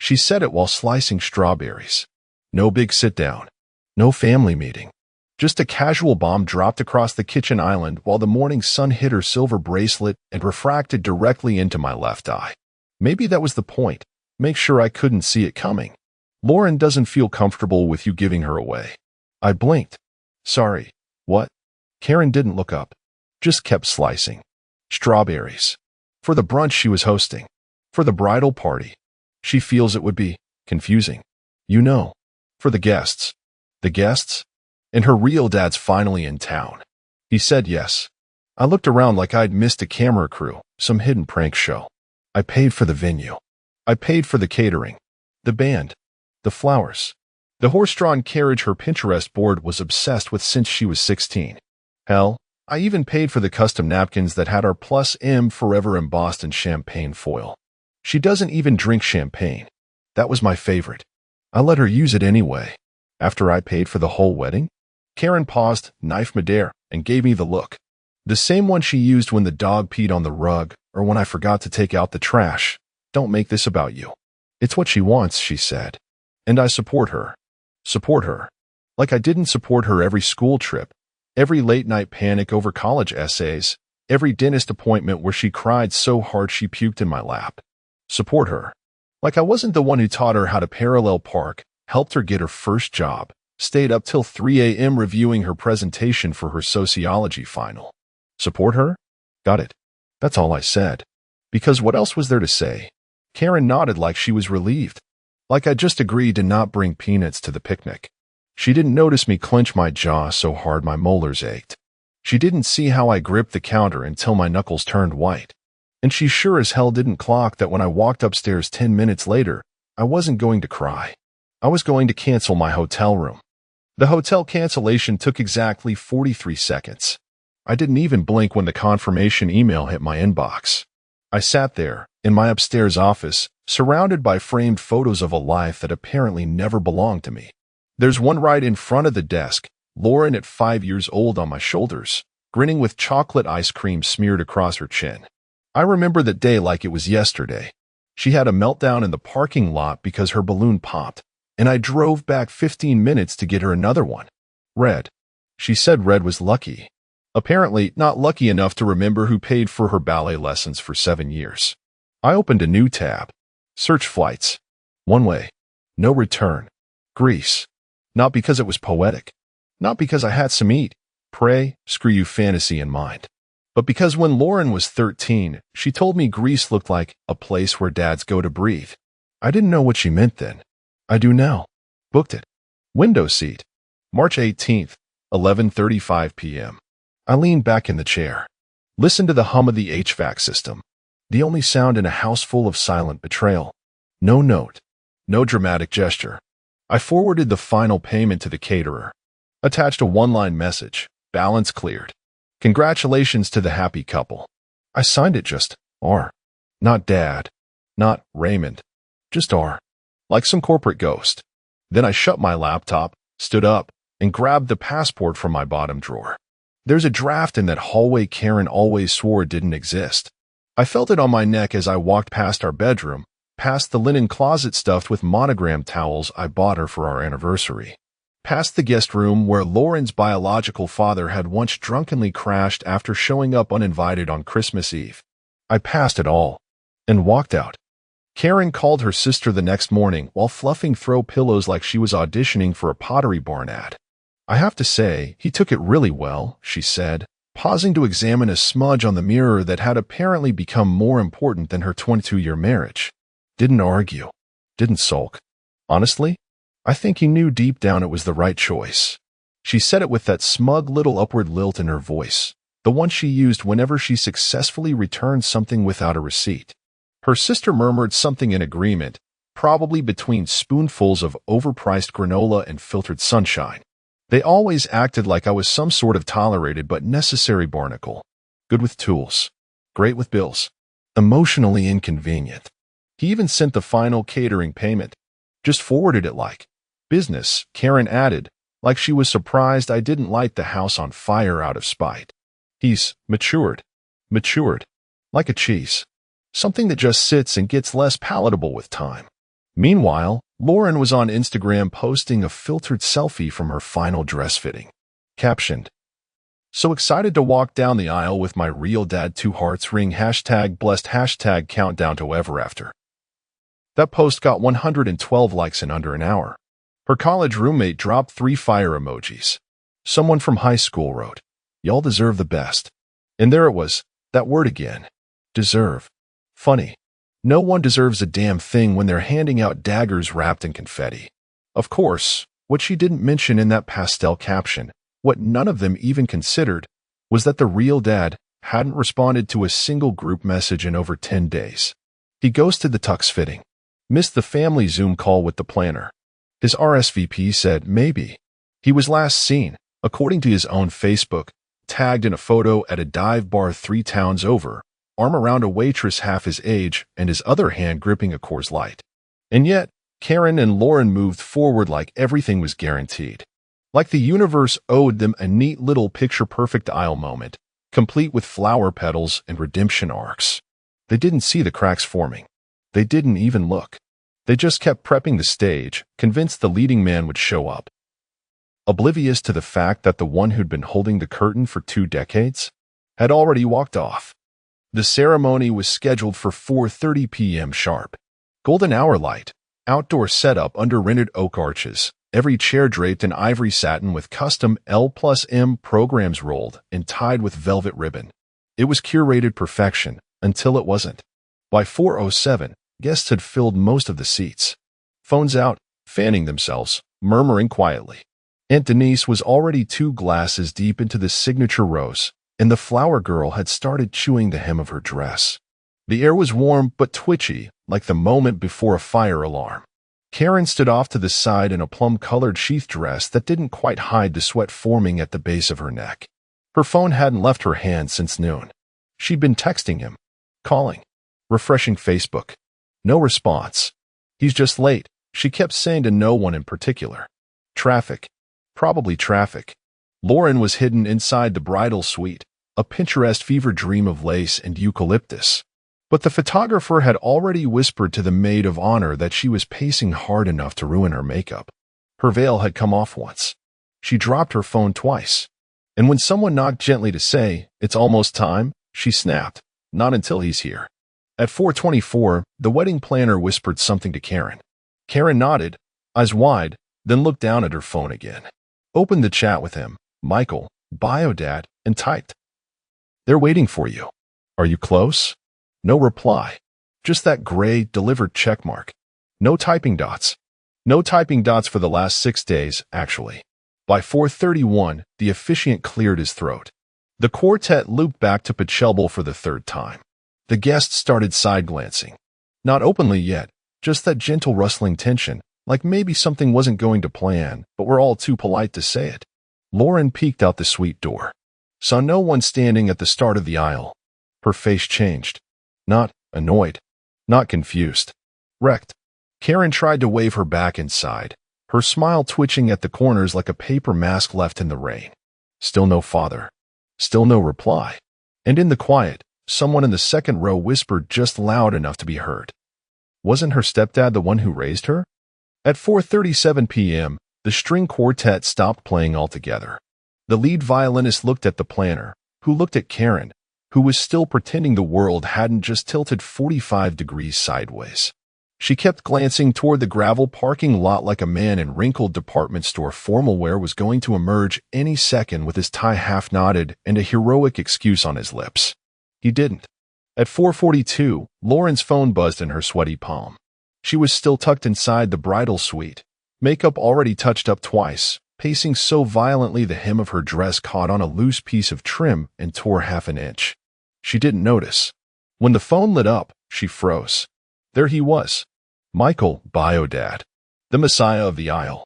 She said it while slicing strawberries. No big sit-down. No family meeting. Just a casual bomb dropped across the kitchen island while the morning sun hit her silver bracelet and refracted directly into my left eye. Maybe that was the point. Make sure I couldn't see it coming. Lauren doesn't feel comfortable with you giving her away. I blinked. Sorry. What? Karen didn't look up. Just kept slicing. Strawberries. For the brunch she was hosting. For the bridal party. She feels it would be confusing. You know. For the guests. The guests? And her real dad's finally in town. He said yes. I looked around like I'd missed a camera crew, some hidden prank show. I paid for the venue. I paid for the catering. The band. The flowers. The horse-drawn carriage her Pinterest board was obsessed with since she was 16. Hell, I even paid for the custom napkins that had our Plus M Forever embossed in champagne foil. She doesn't even drink champagne. That was my favorite. I let her use it anyway. After I paid for the whole wedding? Karen paused, knife midair, and gave me the look. The same one she used when the dog peed on the rug or when I forgot to take out the trash. Don't make this about you. It's what she wants, she said. And I support her. Support her. Like I didn't support her every school trip, every late-night panic over college essays, every dentist appointment where she cried so hard she puked in my lap. Support her. Like I wasn't the one who taught her how to parallel park, helped her get her first job, stayed up till 3 a.m. reviewing her presentation for her sociology final. Support her? Got it. That's all I said. Because what else was there to say? Karen nodded like she was relieved. Like I just agreed to not bring peanuts to the picnic. She didn't notice me clench my jaw so hard my molars ached. She didn't see how I gripped the counter until my knuckles turned white. And she sure as hell didn't clock that when I walked upstairs 10 minutes later, I wasn't going to cry. I was going to cancel my hotel room. The hotel cancellation took exactly 43 seconds. I didn't even blink when the confirmation email hit my inbox. I sat there, in my upstairs office, surrounded by framed photos of a life that apparently never belonged to me. There's one right in front of the desk, Lauren at 5 years old on my shoulders, grinning with chocolate ice cream smeared across her chin. I remember that day like it was yesterday. She had a meltdown in the parking lot because her balloon popped, and I drove back 15 minutes to get her another one. Red. She said Red was lucky. Apparently not lucky enough to remember who paid for her ballet lessons for 7 years. I opened a new tab. Search flights. One way. No return. Greece. Not because it was poetic. Not because I had some eat, pray, screw you fantasy in mind. But because when Lauren was 13, she told me Greece looked like a place where dads go to breathe. I didn't know what she meant then. I do now. Booked it. Window seat. March 18th, 11:35 p.m. I leaned back in the chair. Listened to the hum of the HVAC system. The only sound in a house full of silent betrayal. No note. No dramatic gesture. I forwarded the final payment to the caterer. Attached a one-line message. Balance cleared. Congratulations to the happy couple. I signed it just R. Not Dad. Not Raymond. Just R. Like some corporate ghost. Then I shut my laptop, stood up, and grabbed the passport from my bottom drawer. There's a draft in that hallway Karen always swore didn't exist. I felt it on my neck as I walked past our bedroom, past the linen closet stuffed with monogram towels I bought her for our anniversary, past the guest room where Lauren's biological father had once drunkenly crashed after showing up uninvited on Christmas Eve. I passed it all and walked out. Karen called her sister the next morning while fluffing throw pillows like she was auditioning for a Pottery Barn ad. I have to say, he took it really well, she said, pausing to examine a smudge on the mirror that had apparently become more important than her 22-year marriage. Didn't argue. Didn't sulk. Honestly, I think he knew deep down it was the right choice. She said it with that smug little upward lilt in her voice, the one she used whenever she successfully returned something without a receipt. Her sister murmured something in agreement, probably between spoonfuls of overpriced granola and filtered sunshine. They always acted like I was some sort of tolerated but necessary barnacle. Good with tools. Great with bills. Emotionally inconvenient. He even sent the final catering payment. Just forwarded it like business, Karen added, like she was surprised I didn't light the house on fire out of spite. He's matured. Matured. Like a cheese. Something that just sits and gets less palatable with time. Meanwhile, Lauren was on Instagram posting a filtered selfie from her final dress fitting. Captioned, "So excited to walk down the aisle with my real dad, 2 hearts ring, #blessed, countdown to ever after." That post got 112 likes in under an hour. Her college roommate dropped 3 fire emojis. Someone from high school wrote, "Y'all deserve the best." And there it was, that word again. Deserve. Funny. No one deserves a damn thing when they're handing out daggers wrapped in confetti. Of course, what she didn't mention in that pastel caption, what none of them even considered, was that the real dad hadn't responded to a single group message in over 10 days. He ghosted the tux fitting, missed the family Zoom call with the planner. His RSVP said maybe. He was last seen, according to his own Facebook, tagged in a photo at a dive bar 3 towns over, arm around a waitress half his age and his other hand gripping a Coors Light. And yet, Karen and Lauren moved forward like everything was guaranteed. Like the universe owed them a neat little picture-perfect aisle moment, complete with flower petals and redemption arcs. They didn't see the cracks forming. They didn't even look. They just kept prepping the stage, convinced the leading man would show up. Oblivious to the fact that the one who'd been holding the curtain for 2 decades had already walked off. The ceremony was scheduled for 4:30 p.m. sharp. Golden hour light, outdoor setup under rented oak arches, every chair draped in ivory satin with custom L+M programs rolled and tied with velvet ribbon. It was curated perfection, until it wasn't. By 4:07, guests had filled most of the seats. Phones out, fanning themselves, murmuring quietly. Aunt Denise was already 2 glasses deep into the signature rose, and the flower girl had started chewing the hem of her dress. The air was warm but twitchy, like the moment before a fire alarm. Karen stood off to the side in a plum-colored sheath dress that didn't quite hide the sweat forming at the base of her neck. Her phone hadn't left her hand since noon. She'd been texting him, calling, refreshing Facebook. No response. "He's just late," she kept saying to no one in particular. Traffic. Probably traffic. Lauren was hidden inside the bridal suite, a Pinterest fever dream of lace and eucalyptus. But the photographer had already whispered to the maid of honor that she was pacing hard enough to ruin her makeup. Her veil had come off once. She dropped her phone twice. And when someone knocked gently to say, "It's almost time," she snapped, "Not until he's here." At 4:24, the wedding planner whispered something to Karen. Karen nodded, eyes wide, then looked down at her phone again. Opened the chat with him, Michael, biodad, and typed, "They're waiting for you. Are you close?" No reply. Just that gray, delivered checkmark. No typing dots. No typing dots for the last 6 days, actually. By 4:31, the officiant cleared his throat. The quartet looped back to Pachelbel for the 3rd time. The guests started side-glancing. Not openly yet, just that gentle rustling tension, like maybe something wasn't going to plan, but we're all too polite to say it. Lauren peeked out the suite door. Saw no one standing at the start of the aisle. Her face changed. Not annoyed. Not confused. Wrecked. Karen tried to wave her back inside, her smile twitching at the corners like a paper mask left in the rain. Still no father. Still no reply. And in the quiet, someone in the 2nd row whispered just loud enough to be heard. Wasn't her stepdad the one who raised her? At 4:37 p.m., the string quartet stopped playing altogether. The lead violinist looked at the planner, who looked at Karen, who was still pretending the world hadn't just tilted 45 degrees sideways. She kept glancing toward the gravel parking lot like a man in wrinkled department store formal wear was going to emerge any second with his tie half knotted and a heroic excuse on his lips. He didn't. At 4:42, Lauren's phone buzzed in her sweaty palm. She was still tucked inside the bridal suite, makeup already touched up twice, pacing so violently the hem of her dress caught on a loose piece of trim and tore half an inch. She didn't notice. When the phone lit up, she froze. There he was. Michael, biodad. The messiah of the aisle.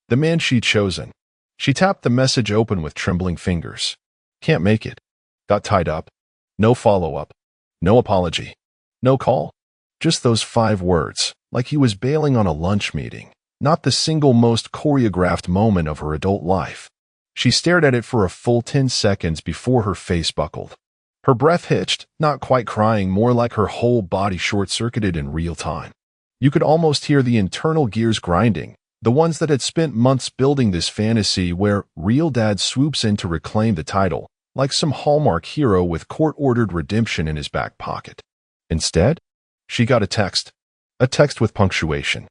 The man she'd chosen. She tapped the message open with trembling fingers. Can't make it. Got tied up. No follow-up. No apology. No call. Just those 5 words, like he was bailing on a lunch meeting, not the single most choreographed moment of her adult life. She stared at it for a full 10 seconds before her face buckled. Her breath hitched, not quite crying, more like her whole body short-circuited in real time. You could almost hear the internal gears grinding, the ones that had spent months building this fantasy where real dad swoops in to reclaim the title, like some Hallmark hero with court-ordered redemption in his back pocket. Instead, she got a text with punctuation.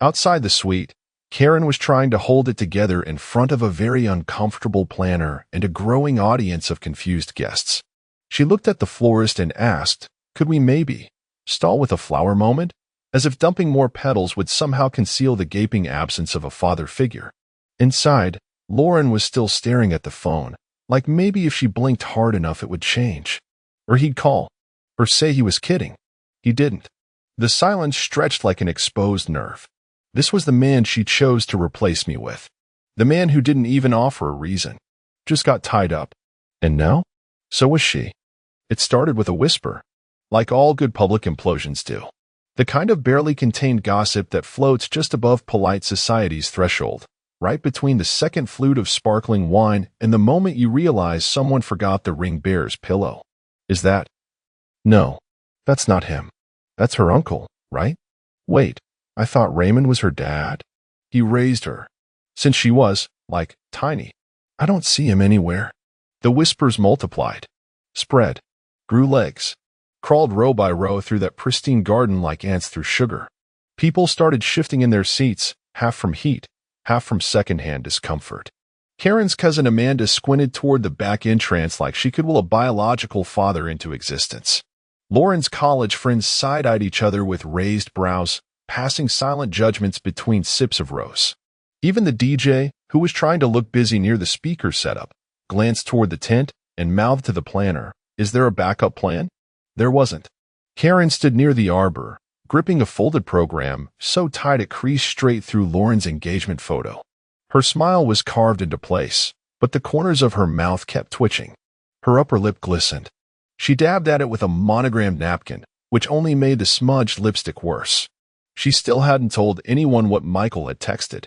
Outside the suite, Karen was trying to hold it together in front of a very uncomfortable planner and a growing audience of confused guests. She looked at the florist and asked, "Could we maybe stall with a flower moment?" As if dumping more petals would somehow conceal the gaping absence of a father figure. Inside, Lauren was still staring at the phone, like maybe if she blinked hard enough it would change. Or he'd call, or say he was kidding. He didn't. The silence stretched like an exposed nerve. This was the man she chose to replace me with. The man who didn't even offer a reason. Just got tied up. And now? So was she. It started with a whisper, like all good public implosions do. The kind of barely contained gossip that floats just above polite society's threshold, right between the second flute of sparkling wine and the moment you realize someone forgot the ring bearer's pillow. Is that? No, that's not him. That's her uncle, right? Wait, I thought Raymond was her dad. He raised her. Since she was, like, tiny. I don't see him anywhere. The whispers multiplied, spread, grew legs, crawled row by row through that pristine garden like ants through sugar. People started shifting in their seats, half from heat, half from secondhand discomfort. Karen's cousin Amanda squinted toward the back entrance like she could will a biological father into existence. Lauren's college friends side-eyed each other with raised brows, passing silent judgments between sips of rose. Even the DJ, who was trying to look busy near the speaker setup, glanced toward the tent and mouthed to the planner, "Is there a backup plan?" There wasn't. Karen stood near the arbor, gripping a folded program so tight it creased straight through Lauren's engagement photo. Her smile was carved into place, but the corners of her mouth kept twitching. Her upper lip glistened. She dabbed at it with a monogrammed napkin, which only made the smudged lipstick worse. She still hadn't told anyone what Michael had texted.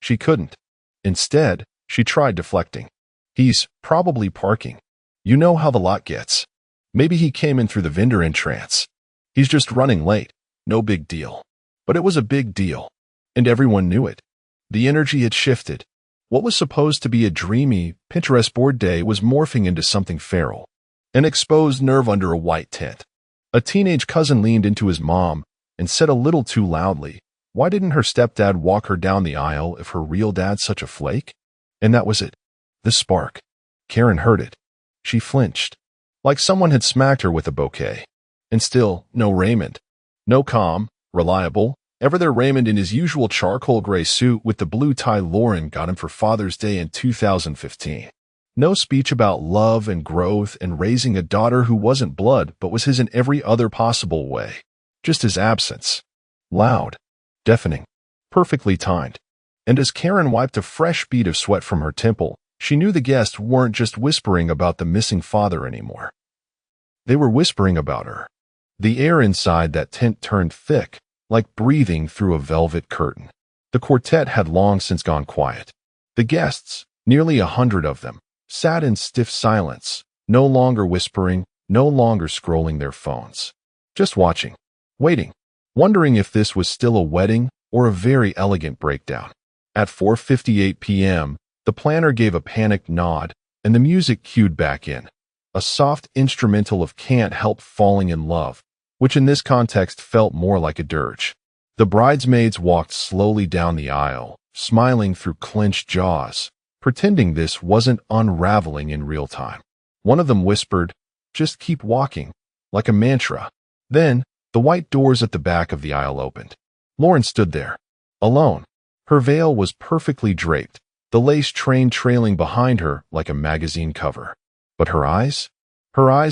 She couldn't. Instead, she tried deflecting. "He's probably parking. You know how the lot gets. Maybe he came in through the vendor entrance. He's just running late. No big deal." But it was a big deal, and everyone knew it. The energy had shifted. What was supposed to be a dreamy, Pinterest board day was morphing into something feral. An exposed nerve under a white tent. A teenage cousin leaned into his mom and said a little too loudly, "Why didn't her stepdad walk her down the aisle if her real dad's such a flake?" And that was it. The spark. Karen heard it. She flinched, like someone had smacked her with a bouquet. And still, no Raymond. No calm, reliable, ever there Raymond in his usual charcoal gray suit with the blue tie Lauren got him for Father's Day in 2015. No speech about love and growth and raising a daughter who wasn't blood but was his in every other possible way. Just his absence. Loud, deafening, perfectly timed. And as Karen wiped a fresh bead of sweat from her temple, she knew the guests weren't just whispering about the missing father anymore. They were whispering about her. The air inside that tent turned thick, like breathing through a velvet curtain. The quartet had long since gone quiet. The guests, nearly 100 of them, sat in stiff silence, no longer whispering, no longer scrolling their phones. Just watching, waiting, wondering if this was still a wedding or a very elegant breakdown. At 4:58 p.m., the planner gave a panicked nod, and the music cued back in. A soft instrumental of "Can't Help Falling in Love," which in this context felt more like a dirge. The bridesmaids walked slowly down the aisle, smiling through clenched jaws, pretending this wasn't unraveling in real time. One of them whispered, "Just keep walking," like a mantra. Then, the white doors at the back of the aisle opened. Lauren stood there, alone. Her veil was perfectly draped, the lace train trailing behind her like a magazine cover. But her eyes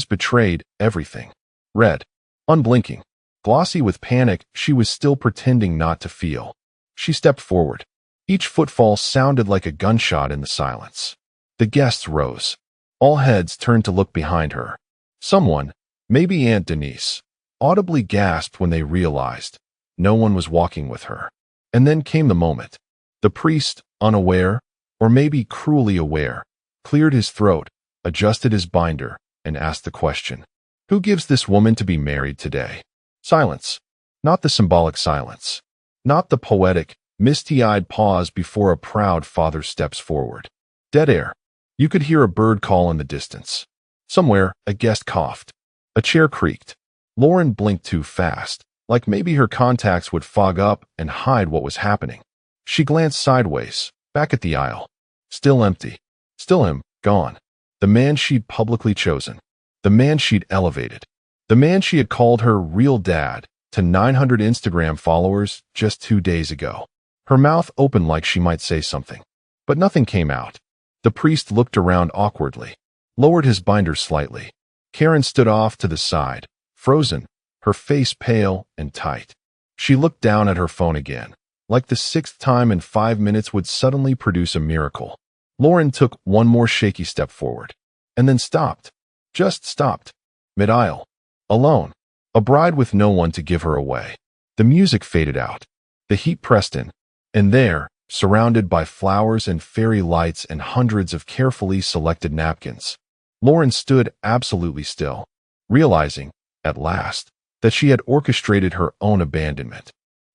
betrayed everything. Red, unblinking, glossy with panic she was still pretending not to feel. She stepped forward. Each footfall sounded like a gunshot in the silence. The guests rose. All heads turned to look behind her. Someone, maybe Aunt Denise, audibly gasped when they realized no one was walking with her. And then came the moment. The priest, unaware, or maybe cruelly aware, cleared his throat, adjusted his binder, and asked the question, "Who gives this woman to be married today?" Silence. Not the symbolic silence. Not the poetic, misty-eyed pause before a proud father steps forward. Dead air. You could hear a bird call in the distance. Somewhere, a guest coughed. A chair creaked. Lauren blinked too fast, like maybe her contacts would fog up and hide what was happening. She glanced sideways, back at the aisle. Still empty. Still him, gone. The man she'd publicly chosen. The man she'd elevated. The man she had called her real dad to 900 Instagram followers just 2 days ago. Her mouth opened like she might say something, but nothing came out. The priest looked around awkwardly, lowered his binder slightly. Karen stood off to the side, frozen, her face pale and tight. She looked down at her phone again, like the 6th time in 5 minutes would suddenly produce a miracle. Lauren took one more shaky step forward, and then stopped. Just stopped. Mid-aisle. Alone. A bride with no one to give her away. The music faded out. The heat pressed in. And there, surrounded by flowers and fairy lights and hundreds of carefully selected napkins, Lauren stood absolutely still, realizing, at last, that she had orchestrated her own abandonment.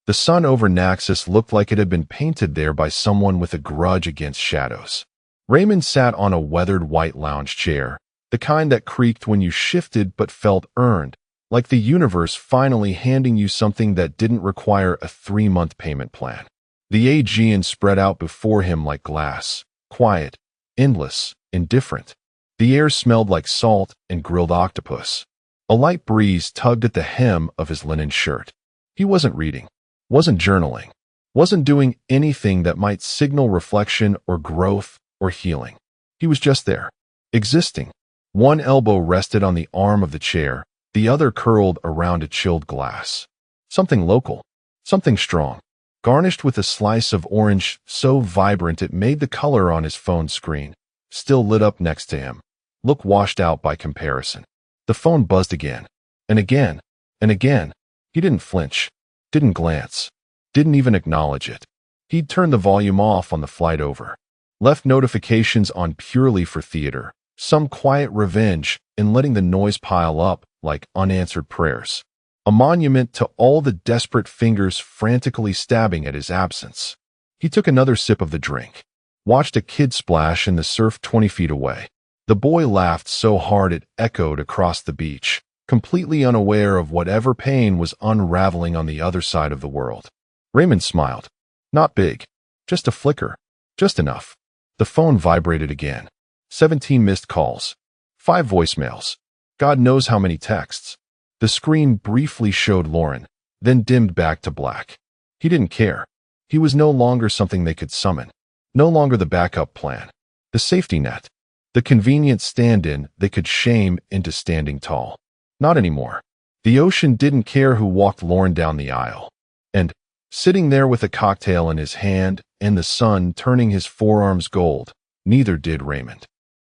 The sun over Naxos looked like it had been painted there by someone with a grudge against shadows. Raymond sat on a weathered white lounge chair, the kind that creaked when you shifted but felt earned, like the universe finally handing you something that didn't require a 3-month payment plan. The Aegean spread out before him like glass, quiet, endless, indifferent. The air smelled like salt and grilled octopus. A light breeze tugged at the hem of his linen shirt. He wasn't reading, wasn't journaling, wasn't doing anything that might signal reflection or growth or healing. He was just there, existing. One elbow rested on the arm of the chair, the other curled around a chilled glass. Something local, something strong, garnished with a slice of orange so vibrant it made the color on his phone screen, still lit up next to him, look washed out by comparison. The phone buzzed again, and again, and again. He didn't flinch, didn't glance, didn't even acknowledge it. He'd turned the volume off on the flight over, left notifications on purely for theater, some quiet revenge in letting the noise pile up like unanswered prayers. A monument to all the desperate fingers frantically stabbing at his absence. He took another sip of the drink, watched a kid splash in the surf 20 feet away. The boy laughed so hard it echoed across the beach, completely unaware of whatever pain was unraveling on the other side of the world. Raymond smiled. Not big, just a flicker, just enough. The phone vibrated again. 17 missed calls, 5 voicemails, God knows how many texts. The screen briefly showed Lauren, then dimmed back to black. He didn't care. He was no longer something they could summon, no longer the backup plan, the safety net, the convenient stand-in they could shame into standing tall. Not anymore. The ocean didn't care who walked Lauren down the aisle. And, sitting there with a cocktail in his hand and the sun turning his forearms gold, neither did Raymond.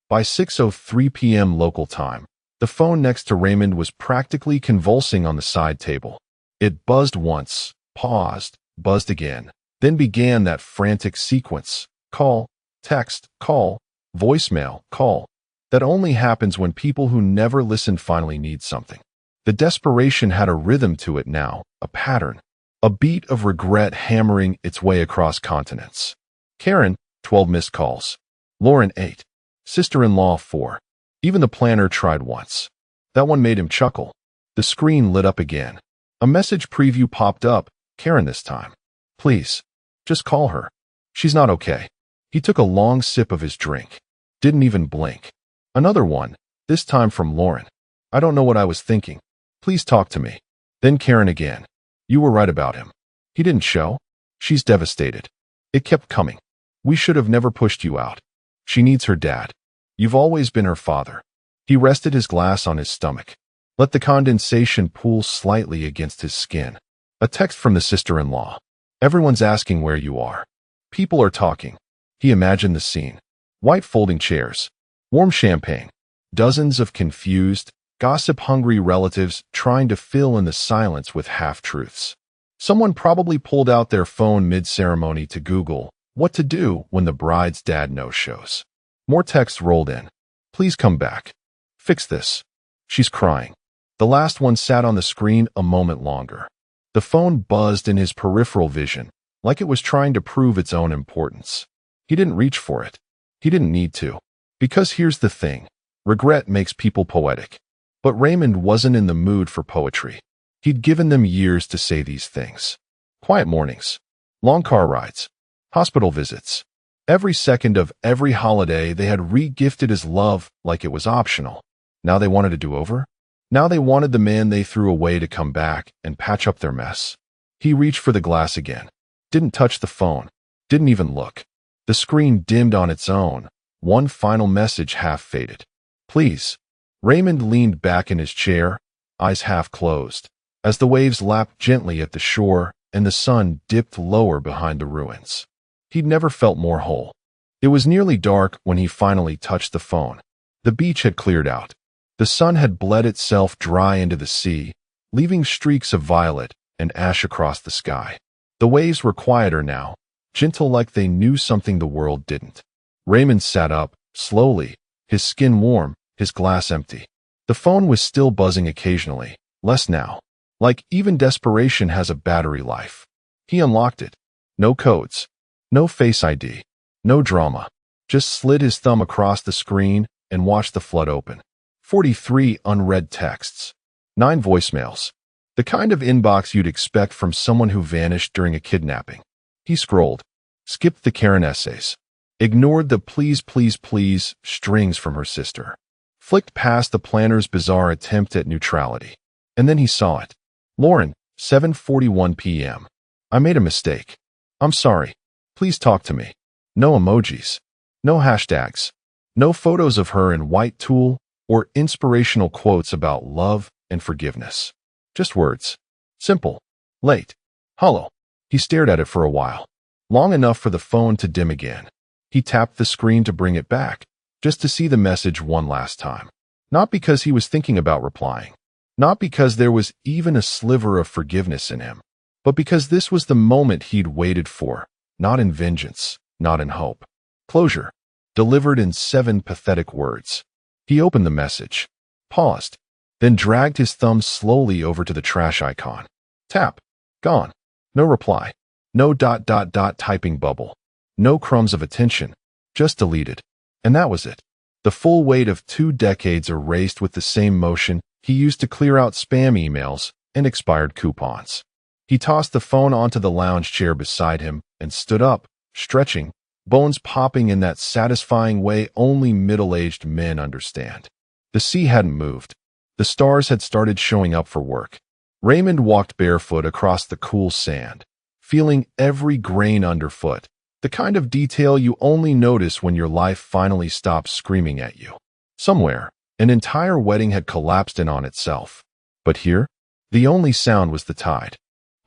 By 6:03 p.m. local time, the phone next to Raymond was practically convulsing on the side table. It buzzed once, paused, buzzed again, then began that frantic sequence. Call, text, call, voicemail, call. That only happens when people who never listen finally need something. The desperation had a rhythm to it now, a pattern, a beat of regret hammering its way across continents. Karen, 12 missed calls. Lauren, 8. Sister-in-law, 4. Even the planner tried once. That one made him chuckle. The screen lit up again. A message preview popped up, Karen this time. Please, just call her. She's not okay. He took a long sip of his drink. Didn't even blink. Another one, this time from Lauren. I don't know what I was thinking. Please talk to me. Then Karen again. You were right about him. He didn't show. She's devastated. It kept coming. We should have never pushed you out. She needs her dad. You've always been her father. He rested his glass on his stomach. Let the condensation pool slightly against his skin. A text from the sister-in-law. Everyone's asking where you are. People are talking. He imagined the scene. White folding chairs. Warm champagne. Dozens of confused, gossip-hungry relatives trying to fill in the silence with half-truths. Someone probably pulled out their phone mid-ceremony to Google what to do when the bride's dad no-shows. More texts rolled in. Please come back. Fix this. She's crying. The last one sat on the screen a moment longer. The phone buzzed in his peripheral vision, like it was trying to prove its own importance. He didn't reach for it. He didn't need to. Because here's the thing. Regret makes people poetic. But Raymond wasn't in the mood for poetry. He'd given them years to say these things. Quiet mornings. Long car rides. Hospital visits. Every second of every holiday they had re-gifted his love like it was optional. Now they wanted a do-over? Now they wanted the man they threw away to come back and patch up their mess. He reached for the glass again. Didn't touch the phone. Didn't even look. The screen dimmed on its own. One final message half faded. Please. Raymond leaned back in his chair, eyes half closed, as the waves lapped gently at the shore and the sun dipped lower behind the ruins. He'd never felt more whole. It was nearly dark when he finally touched the phone. The beach had cleared out. The sun had bled itself dry into the sea, leaving streaks of violet and ash across the sky. The waves were quieter now, gentle like they knew something the world didn't. Raymond sat up, slowly, his skin warm, his glass empty. The phone was still buzzing occasionally, less now. Like even desperation has a battery life. He unlocked it. No codes. No Face ID. No drama. Just slid his thumb across the screen and watched the flood open. 43 unread texts. 9 voicemails. The kind of inbox you'd expect from someone who vanished during a kidnapping. He scrolled. Skipped the Karen essays. Ignored the please, please, please strings from her sister. Flicked past the planner's bizarre attempt at neutrality. And then he saw it. Lauren, 7:41 p.m. I made a mistake. I'm sorry. Please talk to me. No emojis. No hashtags. No photos of her in white tulle or inspirational quotes about love and forgiveness. Just words. Simple. Late. Hollow. He stared at it for a while. Long enough for the phone to dim again. He tapped the screen to bring it back, just to see the message one last time. Not because he was thinking about replying. Not because there was even a sliver of forgiveness in him. But because this was the moment he'd waited for. Not in vengeance. Not in hope. Closure. Delivered in 7 pathetic words. He opened the message. Paused. Then dragged his thumb slowly over to the trash icon. Tap. Gone. No reply. No ... typing bubble. No crumbs of attention. Just deleted. And that was it. The full weight of 2 decades erased with the same motion he used to clear out spam emails and expired coupons. He tossed the phone onto the lounge chair beside him and stood up, stretching, bones popping in that satisfying way only middle-aged men understand. The sea hadn't moved. The stars had started showing up for work. Raymond walked barefoot across the cool sand, feeling every grain underfoot, the kind of detail you only notice when your life finally stops screaming at you. Somewhere, an entire wedding had collapsed in on itself. But here, the only sound was the tide.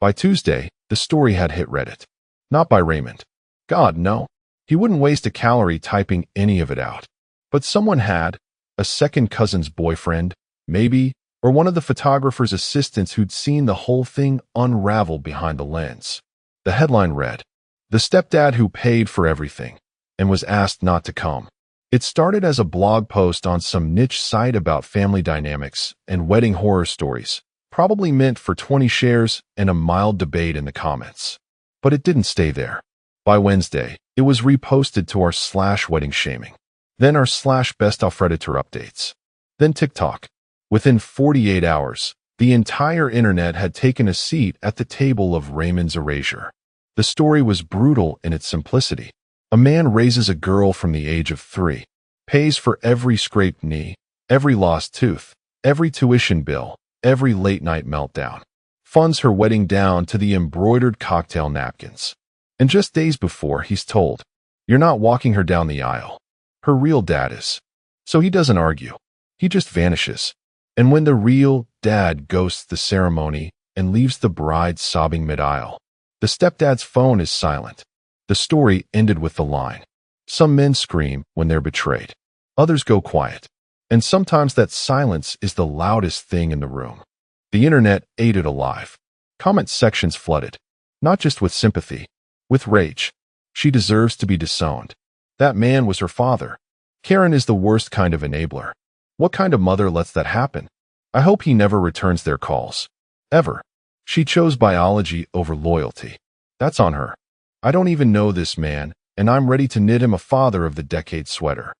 By Tuesday, the story had hit Reddit. Not by Raymond. God, no. He wouldn't waste a calorie typing any of it out. But someone had. A second cousin's boyfriend, maybe, or one of the photographer's assistants who'd seen the whole thing unravel behind the lens. The headline read, "The stepdad who paid for everything and was asked not to come." It started as a blog post on some niche site about family dynamics and wedding horror stories, probably meant for 20 shares and a mild debate in the comments. But it didn't stay there. By Wednesday, it was reposted to our /wedding shaming. Then our /best Alfreditor updates. Then TikTok. Within 48 hours, the entire internet had taken a seat at the table of Raymond's erasure. The story was brutal in its simplicity. A man raises a girl from the age of 3, pays for every scraped knee, every lost tooth, every tuition bill, every late-night meltdown, funds her wedding down to the embroidered cocktail napkins. And just days before, he's told, "You're not walking her down the aisle. Her real dad is." So he doesn't argue. He just vanishes. And when the real dad ghosts the ceremony and leaves the bride sobbing mid-aisle, the stepdad's phone is silent. The story ended with the line, "Some men scream when they're betrayed. Others go quiet." And sometimes that silence is the loudest thing in the room. The internet ate it alive. Comment sections flooded. Not just with sympathy, with rage. She deserves to be disowned. That man was her father. Karen is the worst kind of enabler. What kind of mother lets that happen? I hope he never returns their calls. Ever. She chose biology over loyalty. That's on her. I don't even know this man, and I'm ready to knit him a father of the decade sweater.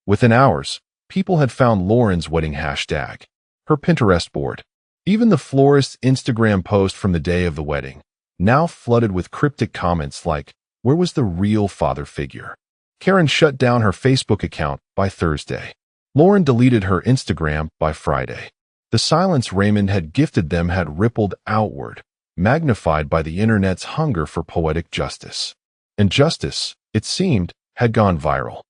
Within hours, people had found Lauren's wedding hashtag, her Pinterest board. Even the florist's Instagram post from the day of the wedding, now flooded with cryptic comments like, "Where was the real father figure?" Karen shut down her Facebook account by Thursday. Lauren deleted her Instagram by Friday. The silence Raymond had gifted them had rippled outward, magnified by the internet's hunger for poetic justice. And justice, it seemed, had gone viral.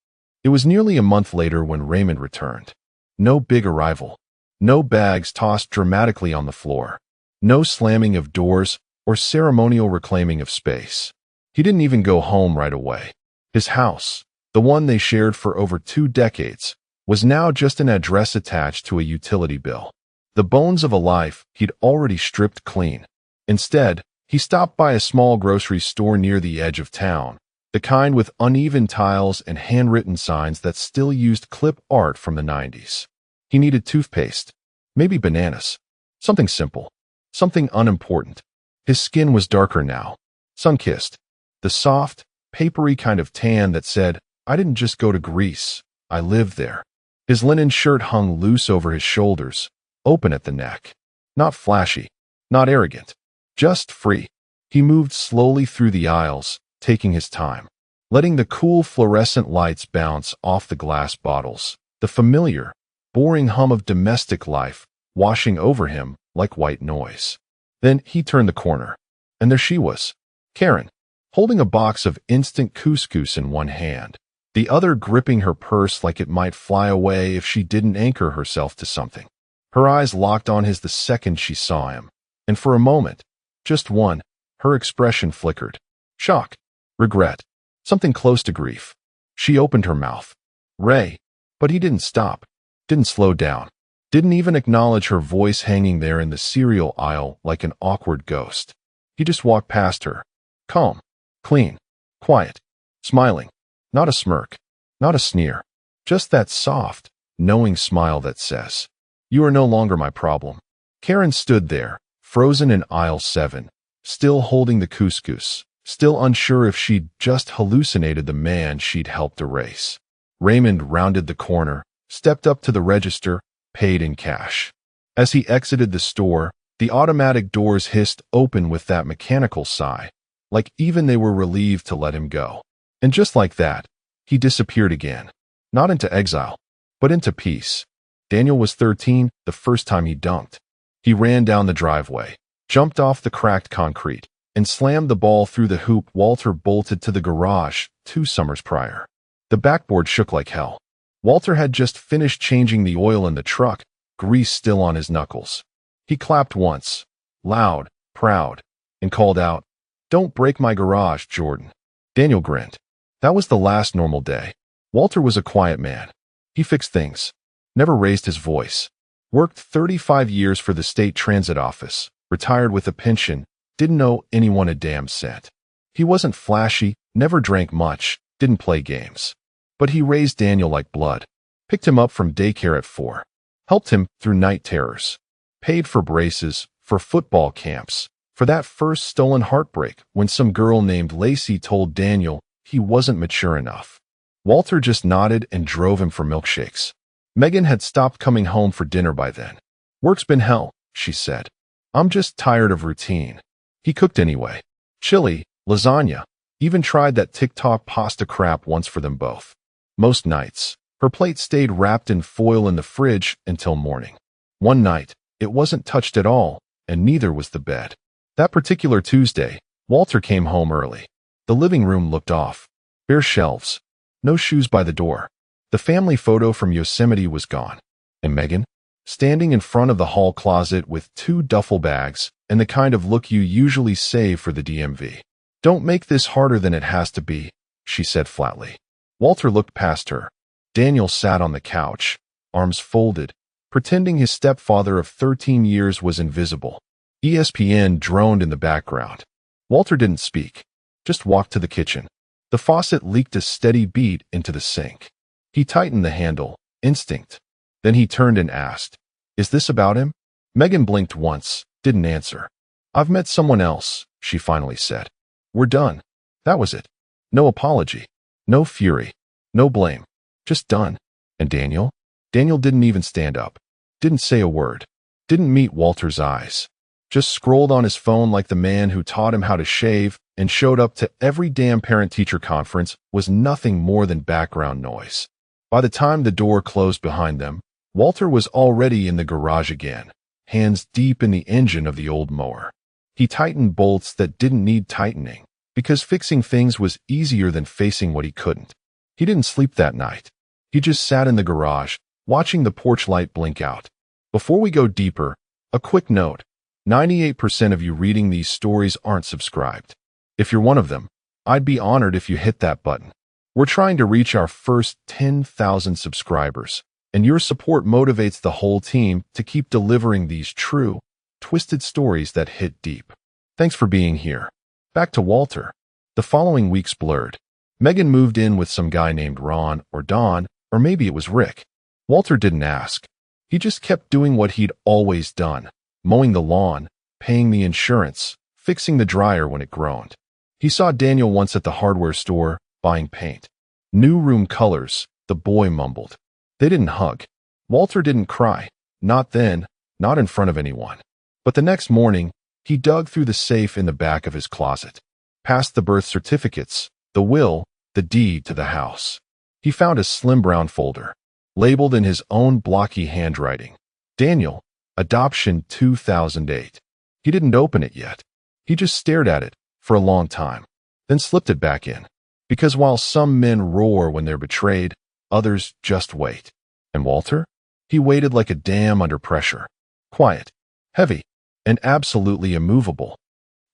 It was nearly a month later when Raymond returned. No big arrival. No bags tossed dramatically on the floor. No slamming of doors or ceremonial reclaiming of space. He didn't even go home right away. His house, the one they shared for over 2 decades, was now just an address attached to a utility bill. The bones of a life he'd already stripped clean. Instead, he stopped by a small grocery store near the edge of town, the kind with uneven tiles and handwritten signs that still used clip art from the 90s. He needed toothpaste, maybe bananas, something simple, something unimportant. His skin was darker now, sun-kissed, the soft, papery kind of tan that said, "I didn't just go to Greece, I lived there." His linen shirt hung loose over his shoulders, open at the neck. Not flashy, not arrogant, just free. He moved slowly through the aisles, taking his time, letting the cool fluorescent lights bounce off the glass bottles, the familiar, boring hum of domestic life washing over him like white noise. Then he turned the corner, and there she was, Karen, holding a box of instant couscous in one hand, the other gripping her purse like it might fly away if she didn't anchor herself to something. Her eyes locked on his the second she saw him, and for a moment, just one, her expression flickered. Shock, regret, something close to grief. She opened her mouth. "Ray," but he didn't stop. Didn't slow down, didn't even acknowledge her voice hanging there in the cereal aisle like an awkward ghost. He just walked past her, calm, clean, quiet, smiling, not a smirk, not a sneer, just that soft, knowing smile that says, "You are no longer my problem." Karen stood there, frozen in aisle 7, still holding the couscous, still unsure if she'd just hallucinated the man she'd helped erase. Raymond rounded the corner, stepped up to the register, paid in cash. As he exited the store, the automatic doors hissed open with that mechanical sigh, like even they were relieved to let him go. And just like that, he disappeared again. Not into exile, but into peace. Daniel was 13 the first time he dunked. He ran down the driveway, jumped off the cracked concrete, and slammed the ball through the hoop Walter bolted to the garage 2 summers prior. The backboard shook like hell. Walter had just finished changing the oil in the truck, grease still on his knuckles. He clapped once, loud, proud, and called out, "Don't break my garage, Jordan." Daniel grinned. That was the last normal day. Walter was a quiet man. He fixed things, never raised his voice, worked 35 years for the state transit office, retired with a pension, didn't owe anyone a damn cent. He wasn't flashy, never drank much, didn't play games. But he raised Daniel like blood, picked him up from daycare at 4, helped him through night terrors, paid for braces, for football camps, for that first stolen heartbreak when some girl named Lacey told Daniel he wasn't mature enough. Walter just nodded and drove him for milkshakes. Megan had stopped coming home for dinner by then. "Work's been hell," she said. "I'm just tired of routine." He cooked anyway. Chili, lasagna, even tried that TikTok pasta crap once for them both. Most nights, her plate stayed wrapped in foil in the fridge until morning. One night, it wasn't touched at all, and neither was the bed. That particular Tuesday, Walter came home early. The living room looked off. Bare shelves. No shoes by the door. The family photo from Yosemite was gone. And Megan? Standing in front of the hall closet with 2 duffel bags and the kind of look you usually save for the DMV. "Don't make this harder than it has to be," she said flatly. Walter looked past her. Daniel sat on the couch, arms folded, pretending his stepfather of 13 years was invisible. ESPN droned in the background. Walter didn't speak, just walked to the kitchen. The faucet leaked a steady bead into the sink. He tightened the handle, instinct. Then he turned and asked, "Is this about him?" Megan blinked once, didn't answer. "I've met someone else," she finally said. "We're done." That was it. No apology. No fury. No blame. Just done. And Daniel? Daniel didn't even stand up. Didn't say a word. Didn't meet Walter's eyes. Just scrolled on his phone like the man who taught him how to shave and showed up to every damn parent-teacher conference was nothing more than background noise. By the time the door closed behind them, Walter was already in the garage again, hands deep in the engine of the old mower. He tightened bolts that didn't need tightening, because fixing things was easier than facing what he couldn't. He didn't sleep that night. He just sat in the garage, watching the porch light blink out. Before we go deeper, a quick note. 98% of you reading these stories aren't subscribed. If you're one of them, I'd be honored if you hit that button. We're trying to reach our first 10,000 subscribers, and your support motivates the whole team to keep delivering these true, twisted stories that hit deep. Thanks for being here. Back to Walter. The following weeks blurred. Megan moved in with some guy named Ron or Don, or maybe it was Rick. Walter didn't ask. He just kept doing what he'd always done, mowing the lawn, paying the insurance, fixing the dryer when it groaned. He saw Daniel once at the hardware store, buying paint. New room colors, the boy mumbled. They didn't hug. Walter didn't cry. Not then, not in front of anyone. But the next morning, he dug through the safe in the back of his closet, past the birth certificates, the will, the deed to the house. He found a slim brown folder, labeled in his own blocky handwriting. Daniel, Adoption 2008. He didn't open it yet. He just stared at it for a long time, then slipped it back in. Because while some men roar when they're betrayed, others just wait. And Walter? He waited like a dam under pressure. Quiet, heavy, and absolutely immovable.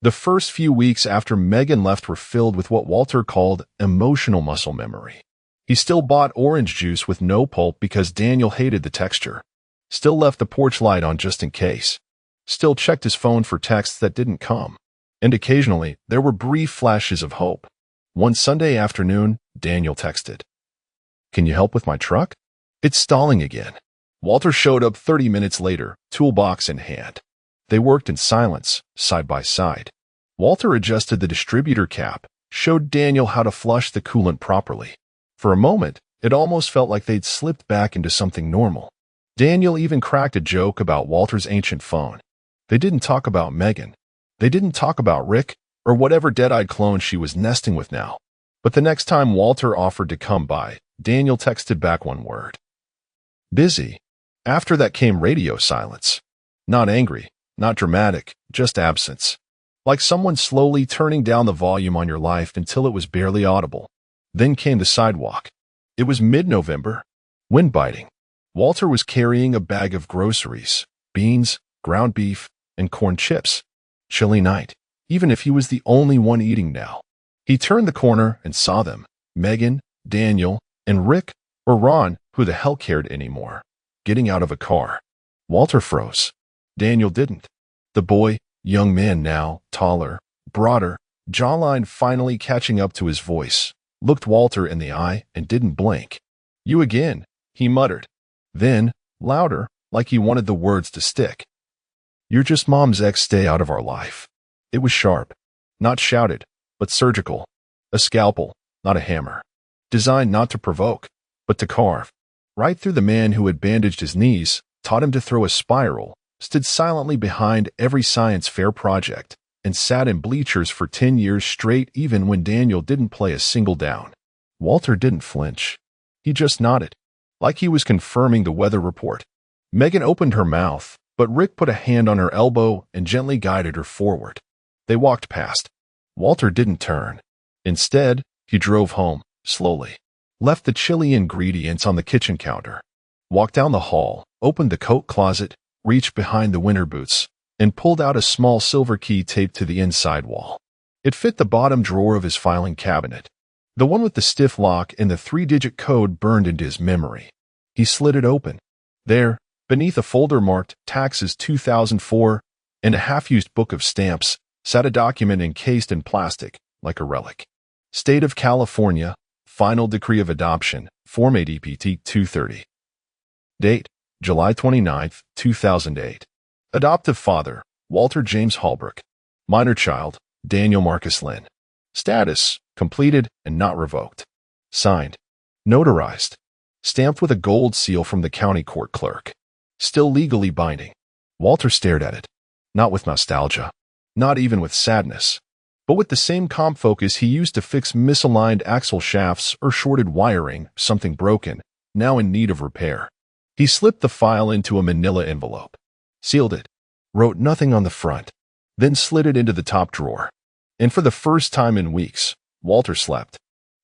The first few weeks after Megan left were filled with what Walter called emotional muscle memory. He still bought orange juice with no pulp because Daniel hated the texture. Still left the porch light on just in case. Still checked his phone for texts that didn't come. And occasionally, there were brief flashes of hope. One Sunday afternoon, Daniel texted, "Can you help with my truck? It's stalling again." Walter showed up 30 minutes later, toolbox in hand. They worked in silence, side by side. Walter adjusted the distributor cap, showed Daniel how to flush the coolant properly. For a moment, it almost felt like they'd slipped back into something normal. Daniel even cracked a joke about Walter's ancient phone. They didn't talk about Megan. They didn't talk about Rick, or whatever dead-eyed clone she was nesting with now. But the next time Walter offered to come by, Daniel texted back one word. Busy. After that came radio silence. Not angry, not dramatic, just absence. Like someone slowly turning down the volume on your life until it was barely audible. Then came the sidewalk. It was mid-November. Wind biting. Walter was carrying a bag of groceries, beans, ground beef, and corn chips. Chilly night, even if he was the only one eating now. He turned the corner and saw them, Megan, Daniel, and Rick, or Ron, who the hell cared anymore, getting out of a car. Walter froze. Daniel didn't. The boy, young man now, taller, broader, jawline finally catching up to his voice, looked Walter in the eye and didn't blink. "You again," he muttered. Then, louder, like he wanted the words to stick. "You're just Mom's ex, stay out of our life." It was sharp. Not shouted, but surgical. A scalpel, not a hammer. Designed not to provoke, but to carve. Right through the man who had bandaged his knees, taught him to throw a spiral, stood silently behind every science fair project, and sat in bleachers for 10 years straight even when Daniel didn't play a single down. Walter didn't flinch. He just nodded, like he was confirming the weather report. Megan opened her mouth, but Rick put a hand on her elbow and gently guided her forward. They walked past. Walter didn't turn. Instead, he drove home, slowly. Left the chili ingredients on the kitchen counter. Walked down the hall, opened the coat closet, reached behind the winter boots, and pulled out a small silver key taped to the inside wall. It fit the bottom drawer of his filing cabinet, the one with the stiff lock and the 3-digit code burned into his memory. He slid it open. There, beneath a folder marked Taxes 2004 and a half-used book of stamps, sat a document encased in plastic, like a relic. State of California, Final Decree of Adoption, Form ADPT 230. Date, July 29, 2008. Adoptive father, Walter James Holbrook. Minor child, Daniel Marcus Lynn. Status, completed and not revoked. Signed. Notarized. Stamped with a gold seal from the county court clerk. Still legally binding. Walter stared at it. Not with nostalgia. Not even with sadness. But with the same calm focus he used to fix misaligned axle shafts or shorted wiring, something broken, now in need of repair. He slipped the file into a manila envelope. Sealed it. Wrote nothing on the front. Then slid it into the top drawer. And for the first time in weeks, Walter slept.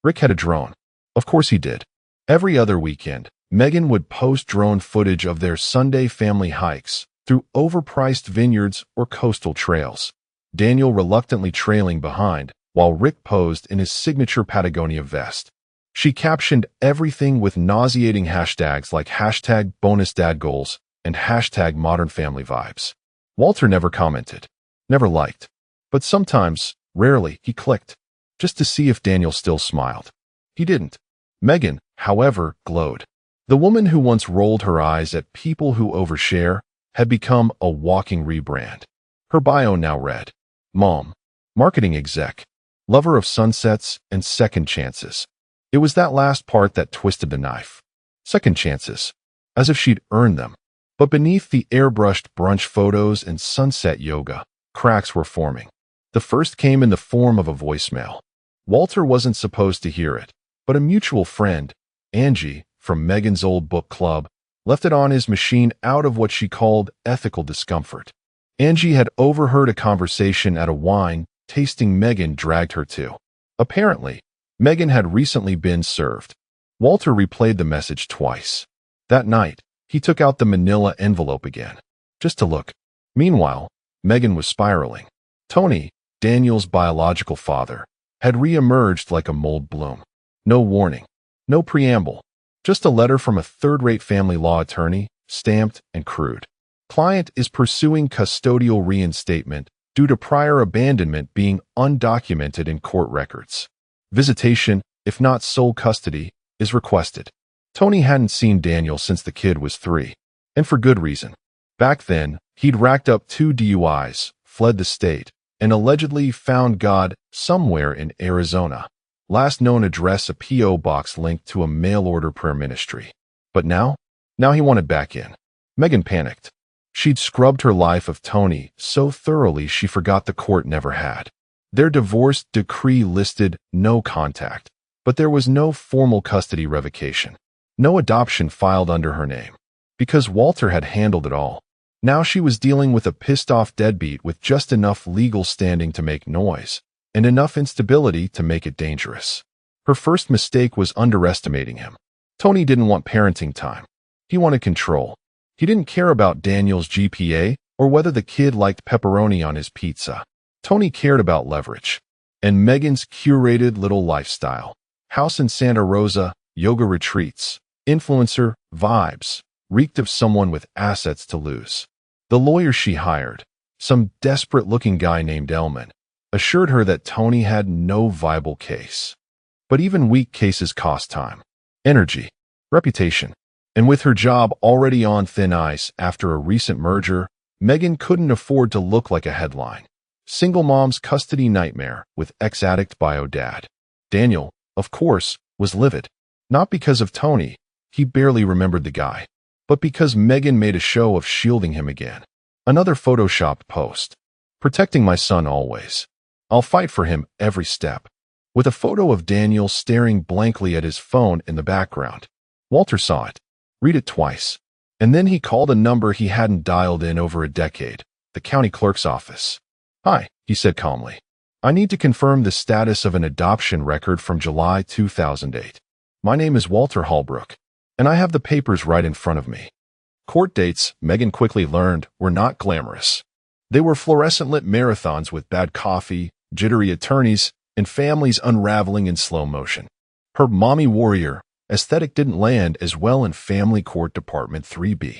Rick had a drone. Of course he did. Every other weekend, Megan would post drone footage of their Sunday family hikes through overpriced vineyards or coastal trails. Daniel reluctantly trailing behind, while Rick posed in his signature Patagonia vest. She captioned everything with nauseating hashtags like hashtag bonus dad goals and hashtag modern family vibes. Walter never commented, never liked, but sometimes, rarely, he clicked, just to see if Daniel still smiled. He didn't. Megan, however, glowed. The woman who once rolled her eyes at people who overshare had become a walking rebrand. Her bio now read, Mom, marketing exec, lover of sunsets and second chances. It was that last part that twisted the knife. Second chances, as if she'd earned them. But beneath the airbrushed brunch photos and sunset yoga, cracks were forming. The first came in the form of a voicemail. Walter wasn't supposed to hear it, but a mutual friend, Angie, from Megan's old book club, left it on his machine out of what she called ethical discomfort. Angie had overheard a conversation at a wine-tasting Megan dragged her to. Apparently, Megan had recently been served. Walter replayed the message twice. That night, he took out the manila envelope again, just to look. Meanwhile, Megan was spiraling. Tony, Daniel's biological father, had re-emerged like a mold bloom. No warning, no preamble, just a letter from a third-rate family law attorney, stamped and crude. Client is pursuing custodial reinstatement due to prior abandonment being undocumented in court records. Visitation, if not sole custody, is requested. Tony hadn't seen Daniel since the kid was 3, and for good reason. Back then, he'd racked up 2 DUIs, fled the state, and allegedly found God somewhere in Arizona. Last known address a P.O. box linked to a mail-order prayer ministry. But now he wanted back in. Megan panicked. She'd scrubbed her life of Tony so thoroughly she forgot the court never had. Their divorce decree listed no contact, but there was no formal custody revocation. No adoption filed under her name. Because Walter had handled it all. Now she was dealing with a pissed-off deadbeat with just enough legal standing to make noise, and enough instability to make it dangerous. Her first mistake was underestimating him. Tony didn't want parenting time. He wanted control. He didn't care about Daniel's GPA or whether the kid liked pepperoni on his pizza. Tony cared about leverage. And Megan's curated little lifestyle. House in Santa Rosa, yoga retreats, influencer vibes, reeked of someone with assets to lose. The lawyer she hired, some desperate-looking guy named Elman, assured her that Tony had no viable case. But even weak cases cost time, energy, reputation. And with her job already on thin ice after a recent merger, Megan couldn't afford to look like a headline. Single mom's custody nightmare with ex-addict bio dad. Daniel, of course, was livid. Not because of Tony, he barely remembered the guy, but because Megan made a show of shielding him again. Another photoshopped post. Protecting my son always. I'll fight for him every step. With a photo of Daniel staring blankly at his phone in the background. Walter saw it. Read it twice. And then he called a number he hadn't dialed in over a decade, the county clerk's office. Hi, he said calmly. I need to confirm the status of an adoption record from July 2008. My name is Walter Holbrook, and I have the papers right in front of me. Court dates, Megan quickly learned, were not glamorous. They were fluorescent-lit marathons with bad coffee, jittery attorneys, and families unraveling in slow motion. Her mommy warrior aesthetic didn't land as well in Family Court Department 3B.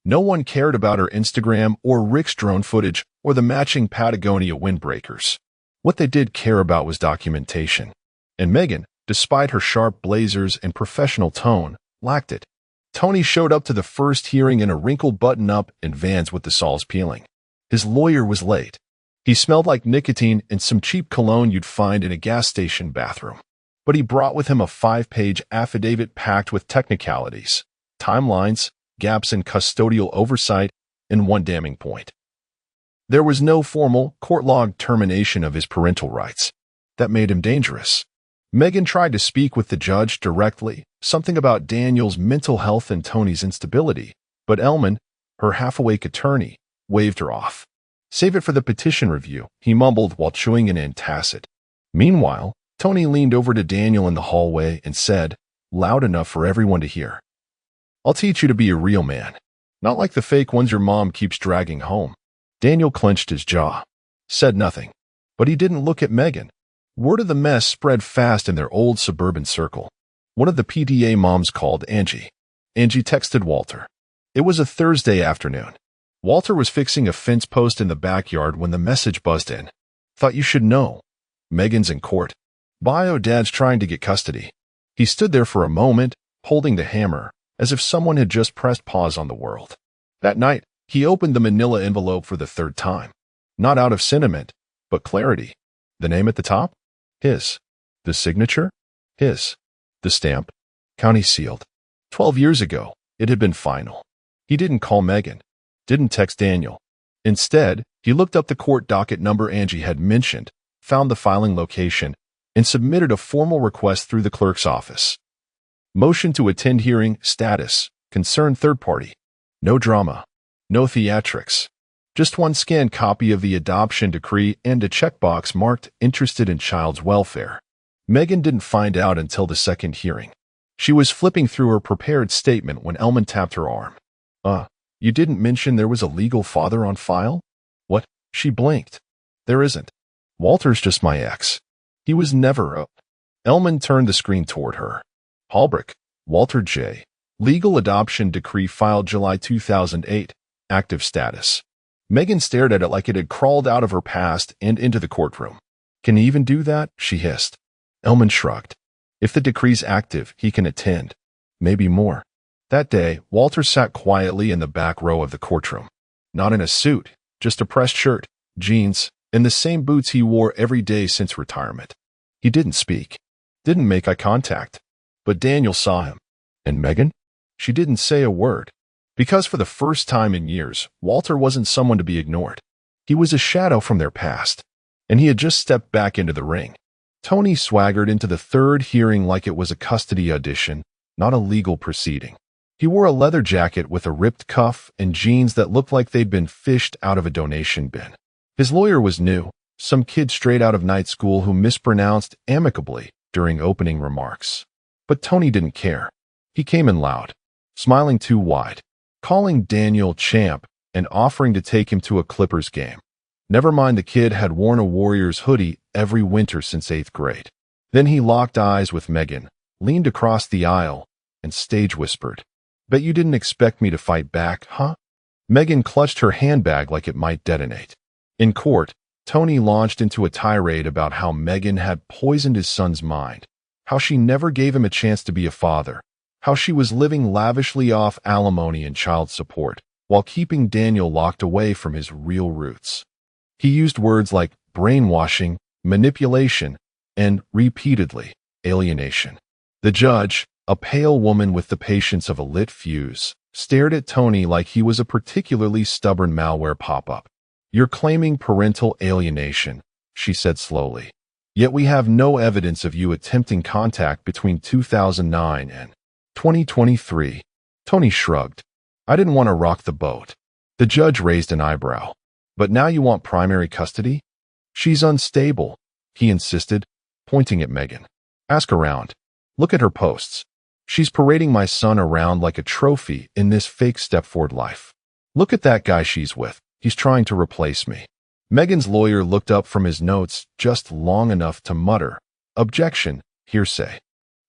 No one cared about her Instagram or Rick's drone footage or the matching Patagonia windbreakers. What they did care about was documentation. And Megan, despite her sharp blazers and professional tone, lacked it. Tony showed up to the first hearing in a wrinkled button-up and Vans with the soles peeling. His lawyer was late. He smelled like nicotine and some cheap cologne you'd find in a gas station bathroom. But he brought with him a 5-page affidavit packed with technicalities, timelines, gaps in custodial oversight, and one damning point. There was no formal, court-logged termination of his parental rights. That made him dangerous. Megan tried to speak with the judge directly, something about Daniel's mental health and Tony's instability, but Elman, her half-awake attorney, waved her off. "Save it for the petition review," he mumbled while chewing an antacid. Meanwhile, Tony leaned over to Daniel in the hallway and said, loud enough for everyone to hear, "I'll teach you to be a real man, not like the fake ones your mom keeps dragging home." Daniel clenched his jaw, said nothing, but he didn't look at Megan. Word of the mess spread fast in their old suburban circle. One of the PTA moms called Angie. Angie texted Walter. It was a Thursday afternoon. Walter was fixing a fence post in the backyard when the message buzzed in. "Thought you should know. Megan's in court. Bio Dad's trying to get custody." He stood there for a moment, holding the hammer, as if someone had just pressed pause on the world. That night, he opened the manila envelope for the third time. Not out of sentiment, but clarity. The name at the top? His. The signature? His. The stamp? County sealed. 12 years ago, it had been final. He didn't call Megan. Didn't text Daniel. Instead, he looked up the court docket number Angie had mentioned, found the filing location, and submitted a formal request through the clerk's office. Motion to attend hearing, status, concerned third party. No drama. No theatrics. Just one scanned copy of the adoption decree and a checkbox marked interested in child's welfare. Megan didn't find out until the second hearing. She was flipping through her prepared statement when Elman tapped her arm. You didn't mention there was a legal father on file?" "What?" She blinked. "There isn't. Walter's just my ex. He was never a—" Elman turned the screen toward her. Halbrick, Walter J. Legal adoption decree filed July 2008. Active status. Megan stared at it like it had crawled out of her past and into the courtroom. "Can he even do that?" she hissed. Elman shrugged. "If the decree's active, he can attend. Maybe more." That day, Walter sat quietly in the back row of the courtroom. Not in a suit, just a pressed shirt, jeans, and the same boots he wore every day since retirement. He didn't speak, didn't make eye contact, but Daniel saw him. And Megan? She didn't say a word. Because for the first time in years, Walter wasn't someone to be ignored. He was a shadow from their past, and he had just stepped back into the ring. Tony swaggered into the third hearing like it was a custody audition, not a legal proceeding. He wore a leather jacket with a ripped cuff and jeans that looked like they'd been fished out of a donation bin. His lawyer was new, some kid straight out of night school who mispronounced amicably during opening remarks. But Tony didn't care. He came in loud, smiling too wide, calling Daniel champ and offering to take him to a Clippers game. Never mind the kid had worn a Warriors hoodie every winter since 8th grade. Then he locked eyes with Megan, leaned across the aisle, and stage whispered, "Bet you didn't expect me to fight back, huh?" Megan clutched her handbag like it might detonate. In court, Tony launched into a tirade about how Megan had poisoned his son's mind, how she never gave him a chance to be a father, how she was living lavishly off alimony and child support, while keeping Daniel locked away from his real roots. He used words like brainwashing, manipulation, and, repeatedly, alienation. The judge, a pale woman with the patience of a lit fuse, stared at Tony like he was a particularly stubborn malware pop-up. "You're claiming parental alienation," she said slowly. "Yet we have no evidence of you attempting contact between 2009 and 2023. Tony shrugged. "I didn't want to rock the boat." The judge raised an eyebrow. "But now you want primary custody?" "She's unstable," he insisted, pointing at Megan. "Ask around. Look at her posts. She's parading my son around like a trophy in this fake Stepford life. Look at that guy she's with. He's trying to replace me." Megan's lawyer looked up from his notes just long enough to mutter, "Objection, hearsay."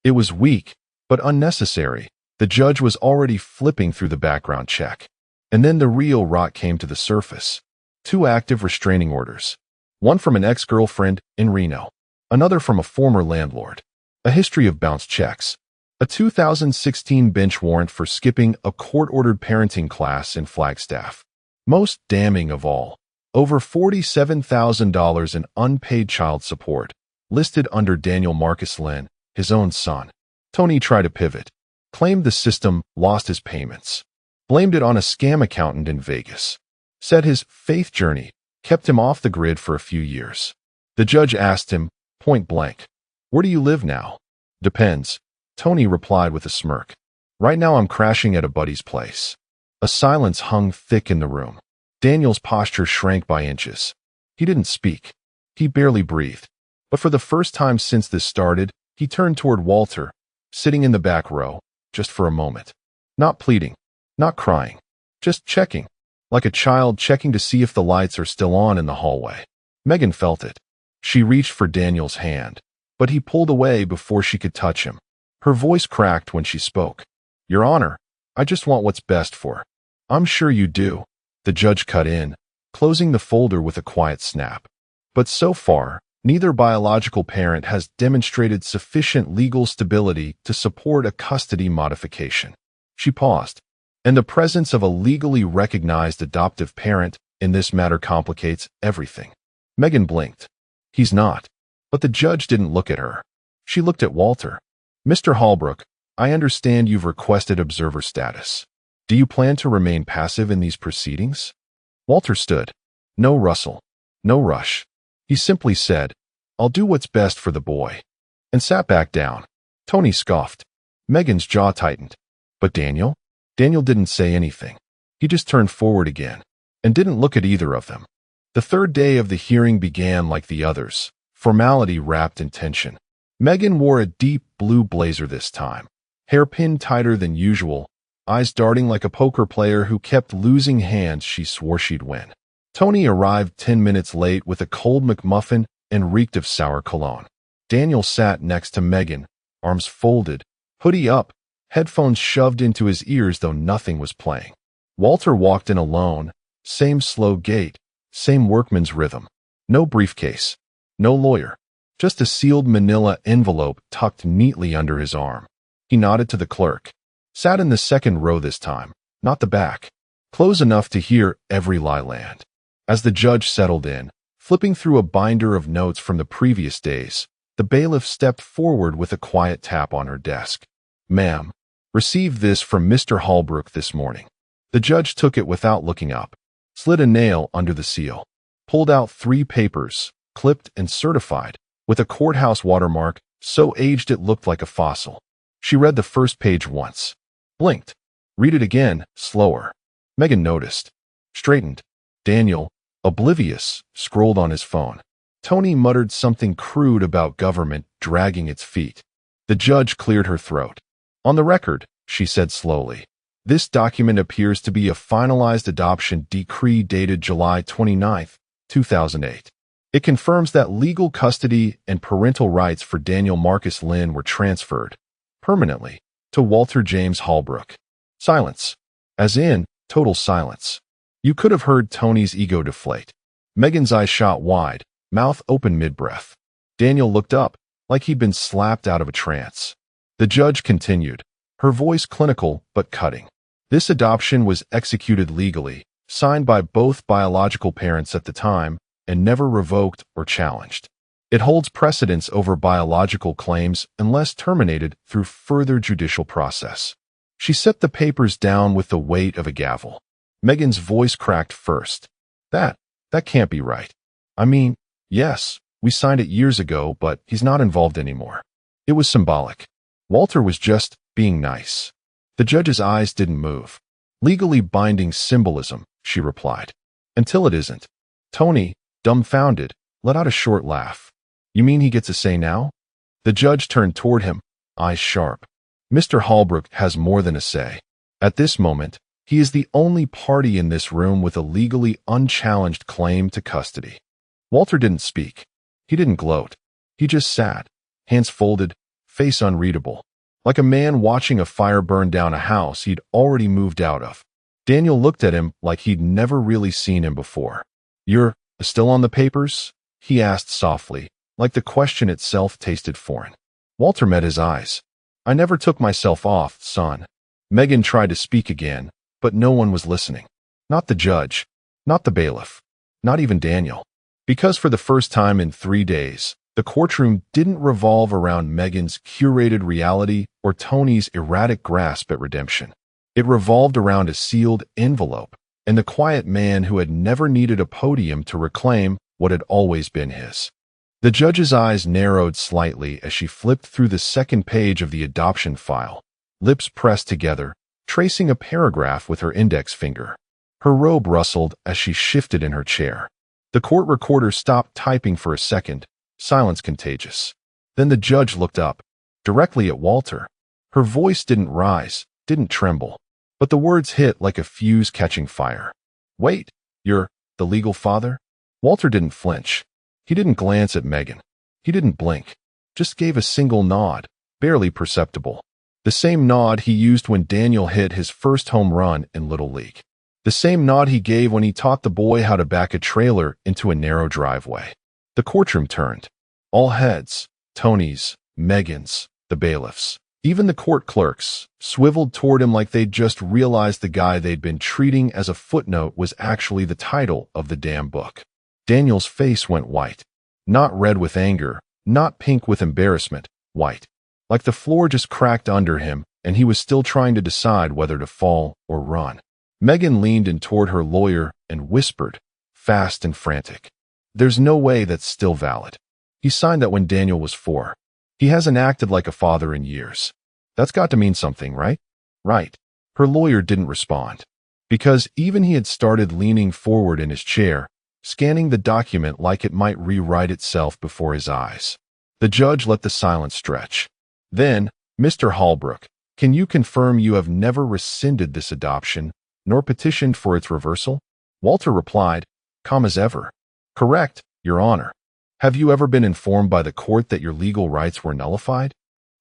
It was weak, but unnecessary. The judge was already flipping through the background check. And then the real rot came to the surface. 2 active restraining orders. One from an ex-girlfriend in Reno. Another from a former landlord. A history of bounced checks. A 2016 bench warrant for skipping a court-ordered parenting class in Flagstaff. Most damning of all, Over $47,000 in unpaid child support, listed under Daniel Marcus Lynn, his own son. Tony tried to pivot, claimed the system lost his payments, blamed it on a scam accountant in Vegas, said his faith journey kept him off the grid for a few years. The judge asked him, point blank, "Where do you live now?" "Depends," Tony replied with a smirk. "Right now I'm crashing at a buddy's place." A silence hung thick in the room. Daniel's posture shrank by inches. He didn't speak. He barely breathed. But for the first time since this started, he turned toward Walter, sitting in the back row, just for a moment. Not pleading, not crying, just checking, like a child checking to see if the lights are still on in the hallway. Megan felt it. She reached for Daniel's hand, but he pulled away before she could touch him. Her voice cracked when she spoke. "Your Honor, I just want what's best for." "I'm sure you do." The judge cut in, closing the folder with a quiet snap. But so far, neither biological parent has demonstrated sufficient legal stability to support a custody modification. She paused, and the presence of a legally recognized adoptive parent in this matter complicates everything. Megan blinked. He's not. But the judge didn't look at her. She looked at Walter. "Mr. Holbrook, I understand you've requested observer status. Do you plan to remain passive in these proceedings?" Walter stood. No rustle, no rush. He simply said, "I'll do what's best for the boy," and sat back down. Tony scoffed. Megan's jaw tightened. But Daniel? Daniel didn't say anything. He just turned forward again, and didn't look at either of them. The third day of the hearing began like the others, formality wrapped in tension. Megan wore a deep blue blazer this time, hair pinned tighter than usual, eyes darting like a poker player who kept losing hands she swore she'd win. Tony arrived 10 minutes late with a cold McMuffin and reeked of sour cologne. Daniel sat next to Megan, arms folded, hoodie up, headphones shoved into his ears though nothing was playing. Walter walked in alone, same slow gait, same workman's rhythm. No briefcase, no lawyer, just a sealed manila envelope tucked neatly under his arm. He nodded to the clerk. Sat in the second row this time, not the back, close enough to hear every lie land. As the judge settled in, flipping through a binder of notes from the previous days, the bailiff stepped forward with a quiet tap on her desk. "Ma'am, received this from Mr. Holbrook this morning." The judge took it without looking up, slid a nail under the seal, pulled out 3 papers, clipped and certified, with a courthouse watermark so aged it looked like a fossil. She read the first page once. Blinked. Read it again, slower. Megan noticed. Straightened. Daniel, oblivious, scrolled on his phone. Tony muttered something crude about government dragging its feet. The judge cleared her throat. "On the record," she said slowly, "this document appears to be a finalized adoption decree dated July 29, 2008. It confirms that legal custody and parental rights for Daniel Marcus Lynn were transferred, permanently, to Walter James Holbrook." Silence. As in, total silence. You could have heard Tony's ego deflate. Megan's eyes shot wide, mouth open mid-breath. Daniel looked up, like he'd been slapped out of a trance. The judge continued, her voice clinical but cutting. "This adoption was executed legally, signed by both biological parents at the time, and never revoked or challenged. It holds precedence over biological claims unless terminated through further judicial process." She set the papers down with the weight of a gavel. Megan's voice cracked first. That can't be right. I mean, yes, we signed it years ago, but he's not involved anymore." It was symbolic. Walter was just being nice. The judge's eyes didn't move. "Legally binding symbolism," she replied. "Until it isn't." Tony, dumbfounded, let out a short laugh. "You mean he gets a say now?" The judge turned toward him, eyes sharp. "Mr. Holbrook has more than a say. At this moment, he is the only party in this room with a legally unchallenged claim to custody." Walter didn't speak. He didn't gloat. He just sat, hands folded, face unreadable, like a man watching a fire burn down a house he'd already moved out of. Daniel looked at him like he'd never really seen him before. "You're still on the papers?" he asked softly, like the question itself tasted foreign. Walter met his eyes. "I never took myself off, son." Megan tried to speak again, but no one was listening. Not the judge, not the bailiff. Not even Daniel. Because for the first time in 3 days, the courtroom didn't revolve around Megan's curated reality or Tony's erratic grasp at redemption. It revolved around a sealed envelope and the quiet man who had never needed a podium to reclaim what had always been his. The judge's eyes narrowed slightly as she flipped through the second page of the adoption file, lips pressed together, tracing a paragraph with her index finger. Her robe rustled as she shifted in her chair. The court recorder stopped typing for a second, silence contagious. Then the judge looked up, directly at Walter. Her voice didn't rise, didn't tremble, but the words hit like a fuse catching fire. Wait, you're the legal father? Walter didn't flinch. He didn't glance at Megan. He didn't blink. Just gave a single nod, barely perceptible. The same nod he used when Daniel hit his first home run in Little League. The same nod he gave when he taught the boy how to back a trailer into a narrow driveway. The courtroom turned. All heads, Tony's, Megan's, the bailiffs, even the court clerks, swiveled toward him like they'd just realized the guy they'd been treating as a footnote was actually the title of the damn book. Daniel's face went white. Not red with anger, not pink with embarrassment, white. Like the floor just cracked under him, and he was still trying to decide whether to fall or run. Megan leaned in toward her lawyer and whispered, fast and frantic. There's no way that's still valid. He signed that when Daniel was 4. He hasn't acted like a father in years. That's got to mean something, right? Right. Her lawyer didn't respond. Because even he had started leaning forward in his chair, scanning the document like it might rewrite itself before his eyes. The judge let the silence stretch. Then, Mr. Holbrook, can you confirm you have never rescinded this adoption, nor petitioned for its reversal? Walter replied, calm as ever. Correct, Your Honor. Have you ever been informed by the court that your legal rights were nullified?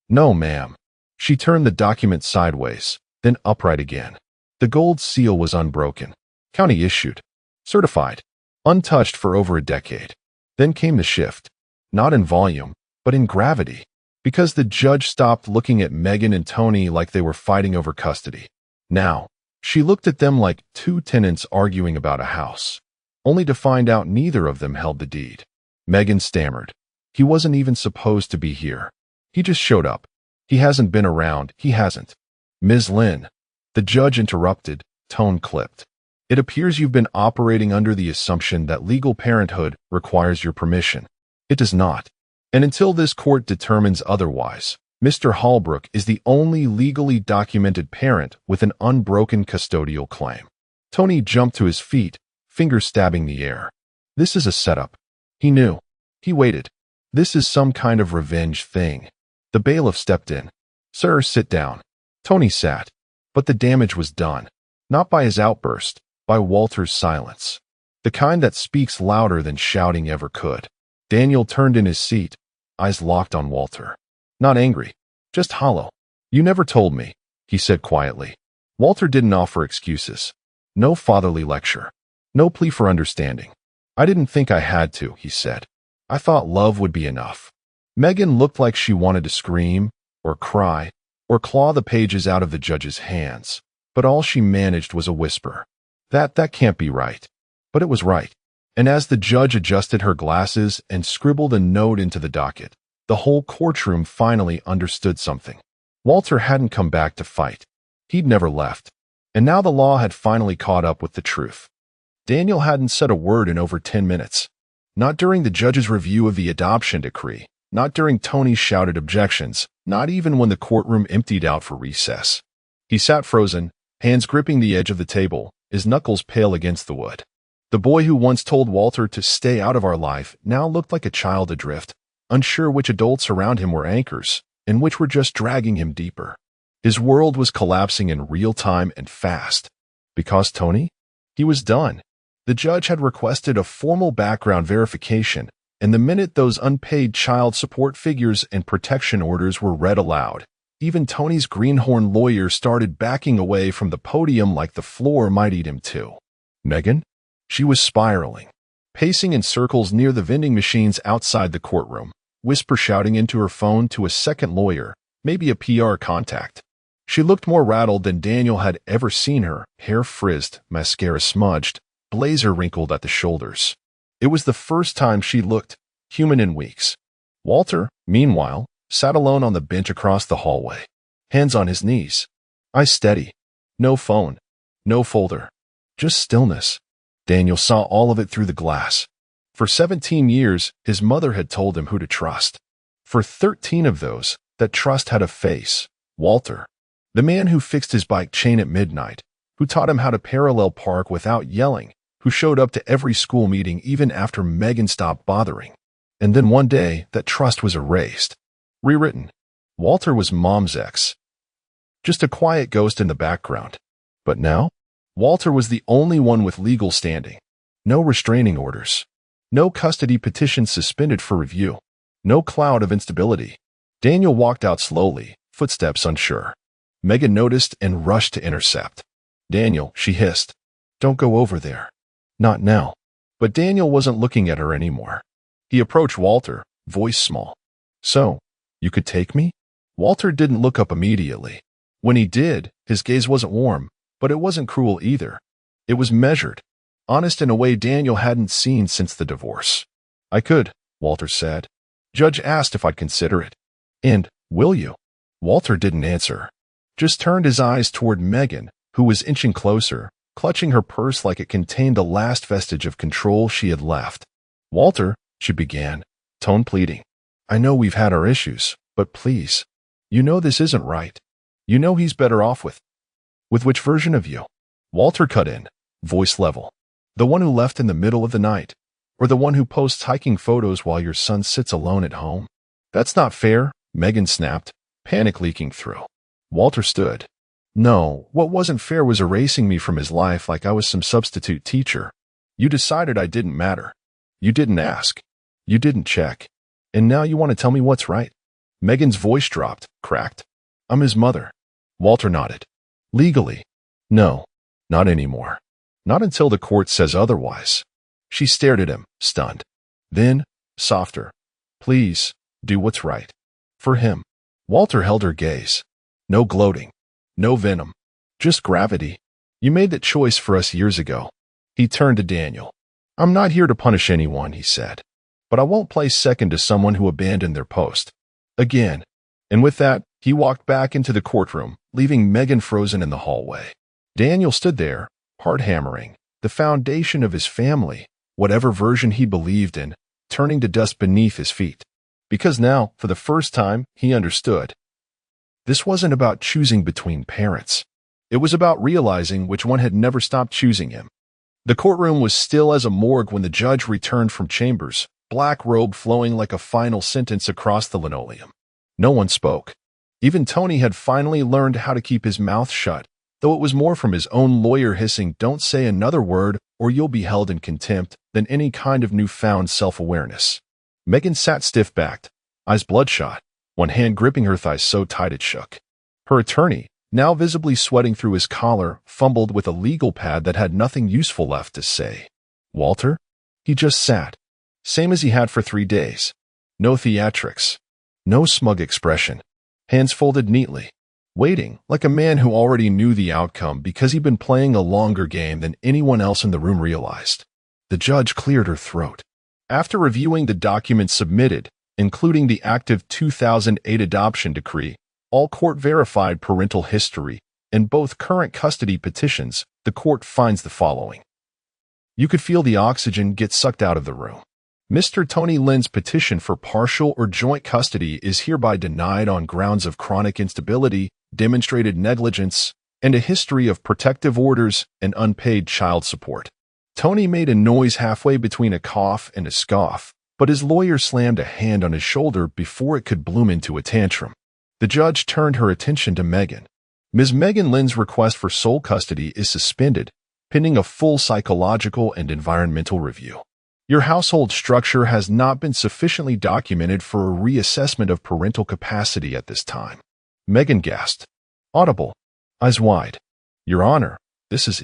No, ma'am. She turned the document sideways, then upright again. The gold seal was unbroken. County issued. Certified. Untouched for over a decade. Then came the shift. Not in volume, but in gravity. Because the judge stopped looking at Megan and Tony like they were fighting over custody. Now, she looked at them like two tenants arguing about a house, only to find out neither of them held the deed. Megan stammered. He wasn't even supposed to be here. He just showed up. He hasn't been around, he hasn't. Ms. Lynn. The judge interrupted, tone clipped. It appears you've been operating under the assumption that legal parenthood requires your permission. It does not. And until this court determines otherwise, Mr. Holbrook is the only legally documented parent with an unbroken custodial claim. Tony jumped to his feet, fingers stabbing the air. This is a setup. He knew. He waited. This is some kind of revenge thing. The bailiff stepped in. Sir, sit down. Tony sat. But the damage was done. Not by his outburst, by Walter's silence. The kind that speaks louder than shouting ever could. Daniel turned in his seat, eyes locked on Walter. Not angry, just hollow. You never told me, he said quietly. Walter didn't offer excuses. No fatherly lecture. No plea for understanding. I didn't think I had to, he said. I thought love would be enough. Megan looked like she wanted to scream, or cry, or claw the pages out of the judge's hands, but all she managed was a whisper. That can't be right. But it was right. And as the judge adjusted her glasses and scribbled a note into the docket, the whole courtroom finally understood something. Walter hadn't come back to fight. He'd never left. And now the law had finally caught up with the truth. Daniel hadn't said a word in over 10 minutes. Not during the judge's review of the adoption decree, not during Tony's shouted objections, not even when the courtroom emptied out for recess. He sat frozen, hands gripping the edge of the table, his knuckles pale against the wood. The boy who once told Walter to stay out of our life now looked like a child adrift, unsure which adults around him were anchors, and which were just dragging him deeper. His world was collapsing in real time and fast. Because Tony? He was done. The judge had requested a formal background verification, and the minute those unpaid child support figures and protection orders were read aloud, even Tony's greenhorn lawyer started backing away from the podium like the floor might eat him too. Megan? She was spiraling, pacing in circles near the vending machines outside the courtroom, whisper shouting into her phone to a second lawyer, maybe a PR contact. She looked more rattled than Daniel had ever seen her, hair frizzed, mascara smudged, blazer wrinkled at the shoulders. It was the first time she looked human in weeks. Walter, meanwhile, sat alone on the bench across the hallway, hands on his knees, eyes steady. No phone, no folder, just stillness. Daniel saw all of it through the glass. For 17 years, his mother had told him who to trust. For 13 of those, that trust had a face. Walter, the man who fixed his bike chain at midnight, who taught him how to parallel park without yelling, who showed up to every school meeting even after Megan stopped bothering. And then one day, that trust was erased. Rewritten. Walter was Mom's ex. Just a quiet ghost in the background. But now, Walter was the only one with legal standing. No restraining orders. No custody petition suspended for review. No cloud of instability. Daniel walked out slowly, footsteps unsure. Megan noticed and rushed to intercept. "Daniel," she hissed. "Don't go over there. Not now." But Daniel wasn't looking at her anymore. He approached Walter, voice small. "So, you could take me?" Walter didn't look up immediately. When he did, his gaze wasn't warm, but it wasn't cruel either. It was measured, honest in a way Daniel hadn't seen since the divorce. "I could," Walter said. "Judge asked if I'd consider it." "And, will you?" Walter didn't answer, just turned his eyes toward Megan, who was inching closer, clutching her purse like it contained the last vestige of control she had left. "Walter," she began, tone pleading. "I know we've had our issues, but please. You know this isn't right. You know he's better off with which version of you?" Walter cut in, voice level. "The one who left in the middle of the night, or the one who posts hiking photos while your son sits alone at home?" "That's not fair," Megan snapped, panic leaking through. Walter stood. "No, what wasn't fair was erasing me from his life like I was some substitute teacher. You decided I didn't matter. You didn't ask. You didn't check. And now you want to tell me what's right?" Megan's voice dropped, cracked. "I'm his mother." Walter nodded. "Legally? No, not anymore. Not until the court says otherwise." She stared at him, stunned. Then, softer. "Please, do what's right. For him." Walter held her gaze. No gloating. No venom. Just gravity. "You made that choice for us years ago." He turned to Daniel. "I'm not here to punish anyone," he said. "But I won't play second to someone who abandoned their post. Again." And with that, he walked back into the courtroom, leaving Megan frozen in the hallway. Daniel stood there, heart hammering, the foundation of his family, whatever version he believed in, turning to dust beneath his feet. Because now, for the first time, he understood. This wasn't about choosing between parents. It was about realizing which one had never stopped choosing him. The courtroom was still as a morgue when the judge returned from chambers, black robe flowing like a final sentence across the linoleum. No one spoke. Even Tony had finally learned how to keep his mouth shut, though it was more from his own lawyer hissing, "Don't say another word or you'll be held in contempt," than any kind of newfound self-awareness. Megan sat stiff-backed, eyes bloodshot, one hand gripping her thighs so tight it shook. Her attorney, now visibly sweating through his collar, fumbled with a legal pad that had nothing useful left to say. Walter? He just sat. Same as he had for 3 days. No theatrics. No smug expression. Hands folded neatly. Waiting, like a man who already knew the outcome because he'd been playing a longer game than anyone else in the room realized. The judge cleared her throat. After reviewing the documents submitted, including the active 2008 adoption decree, all court-verified parental history, and both current custody petitions, the court finds the following. You could feel the oxygen get sucked out of the room. Mr. Tony Lynn's petition for partial or joint custody is hereby denied on grounds of chronic instability, demonstrated negligence, and a history of protective orders and unpaid child support. Tony made a noise halfway between a cough and a scoff, but his lawyer slammed a hand on his shoulder before it could bloom into a tantrum. The judge turned her attention to Megan. Ms. Megan Lynn's request for sole custody is suspended, pending a full psychological and environmental review. Your household structure has not been sufficiently documented for a reassessment of parental capacity at this time. Megan gasped. Audible. Eyes wide. Your Honor, this is...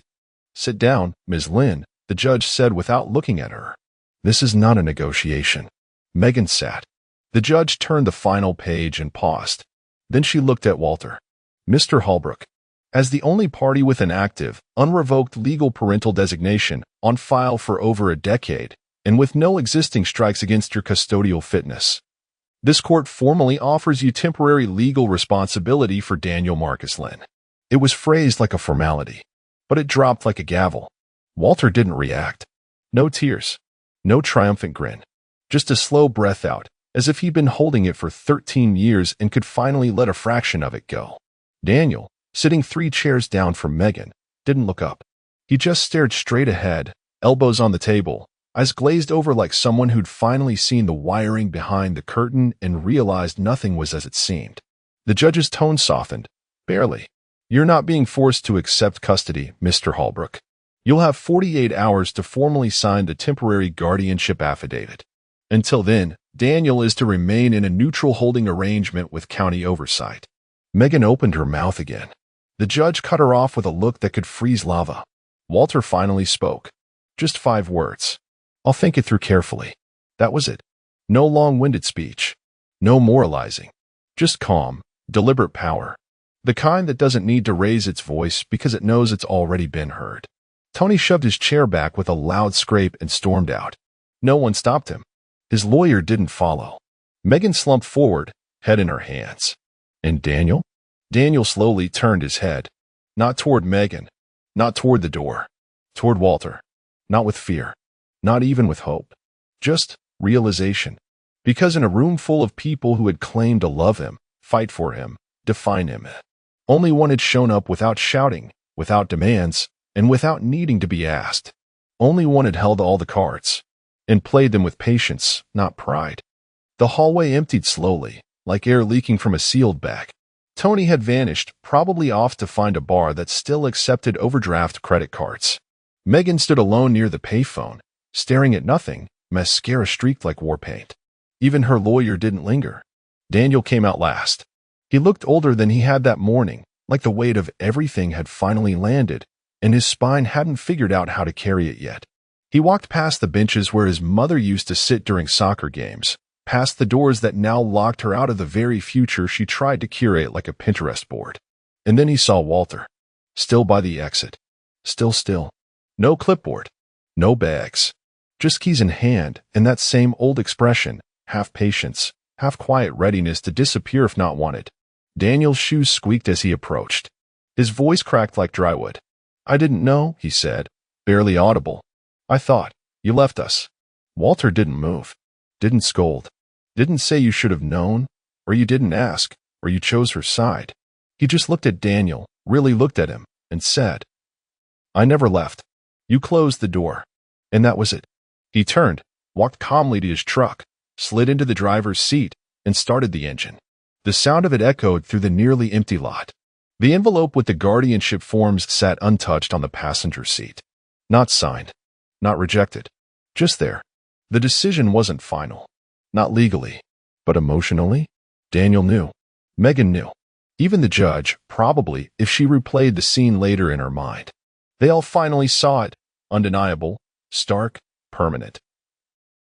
Sit down, Ms. Lynn, the judge said without looking at her. This is not a negotiation. Megan sat. The judge turned the final page and paused. Then she looked at Walter. Mr. Holbrook, as the only party with an active, unrevoked legal parental designation, on file for over a decade, and with no existing strikes against your custodial fitness. This court formally offers you temporary legal responsibility for Daniel Marcus Lynn. It was phrased like a formality, but it dropped like a gavel. Walter didn't react. No tears. No triumphant grin. Just a slow breath out, as if he'd been holding it for 13 years and could finally let a fraction of it go. Daniel, sitting 3 chairs down from Megan, didn't look up. He just stared straight ahead, elbows on the table, eyes glazed over like someone who'd finally seen the wiring behind the curtain and realized nothing was as it seemed. The judge's tone softened. Barely. You're not being forced to accept custody, Mr. Holbrook. You'll have 48 hours to formally sign the temporary guardianship affidavit. Until then, Daniel is to remain in a neutral holding arrangement with county oversight. Megan opened her mouth again. The judge cut her off with a look that could freeze lava. Walter finally spoke. Just 5 words. I'll think it through carefully. That was it. No long-winded speech. No moralizing. Just calm, deliberate power. The kind that doesn't need to raise its voice because it knows it's already been heard. Tony shoved his chair back with a loud scrape and stormed out. No one stopped him. His lawyer didn't follow. Megan slumped forward, head in her hands. And Daniel? Daniel slowly turned his head. Not toward Megan. Not toward the door. Toward Walter. Not with fear. Not even with hope. Just realization. Because in a room full of people who had claimed to love him, fight for him, define him, only one had shown up without shouting, without demands, and without needing to be asked. Only one had held all the cards, and played them with patience, not pride. The hallway emptied slowly, like air leaking from a sealed bag. Tony had vanished, probably off to find a bar that still accepted overdraft credit cards. Megan stood alone near the payphone, staring at nothing, mascara streaked like war paint. Even her lawyer didn't linger. Daniel came out last. He looked older than he had that morning, like the weight of everything had finally landed, and his spine hadn't figured out how to carry it yet. He walked past the benches where his mother used to sit during soccer games, past the doors that now locked her out of the very future she tried to curate like a Pinterest board. And then he saw Walter, still by the exit. Still. No clipboard. No bags. Just keys in hand and that same old expression, half patience, half quiet readiness to disappear if not wanted. Daniel's shoes squeaked as he approached. His voice cracked like drywood. I didn't know, he said, barely audible. I thought, you left us. Walter didn't move, didn't scold, didn't say you should have known, or you didn't ask, or you chose her side. He just looked at Daniel, really looked at him, and said, I never left. You closed the door. And that was it. He turned, walked calmly to his truck, slid into the driver's seat, and started the engine. The sound of it echoed through the nearly empty lot. The envelope with the guardianship forms sat untouched on the passenger seat. Not signed. Not rejected. Just there. The decision wasn't final. Not legally. But emotionally? Daniel knew. Megan knew. Even the judge, probably, if she replayed the scene later in her mind. They all finally saw it. Undeniable. Stark. Permanent.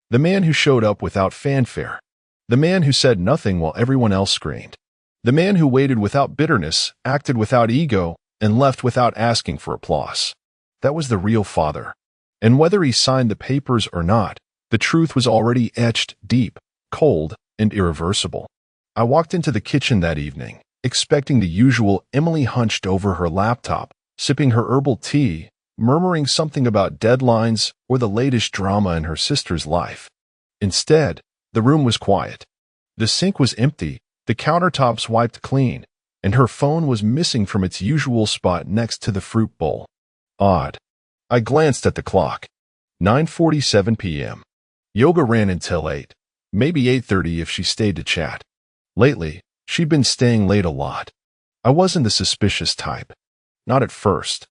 The man who showed up without fanfare. The man who said nothing while everyone else screamed. The man who waited without bitterness, acted without ego, and left without asking for applause. That was the real father. And whether he signed the papers or not, the truth was already etched deep, cold, and irreversible. I walked into the kitchen that evening, expecting the usual Emily hunched over her laptop, sipping her herbal tea, murmuring something about deadlines or the latest drama in her sister's life. Instead, the room was quiet. The sink was empty, the countertops wiped clean, and her phone was missing from its usual spot next to the fruit bowl. Odd. I glanced at the clock. 9:47 p.m. Yoga ran until 8, maybe 8:30 if she stayed to chat. Lately, she'd been staying late a lot. I wasn't the suspicious type. Not at first.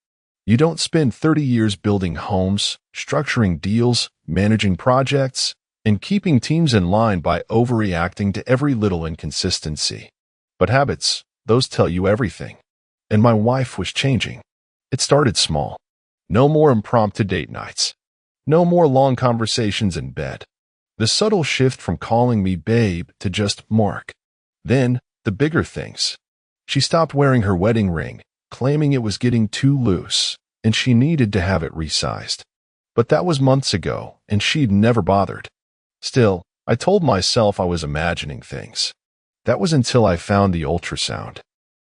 You don't spend 30 years building homes, structuring deals, managing projects, and keeping teams in line by overreacting to every little inconsistency. But habits, those tell you everything. And my wife was changing. It started small. No more impromptu date nights. No more long conversations in bed. The subtle shift from calling me babe to just Mark. Then, the bigger things. She stopped wearing her wedding ring, claiming it was getting too loose, and she needed to have it resized. But that was months ago, and she'd never bothered. Still, I told myself I was imagining things. That was until I found the ultrasound.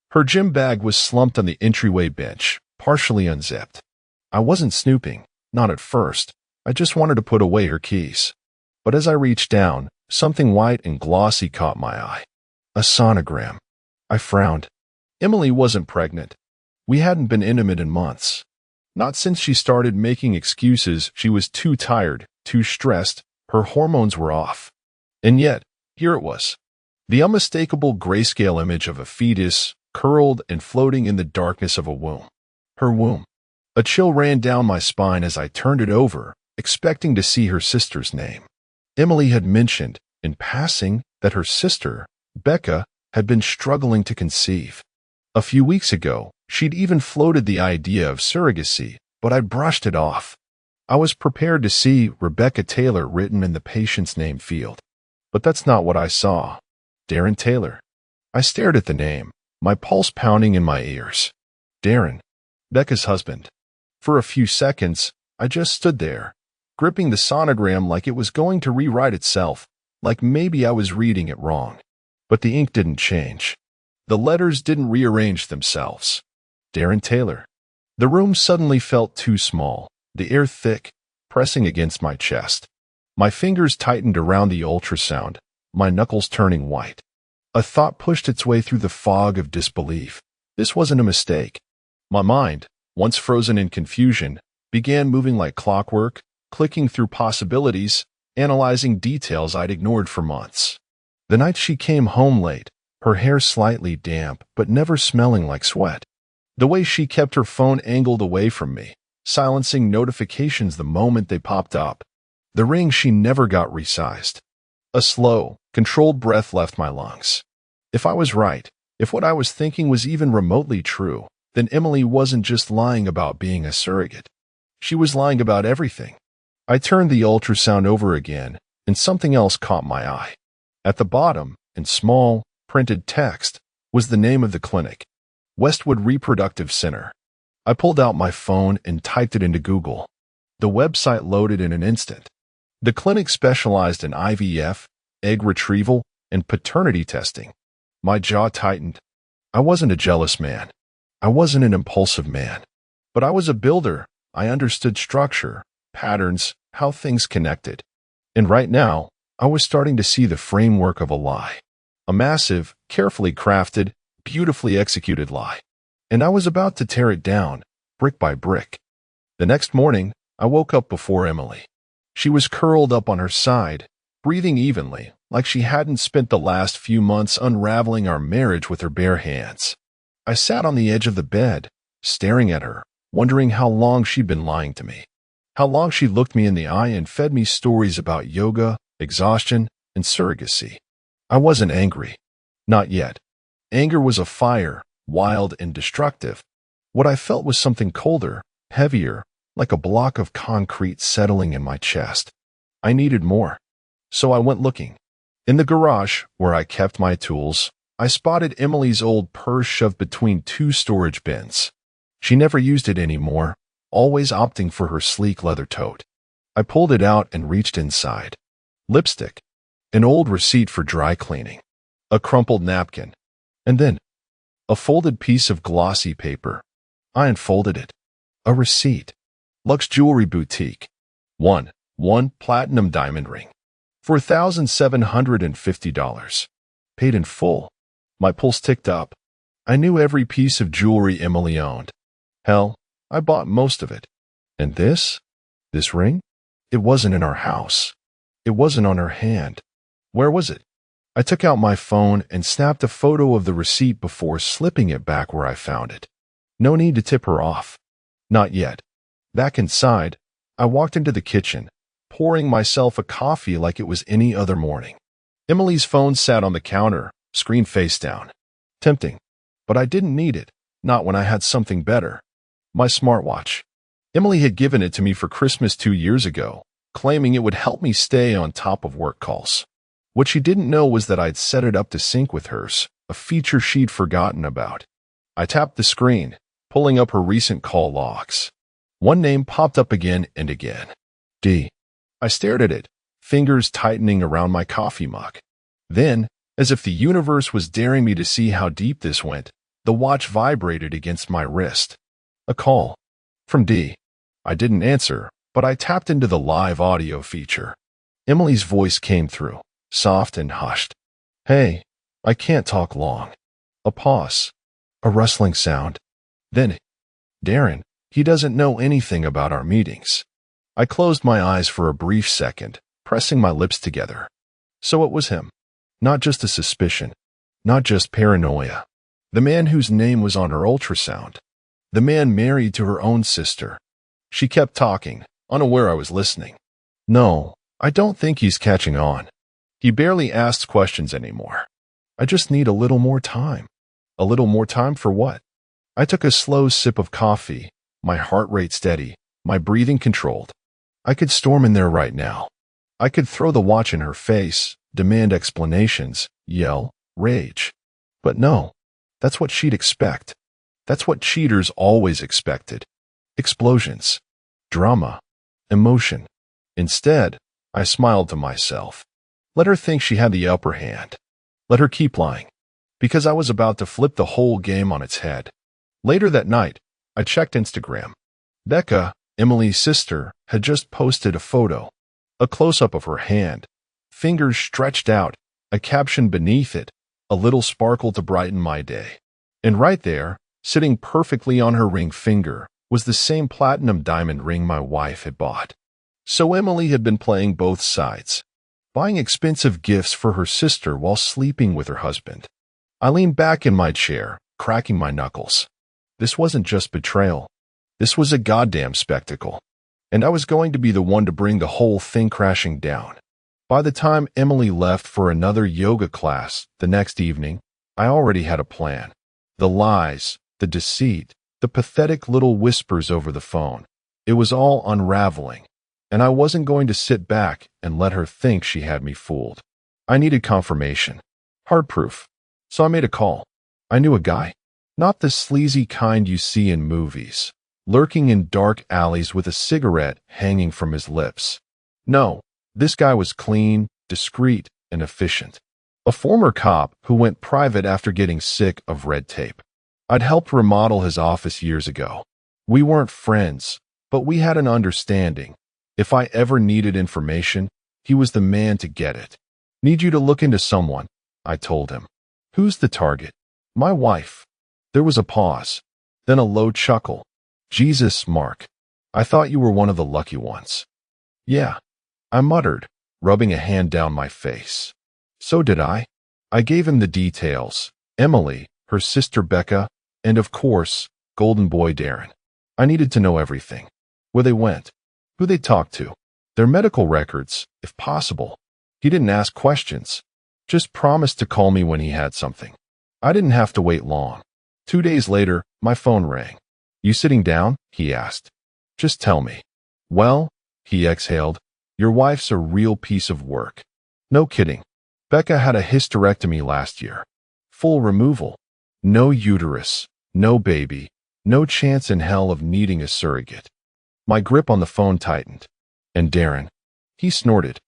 Her gym bag was slumped on the entryway bench, partially unzipped. I wasn't snooping, not at first. I just wanted to put away her keys. But as I reached down, something white and glossy caught my eye. A sonogram. I frowned. Emily wasn't pregnant. We hadn't been intimate in months. Not since she started making excuses. She was too tired, too stressed, her hormones were off. And yet, here it was. The unmistakable grayscale image of a fetus, curled and floating in the darkness of a womb. Her womb. A chill ran down my spine as I turned it over, expecting to see her sister's name. Emily had mentioned, in passing, that her sister, Becca, had been struggling to conceive. A few weeks ago, she'd even floated the idea of surrogacy, but I brushed it off. I was prepared to see Rebecca Taylor written in the patient's name field. But that's not what I saw. Darren Taylor. I stared at the name, my pulse pounding in my ears. Darren. Becca's husband. For a few seconds, I just stood there, gripping the sonogram like it was going to rewrite itself, like maybe I was reading it wrong. But the ink didn't change. The letters didn't rearrange themselves. Darren Taylor. The room suddenly felt too small, the air thick, pressing against my chest. My fingers tightened around the ultrasound, my knuckles turning white. A thought pushed its way through the fog of disbelief. This wasn't a mistake. My mind, once frozen in confusion, began moving like clockwork, clicking through possibilities, analyzing details I'd ignored for months. The night she came home late, her hair slightly damp but never smelling like sweat. The way she kept her phone angled away from me, silencing notifications the moment they popped up. The ring she never got resized. A slow, controlled breath left my lungs. If I was right, if what I was thinking was even remotely true, then Emily wasn't just lying about being a surrogate. She was lying about everything. I turned the ultrasound over again, and something else caught my eye. At the bottom, in small, printed text, was the name of the clinic, Westwood Reproductive Center. I pulled out my phone and typed it into Google. The website loaded in an instant. The clinic specialized in IVF, egg retrieval, and paternity testing. My jaw tightened. I wasn't a jealous man. I wasn't an impulsive man. But I was a builder. I understood structure, patterns, how things connected. And right now, I was starting to see the framework of a lie. A massive, carefully crafted, beautifully executed lie. And I was about to tear it down, brick by brick. The next morning, I woke up before Emily. She was curled up on her side, breathing evenly, like she hadn't spent the last few months unraveling our marriage with her bare hands. I sat on the edge of the bed, staring at her, wondering how long she'd been lying to me. How long she looked me in the eye and fed me stories about yoga, exhaustion, and surrogacy. I wasn't angry. Not yet. Anger was a fire, wild and destructive. What I felt was something colder, heavier, like a block of concrete settling in my chest. I needed more. So I went looking. In the garage, where I kept my tools, I spotted Emily's old purse shoved between two storage bins. She never used it anymore, always opting for her sleek leather tote. I pulled it out and reached inside. Lipstick, an old receipt for dry cleaning, a crumpled napkin, and then a folded piece of glossy paper. I unfolded it. A receipt. Lux Jewelry Boutique. One platinum diamond ring. For $1,750. Paid in full. My pulse ticked up. I knew every piece of jewelry Emily owned. Hell, I bought most of it. And this ring? It wasn't in our house. It wasn't on her hand. Where was it? I took out my phone and snapped a photo of the receipt before slipping it back where I found it. No need to tip her off. Not yet. Back inside, I walked into the kitchen, pouring myself a coffee like it was any other morning. Emily's phone sat on the counter, screen face down. Tempting. But I didn't need it, not when I had something better. My smartwatch. Emily had given it to me for Christmas 2 years ago, claiming it would help me stay on top of work calls. What she didn't know was that I'd set it up to sync with hers, a feature she'd forgotten about. I tapped the screen, pulling up her recent call logs. One name popped up again and again. D. I stared at it, fingers tightening around my coffee mug. Then, as if the universe was daring me to see how deep this went, the watch vibrated against my wrist. A call. From D. I didn't answer, but I tapped into the live audio feature. Emily's voice came through, soft and hushed. Hey, I can't talk long. A pause. A rustling sound. Then, Darren, he doesn't know anything about our meetings. I closed my eyes for a brief second, pressing my lips together. So it was him. Not just a suspicion. Not just paranoia. The man whose name was on her ultrasound. The man married to her own sister. She kept talking, unaware I was listening. No, I don't think he's catching on. He barely asks questions anymore. I just need a little more time. A little more time for what? I took a slow sip of coffee, my heart rate steady, my breathing controlled. I could storm in there right now. I could throw the watch in her face, demand explanations, yell, rage. But no, that's what she'd expect. That's what cheaters always expected. Explosions, drama, emotion. Instead, I smiled to myself. Let her think she had the upper hand. Let her keep lying. Because I was about to flip the whole game on its head. Later that night, I checked Instagram. Becca, Emily's sister, had just posted a photo. A close-up of her hand. Fingers stretched out, a caption beneath it, a little sparkle to brighten my day. And right there, sitting perfectly on her ring finger, was the same platinum diamond ring my wife had bought. So Emily had been playing both sides, buying expensive gifts for her sister while sleeping with her husband. I leaned back in my chair, cracking my knuckles. This wasn't just betrayal. This was a goddamn spectacle. And I was going to be the one to bring the whole thing crashing down. By the time Emily left for another yoga class the next evening, I already had a plan. The lies, the deceit, the pathetic little whispers over the phone. It was all unraveling. And I wasn't going to sit back and let her think she had me fooled. I needed confirmation. Hard proof. So I made a call. I knew a guy. Not the sleazy kind you see in movies, lurking in dark alleys with a cigarette hanging from his lips. No, this guy was clean, discreet, and efficient. A former cop who went private after getting sick of red tape. I'd helped remodel his office years ago. We weren't friends, but we had an understanding. If I ever needed information, he was the man to get it. Need you to look into someone, I told him. Who's the target? My wife. There was a pause, then a low chuckle. Jesus, Mark. I thought you were one of the lucky ones. Yeah, I muttered, rubbing a hand down my face. So did I. I gave him the details. Emily, her sister Becca, and of course, golden boy Darren. I needed to know everything. Where they went. Who they talked to. Their medical records, if possible. He didn't ask questions. Just promised to call me when he had something. I didn't have to wait long. 2 days later, my phone rang. You sitting down? He asked. Just tell me. Well, he exhaled, your wife's a real piece of work. No kidding. Becca had a hysterectomy last year. Full removal. No uterus. No baby. No chance in hell of needing a surrogate. My grip on the phone tightened. And Darren. He snorted.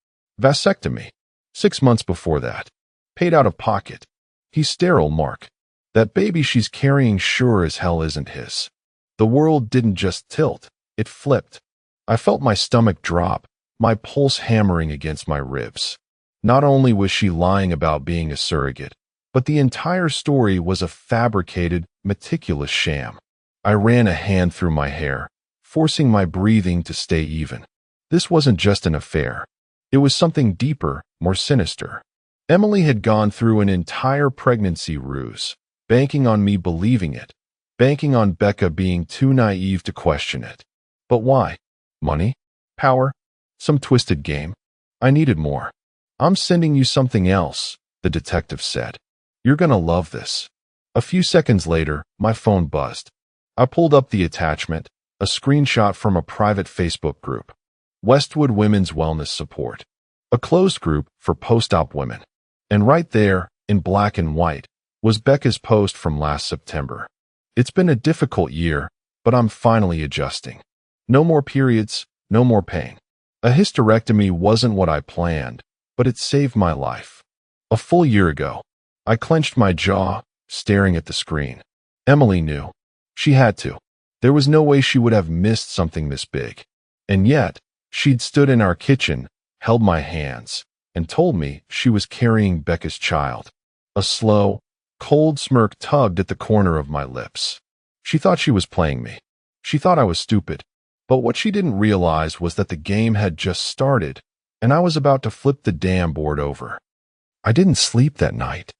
Vasectomy. 6 months before that. Paid out of pocket. He's sterile, Mark. That baby she's carrying sure as hell isn't his. The world didn't just tilt. It flipped. I felt my stomach drop, my pulse hammering against my ribs. Not only was she lying about being a surrogate, but the entire story was a fabricated, meticulous sham. I ran a hand through my hair, forcing my breathing to stay even. This wasn't just an affair. It was something deeper, more sinister. Emily had gone through an entire pregnancy ruse, banking on me believing it, banking on Becca being too naive to question it. But why? Money? Power? Some twisted game? I needed more. I'm sending you something else, the detective said. You're gonna love this. A few seconds later, my phone buzzed. I pulled up the attachment, a screenshot from a private Facebook group. Westwood Women's Wellness Support. A closed group for post-op women. And right there, in black and white, was Becca's post from last September. It's been a difficult year, but I'm finally adjusting. No more periods, no more pain. A hysterectomy wasn't what I planned, but it saved my life. A full year ago, I clenched my jaw, staring at the screen. Emily knew. She had to. There was no way she would have missed something this big. And yet, she'd stood in our kitchen, held my hands, and told me she was carrying Becca's child. A slow, cold smirk tugged at the corner of my lips. She thought she was playing me. She thought I was stupid. But what she didn't realize was that the game had just started, and I was about to flip the damn board over. I didn't sleep that night.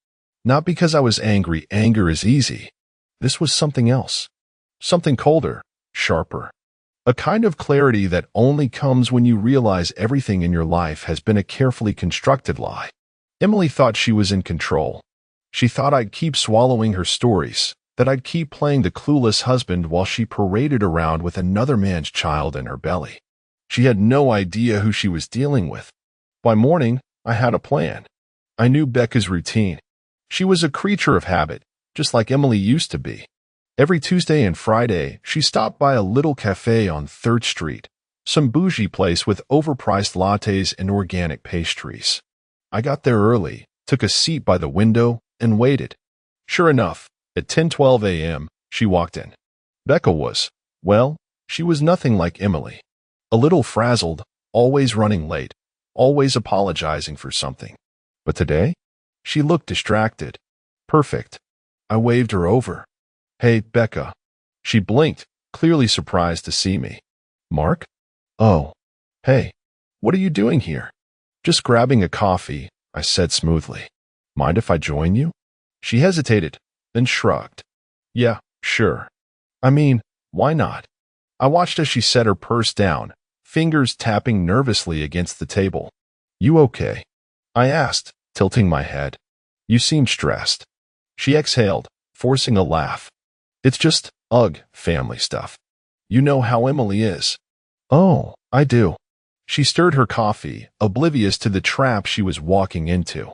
Not because I was angry. Anger is easy. This was something else. Something colder, sharper. A kind of clarity that only comes when you realize everything in your life has been a carefully constructed lie. Emily thought she was in control. She thought I'd keep swallowing her stories, that I'd keep playing the clueless husband while she paraded around with another man's child in her belly. She had no idea who she was dealing with. By morning, I had a plan. I knew Becca's routine. She was a creature of habit, just like Emily used to be. Every Tuesday and Friday, she stopped by a little cafe on 3rd Street, some bougie place with overpriced lattes and organic pastries. I got there early, took a seat by the window, and waited. Sure enough, at 10:12 a.m., she walked in. Becca was, well, she was nothing like Emily. A little frazzled, always running late, always apologizing for something. But today, she looked distracted. Perfect. I waved her over. Hey, Becca. She blinked, clearly surprised to see me. Mark? Oh. Hey. What are you doing here? Just grabbing a coffee, I said smoothly. Mind if I join you? She hesitated, then shrugged. Yeah, sure. I mean, why not? I watched as she set her purse down, fingers tapping nervously against the table. You okay? I asked, tilting my head. You seemed stressed. She exhaled, forcing a laugh. It's just, family stuff. You know how Emily is. Oh, I do. She stirred her coffee, oblivious to the trap she was walking into.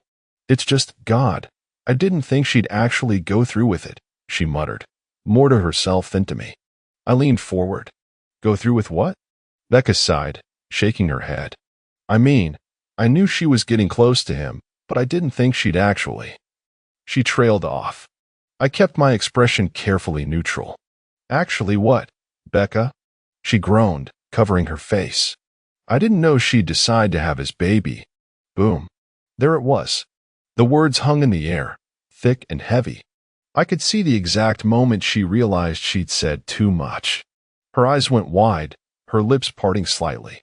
It's just, God, I didn't think she'd actually go through with it, she muttered, more to herself than to me. I leaned forward. Go through with what? Becca sighed, shaking her head. I mean, I knew she was getting close to him, but I didn't think she'd actually. She trailed off. I kept my expression carefully neutral. Actually what, Becca? She groaned, covering her face. I didn't know she'd decide to have his baby. Boom. There it was. The words hung in the air, thick and heavy. I could see the exact moment she realized she'd said too much. Her eyes went wide, her lips parting slightly.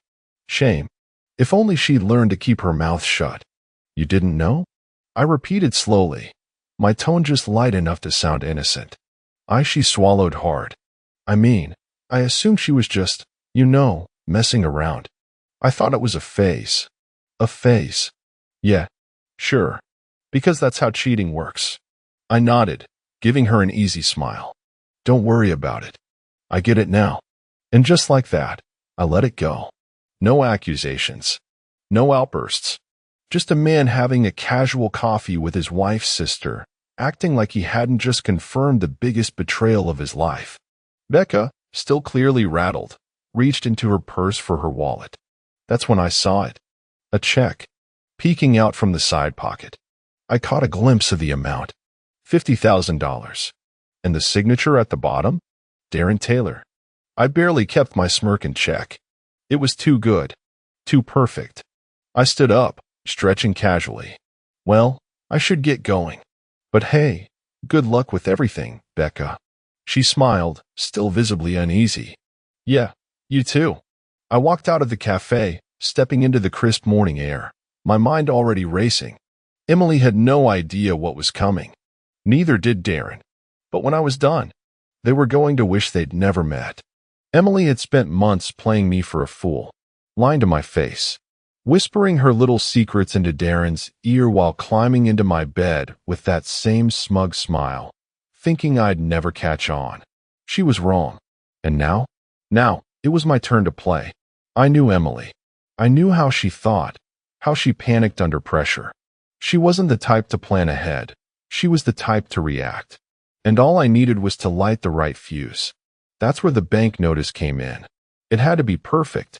Shame. If only she'd learned to keep her mouth shut. You didn't know? I repeated slowly, my tone just light enough to sound innocent. She swallowed hard. I mean, I assumed she was just, messing around. I thought it was a phase. A phase. Yeah, sure. Because that's how cheating works. I nodded, giving her an easy smile. Don't worry about it. I get it now. And just like that, I let it go. No accusations. No outbursts. Just a man having a casual coffee with his wife's sister, acting like he hadn't just confirmed the biggest betrayal of his life. Becca, still clearly rattled, reached into her purse for her wallet. That's when I saw it. A check, peeking out from the side pocket. I caught a glimpse of the amount. $50,000. And the signature at the bottom? Darren Taylor. I barely kept my smirk in check. It was too good. Too perfect. I stood up, stretching casually. Well, I should get going. But hey, good luck with everything, Becca. She smiled, still visibly uneasy. Yeah, you too. I walked out of the cafe, stepping into the crisp morning air, my mind already racing. Emily had no idea what was coming. Neither did Darren. But when I was done, they were going to wish they'd never met. Emily had spent months playing me for a fool, lying to my face, whispering her little secrets into Darren's ear while climbing into my bed with that same smug smile, thinking I'd never catch on. She was wrong. And now? Now, it was my turn to play. I knew Emily. I knew how she thought, how she panicked under pressure. She wasn't the type to plan ahead. She was the type to react. And all I needed was to light the right fuse. That's where the bank notice came in. It had to be perfect.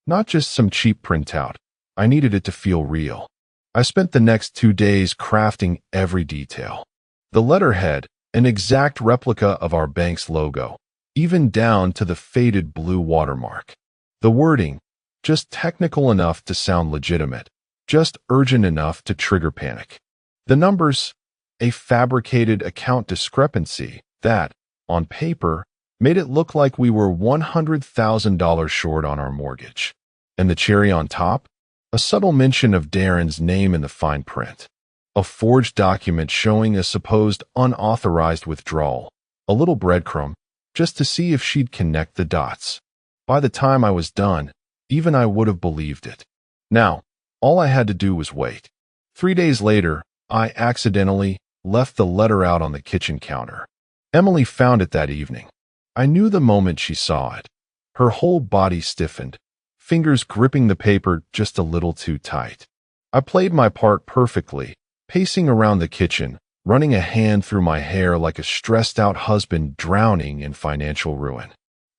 Not just some cheap printout. I needed it to feel real. I spent the next 2 days crafting every detail. The letterhead, an exact replica of our bank's logo, even down to the faded blue watermark. The wording, just technical enough to sound legitimate, just urgent enough to trigger panic. The numbers, a fabricated account discrepancy that, on paper, made it look like we were $100,000 short on our mortgage. And the cherry on top? A subtle mention of Darren's name in the fine print. A forged document showing a supposed unauthorized withdrawal. A little breadcrumb, just to see if she'd connect the dots. By the time I was done, even I would have believed it. Now, all I had to do was wait. 3 days later, I accidentally left the letter out on the kitchen counter. Emily found it that evening. I knew the moment she saw it. Her whole body stiffened, fingers gripping the paper just a little too tight. I played my part perfectly, pacing around the kitchen, running a hand through my hair like a stressed-out husband drowning in financial ruin.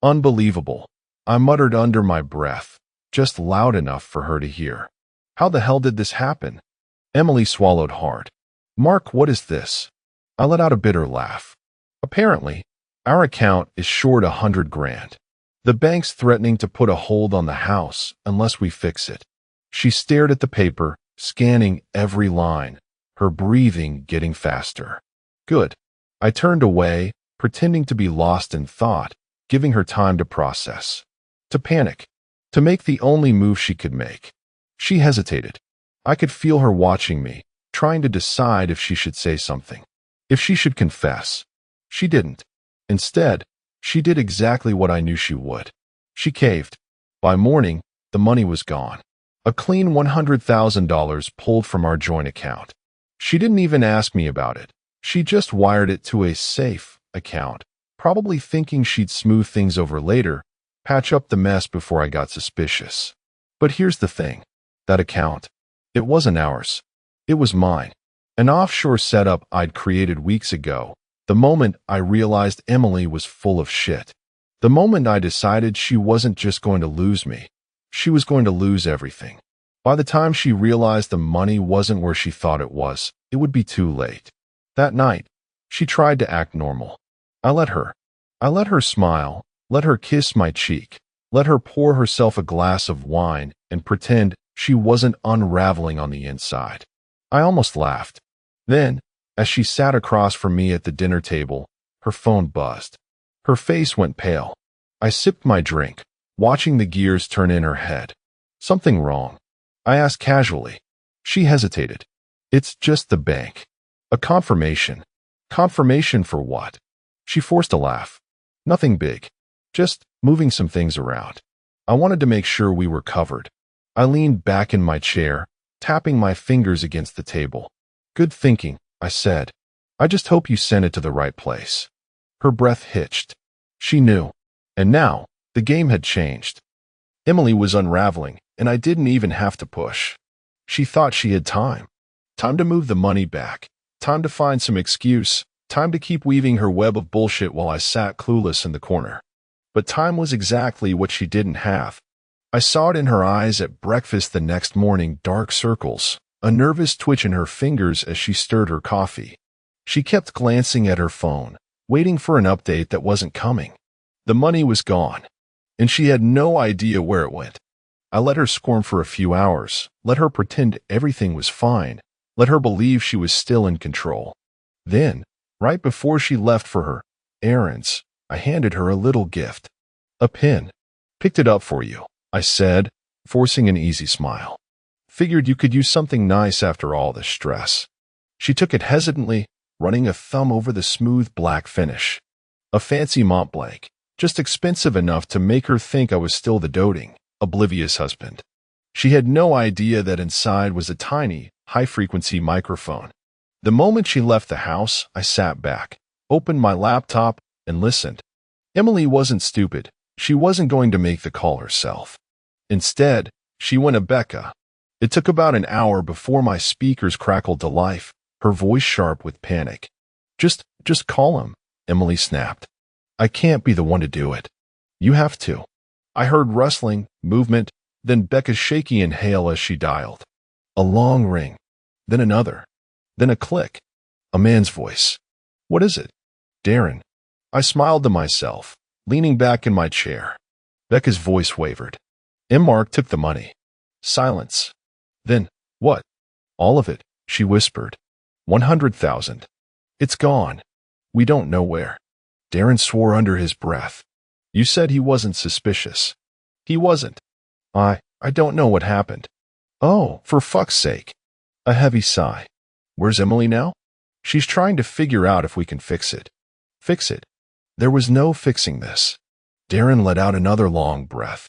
Unbelievable, I muttered under my breath, just loud enough for her to hear. How the hell did this happen? Emily swallowed hard. Mark, what is this? I let out a bitter laugh. Apparently, our account is short $100,000. The bank's threatening to put a hold on the house unless we fix it. She stared at the paper, scanning every line, her breathing getting faster. Good. I turned away, pretending to be lost in thought, giving her time to process. To panic. To make the only move she could make. She hesitated. I could feel her watching me, trying to decide if she should say something. If she should confess. She didn't. Instead, she did exactly what I knew she would. She caved. By morning, the money was gone. A clean $100,000 pulled from our joint account. She didn't even ask me about it. She just wired it to a safe account, probably thinking she'd smooth things over later, patch up the mess before I got suspicious. But here's the thing. That account, it wasn't ours. It was mine. An offshore setup I'd created weeks ago. The moment I realized Emily was full of shit. The moment I decided she wasn't just going to lose me. She was going to lose everything. By the time she realized the money wasn't where she thought it would be too late. That night, she tried to act normal. I let her. I let her smile, let her kiss my cheek, let her pour herself a glass of wine and pretend she wasn't unraveling on the inside. I almost laughed. Then, as she sat across from me at the dinner table, her phone buzzed. Her face went pale. I sipped my drink, watching the gears turn in her head. Something wrong? I asked casually. She hesitated. It's just the bank. A confirmation. Confirmation for what? She forced a laugh. Nothing big. Just moving some things around. I wanted to make sure we were covered. I leaned back in my chair, tapping my fingers against the table. Good thinking, I said. I just hope you sent it to the right place. Her breath hitched. She knew. And now, the game had changed. Emily was unraveling, and I didn't even have to push. She thought she had time. Time to move the money back. Time to find some excuse. Time to keep weaving her web of bullshit while I sat clueless in the corner. But time was exactly what she didn't have. I saw it in her eyes at breakfast the next morning, dark circles, a nervous twitch in her fingers as she stirred her coffee. She kept glancing at her phone, waiting for an update that wasn't coming. The money was gone, and she had no idea where it went. I let her squirm for a few hours, let her pretend everything was fine, let her believe she was still in control. Then, right before she left for her errands, I handed her a little gift. A pin. Picked it up for you, I said, forcing an easy smile. Figured you could use something nice after all this stress. She took it hesitantly, running a thumb over the smooth black finish. A fancy Mont Blanc, just expensive enough to make her think I was still the doting, oblivious husband. She had no idea that inside was a tiny, high-frequency microphone. The moment she left the house, I sat back, opened my laptop, and listened. Emily wasn't stupid. She wasn't going to make the call herself. Instead, she went to Becca. It took about an hour before my speakers crackled to life, her voice sharp with panic. Just call him, Emily snapped. I can't be the one to do it. You have to. I heard rustling, movement, Then Becca's shaky inhale as she dialed. A long ring. Then another. Then a click. A man's voice. What is it? Darren. I smiled to myself, leaning back in my chair. Becca's voice wavered. Mark took the money. Silence. Then, what? All of it, she whispered. 100,000. It's gone. We don't know where. Darren swore under his breath. You said he wasn't suspicious. He wasn't. I don't know what happened. Oh, for fuck's sake. A heavy sigh. Where's Emily now? She's trying to figure out if we can fix it. Fix it? There was no fixing this. Darren let out another long breath.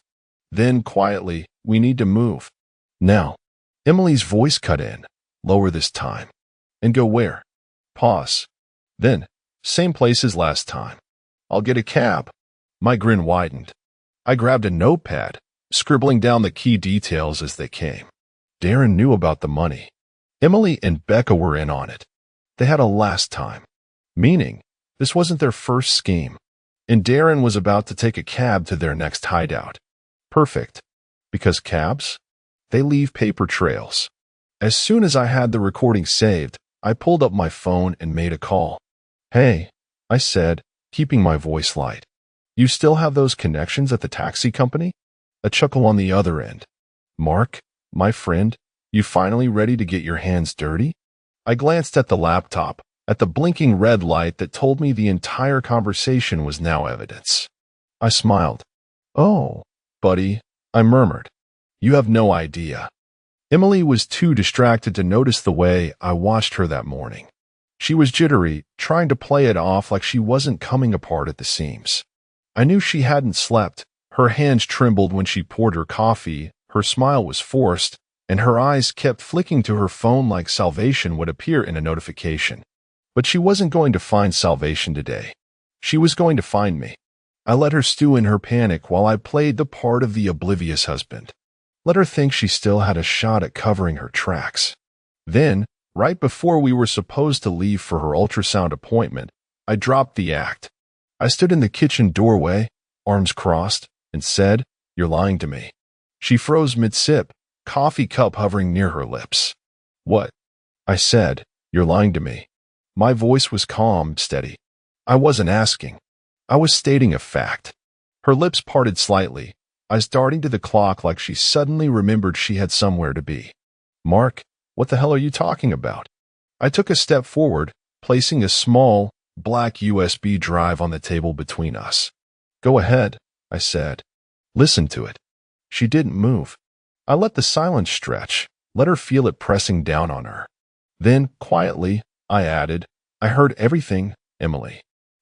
Then, quietly, we need to move. Now. Emily's voice cut in, lower this time. And go where? Pause. Then, same place as last time. I'll get a cab. My grin widened. I grabbed a notepad, scribbling down the key details as they came. Darren knew about the money. Emily and Becca were in on it. They had a last time. Meaning, this wasn't their first scheme. And Darren was about to take a cab to their next hideout. Perfect. Because cabs? They leave paper trails. As soon as I had the recording saved, I pulled up my phone and made a call. Hey, I said, keeping my voice light. You still have those connections at the taxi company? A chuckle on the other end. Mark, my friend, you finally ready to get your hands dirty? I glanced at the laptop, at the blinking red light that told me the entire conversation was now evidence. I smiled. Oh, buddy, I murmured. You have no idea. Emily was too distracted to notice the way I watched her that morning. She was jittery, trying to play it off like she wasn't coming apart at the seams. I knew she hadn't slept. Her hands trembled when she poured her coffee, her smile was forced, and her eyes kept flicking to her phone like salvation would appear in a notification. But she wasn't going to find salvation today. She was going to find me. I let her stew in her panic while I played the part of the oblivious husband. Let her think she still had a shot at covering her tracks. Then, right before we were supposed to leave for her ultrasound appointment, I dropped the act. I stood in the kitchen doorway, arms crossed, and said, "You're lying to me." She froze mid-sip, coffee cup hovering near her lips. "What?" I said, "You're lying to me." My voice was calm, steady. I wasn't asking. I was stating a fact. Her lips parted slightly, eyes darting to the clock like she suddenly remembered she had somewhere to be. "Mark, what the hell are you talking about?" I took a step forward, placing a small, black USB drive on the table between us. "Go ahead," I said. "Listen to it." She didn't move. I let the silence stretch, let her feel it pressing down on her. Then, quietly, I added, "I heard everything, Emily."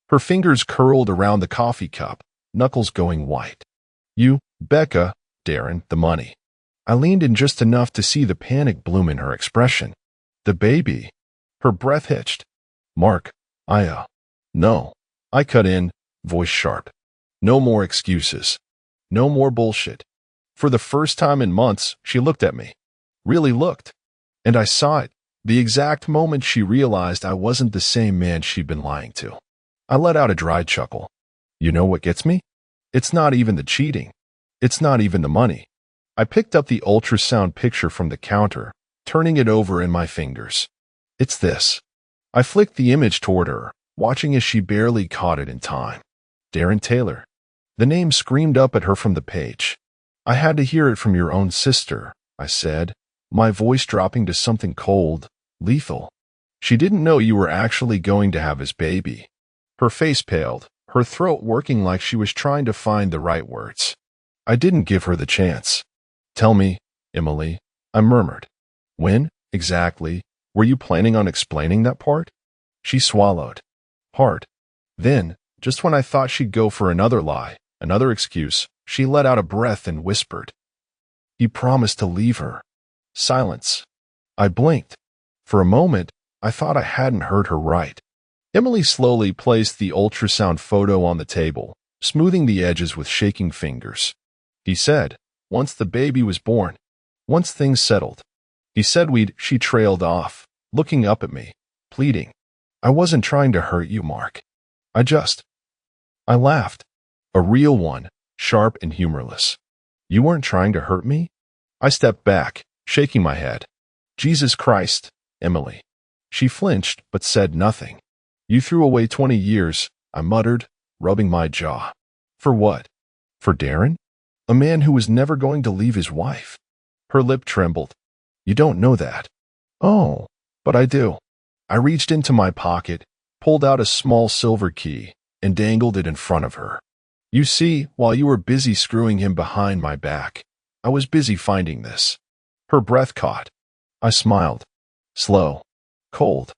Her fingers curled around the coffee cup, knuckles going white. "You, Becca, Darren, the money." I leaned in just enough to see the panic bloom in her expression. "The baby." Her breath hitched. "Mark, no." I cut in, voice sharp. No more excuses. No more bullshit. For the first time in months, she looked at me. Really looked. And I saw it, the exact moment she realized I wasn't the same man she'd been lying to. I let out a dry chuckle. You know what gets me? It's not even the cheating. It's not even the money. I picked up the ultrasound picture from the counter, turning it over in my fingers. It's this. I flicked the image toward her, watching as she barely caught it in time. Darren Taylor. The name screamed up at her from the page. "I had to hear it from your own sister," I said, my voice dropping to something cold, lethal. "She didn't know you were actually going to have his baby." Her face paled, her throat working like she was trying to find the right words. I didn't give her the chance. "Tell me, Emily," I murmured. "When, exactly, were you planning on explaining that part?" She swallowed. Hard. Then, just when I thought she'd go for another lie, another excuse, she let out a breath and whispered. "He promised to leave her." Silence. I blinked. For a moment, I thought I hadn't heard her right. Emily slowly placed the ultrasound photo on the table, smoothing the edges with shaking fingers. "He said, once the baby was born, once things settled. He said she trailed off, looking up at me, pleading. I wasn't trying to hurt you, Mark. I laughed. A real one, sharp and humorless. You weren't trying to hurt me? I stepped back, shaking my head. Jesus Christ, Emily. She flinched, but said nothing. You threw away 20 years, I muttered, rubbing my jaw. For what? For Darren? A man who was never going to leave his wife. Her lip trembled. You don't know that. Oh, but I do. I reached into my pocket, pulled out a small silver key, and dangled it in front of her. You see, while you were busy screwing him behind my back, I was busy finding this. Her breath caught. I smiled. Slow. Cold.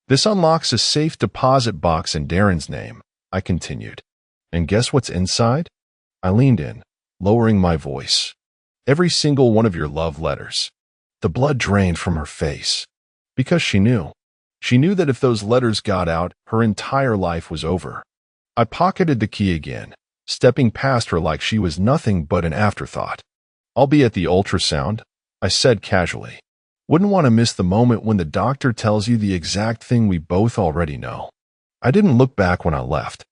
This unlocks a safe deposit box in Darren's name, I continued. And guess what's inside? I leaned in, lowering my voice. Every single one of your love letters. The blood drained from her face. Because she knew. She knew that if those letters got out, her entire life was over. I pocketed the key again, stepping past her like she was nothing but an afterthought. I'll be at the ultrasound, I said casually. Wouldn't want to miss the moment when the doctor tells you the exact thing we both already know. I didn't look back when I left.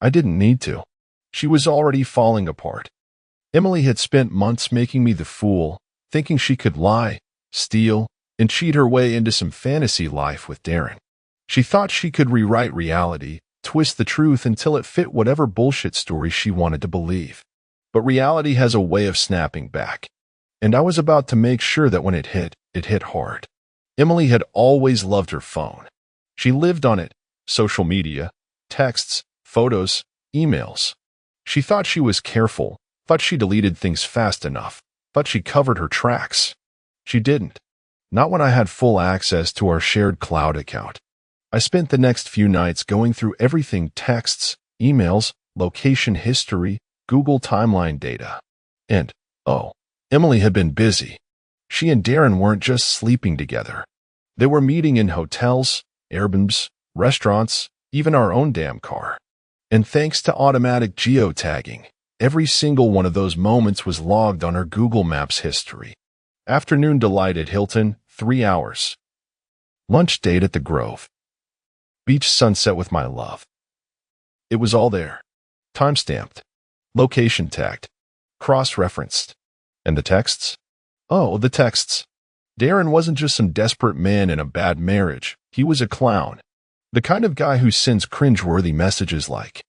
I didn't need to. She was already falling apart. Emily had spent months making me the fool, thinking she could lie, steal, and cheat her way into some fantasy life with Darren. She thought she could rewrite reality, twist the truth until it fit whatever bullshit story she wanted to believe. But reality has a way of snapping back. And I was about to make sure that when it hit hard. Emily had always loved her phone. She lived on it, social media, texts, photos, emails. She thought she was careful, thought she deleted things fast enough, thought she covered her tracks. She didn't. Not when I had full access to our shared cloud account. I spent the next few nights going through everything: texts, emails, location history, Google timeline data. And, oh, Emily had been busy. She and Darren weren't just sleeping together. They were meeting in hotels, Airbnbs, restaurants, even our own damn car. And thanks to automatic geotagging, every single one of those moments was logged on her Google Maps history. Afternoon delight at Hilton, 3 hours. Lunch date at the Grove. Beach sunset with my love. It was all there. Time-stamped. Location tagged. Cross-referenced. And the texts? Oh, the texts. Darren wasn't just some desperate man in a bad marriage. He was a clown. The kind of guy who sends cringeworthy messages like,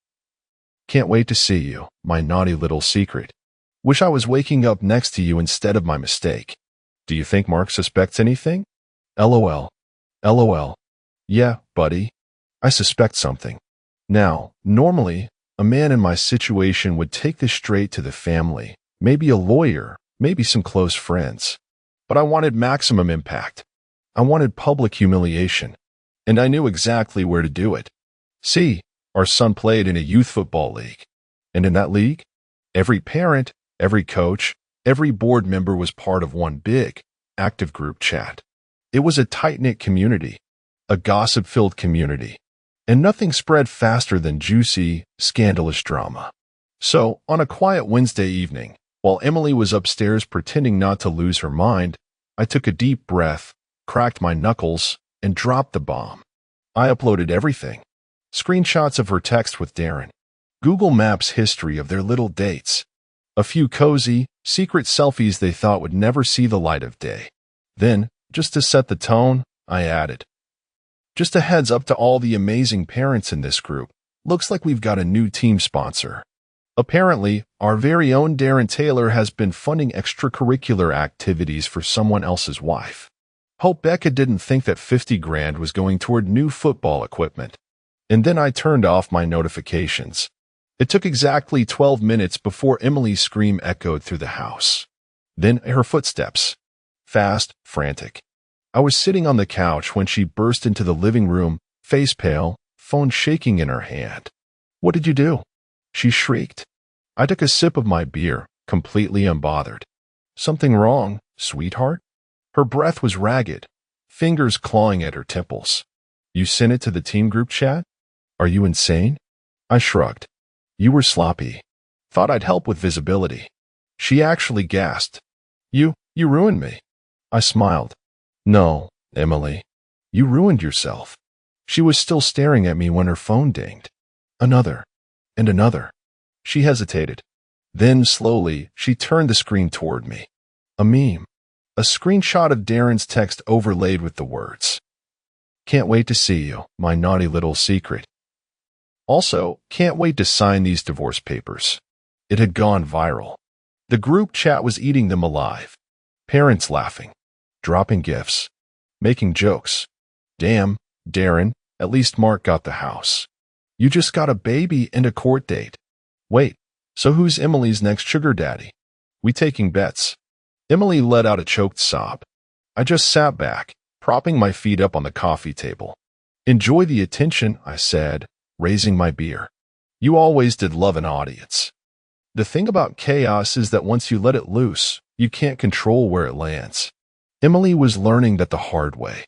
"Can't wait to see you, my naughty little secret. Wish I was waking up next to you instead of my mistake. Do you think Mark suspects anything? LOL. LOL. Yeah, buddy. I suspect something." Now, normally, a man in my situation would take this straight to the family, maybe a lawyer, maybe some close friends. But I wanted maximum impact. I wanted public humiliation. And I knew exactly where to do it. See, our son played in a youth football league. And in that league, every parent, every coach, every board member was part of one big, active group chat. It was a tight-knit community, a gossip-filled community. And nothing spread faster than juicy, scandalous drama. So, on a quiet Wednesday evening, while Emily was upstairs pretending not to lose her mind, I took a deep breath, cracked my knuckles, and dropped the bomb. I uploaded everything. Screenshots of her text with Darren. Google Maps history of their little dates. A few cozy, secret selfies they thought would never see the light of day. Then, just to set the tone, I added, "Just a heads up to all the amazing parents in this group. Looks like we've got a new team sponsor. Apparently, our very own Darren Taylor has been funding extracurricular activities for someone else's wife. Hope Becca didn't think that 50 grand was going toward new football equipment." And then I turned off my notifications. It took exactly 12 minutes before Emily's scream echoed through the house. Then her footsteps. Fast, frantic. I was sitting on the couch when she burst into the living room, face pale, phone shaking in her hand. "What did you do?" she shrieked. I took a sip of my beer, completely unbothered. "Something wrong, sweetheart?" Her breath was ragged, fingers clawing at her temples. "You sent it to the team group chat? Are you insane?" I shrugged. "You were sloppy. Thought I'd help with visibility." She actually gasped. You ruined me." I smiled. "No, Emily. You ruined yourself." She was still staring at me when her phone dinged. Another. And another. She hesitated. Then, slowly, she turned the screen toward me. A meme. A screenshot of Darren's text overlaid with the words, "Can't wait to see you, my naughty little secret. Also, can't wait to sign these divorce papers." It had gone viral. The group chat was eating them alive. Parents laughing, dropping gifts, making jokes. "Damn, Darren, at least Mark got the house. You just got a baby and a court date. Wait, so who's Emily's next sugar daddy? We taking bets?" Emily let out a choked sob. I just sat back, propping my feet up on the coffee table. "Enjoy the attention," I said, raising my beer. "You always did love an audience. The thing about chaos is that once you let it loose, you can't control where it lands." Emily was learning that the hard way.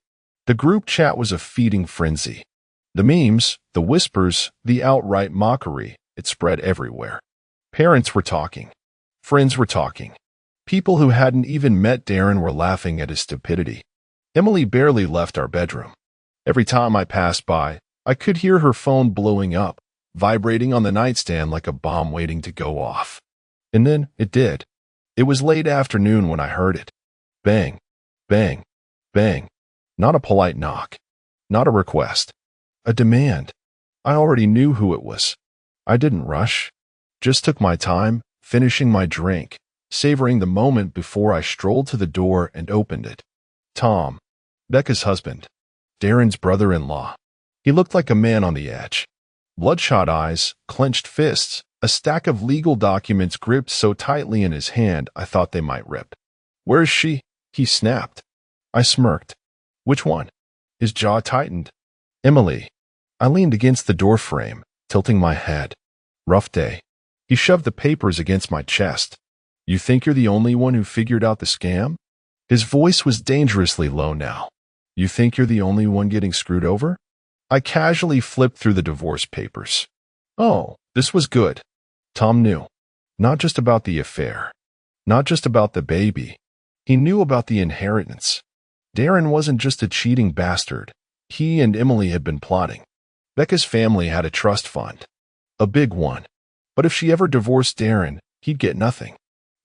The group chat was a feeding frenzy. The memes, the whispers, the outright mockery, it spread everywhere. Parents were talking. Friends were talking. People who hadn't even met Darren were laughing at his stupidity. Emily barely left our bedroom. Every time I passed by, I could hear her phone blowing up, vibrating on the nightstand like a bomb waiting to go off. And then it did. It was late afternoon when I heard it. Bang, bang, bang. Not a polite knock. Not a request. A demand. I already knew who it was. I didn't rush. Just took my time, finishing my drink, savoring the moment before I strolled to the door and opened it. Tom, Becca's husband, Darren's brother-in-law. He looked like a man on the edge. Bloodshot eyes, clenched fists, a stack of legal documents gripped so tightly in his hand I thought they might rip. "Where's she?" he snapped. I smirked. "Which one?" His jaw tightened. "Emily." I leaned against the doorframe, tilting my head. "Rough day." He shoved the papers against my chest. "You think you're the only one who figured out the scam?" His voice was dangerously low now. "You think you're the only one getting screwed over?" I casually flipped through the divorce papers. Oh, this was good. Tom knew. Not just about the affair. Not just about the baby. He knew about the inheritance. Darren wasn't just a cheating bastard. He and Emily had been plotting. Becca's family had a trust fund. A big one. But if she ever divorced Darren, he'd get nothing.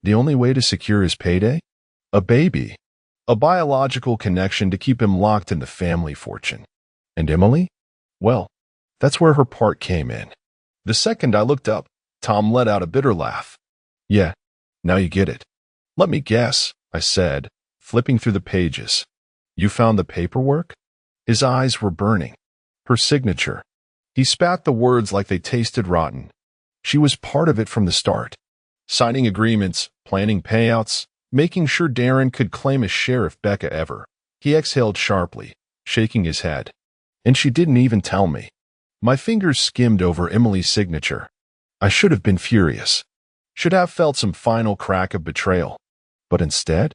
The only way to secure his payday? A baby. A biological connection to keep him locked in the family fortune. And Emily? Well, that's where her part came in. The second I looked up, Tom let out a bitter laugh. "Yeah, now you get it." "Let me guess," I said, flipping through the pages. "You found the paperwork?" His eyes were burning. Her signature. He spat the words like they tasted rotten. She was part of it from the start. Signing agreements, planning payouts, making sure Darren could claim a share if Becca ever. He exhaled sharply, shaking his head. And she didn't even tell me. My fingers skimmed over Emily's signature. I should have been furious. Should have felt some final crack of betrayal. But instead,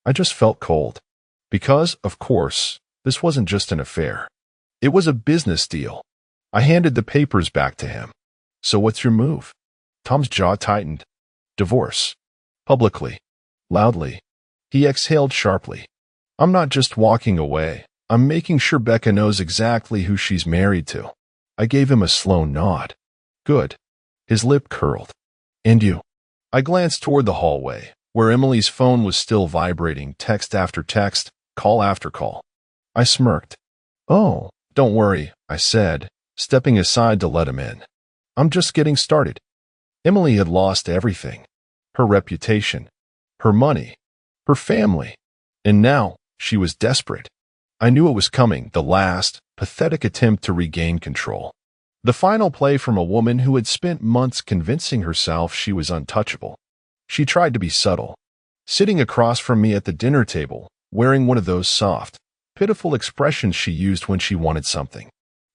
I just felt cold. Because, of course, this wasn't just an affair. It was a business deal. I handed the papers back to him. "So what's your move?" Tom's jaw tightened. "Divorce. Publicly. Loudly." He exhaled sharply. "I'm not just walking away. I'm making sure Becca knows exactly who she's married to." I gave him a slow nod. "Good." His lip curled. "And you?" I glanced toward the hallway, where Emily's phone was still vibrating, text after text, call after call. I smirked. "Oh, don't worry," I said, stepping aside to let him in. "I'm just getting started." Emily had lost everything. Her reputation, her money, her family. And now she was desperate. I knew it was coming, the last, pathetic attempt to regain control. The final play from a woman who had spent months convincing herself she was untouchable. She tried to be subtle. Sitting across from me at the dinner table, wearing one of those soft, pitiful expressions she used when she wanted something.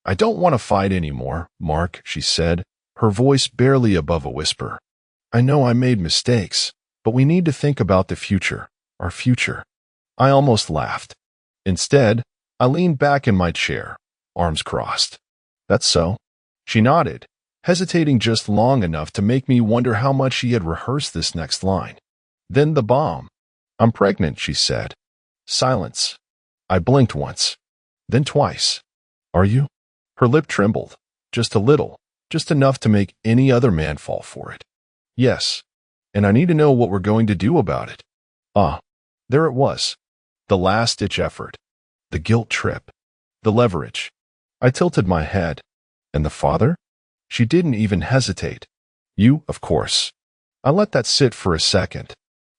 "I don't want to fight anymore, Mark," she said, her voice barely above a whisper. "I know I made mistakes, but we need to think about the future, our future." I almost laughed. Instead, I leaned back in my chair, arms crossed. "That's so." She nodded, hesitating just long enough to make me wonder how much she had rehearsed this next line. Then the bomb. "I'm pregnant," she said. Silence. I blinked once, then twice. "Are you?" Her lip trembled, just a little, just enough to make any other man fall for it. "Yes," and I need to know what we're going to do about it. Ah, there it was. The last-ditch effort. The guilt trip. The leverage. I tilted my head. And the father? She didn't even hesitate. You, of course. I let that sit for a second.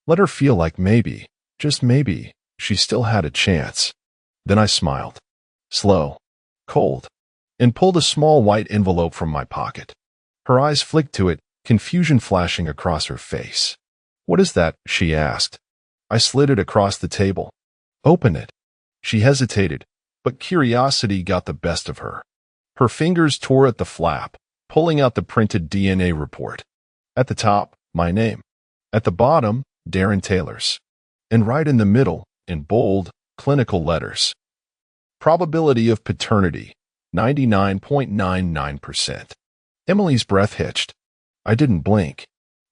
Let her feel like maybe, just maybe, she still had a chance. Then I smiled. Slow. Cold. And pulled a small white envelope from my pocket. Her eyes flicked to it, confusion flashing across her face. What is that? She asked. I slid it across the table. Open it. She hesitated, but curiosity got the best of her. Her fingers tore at the flap, pulling out the printed DNA report. At the top, my name. At the bottom, Darren Taylor's. And right in the middle, in bold, clinical letters. Probability of paternity, 99.99%. Emily's breath hitched. I didn't blink.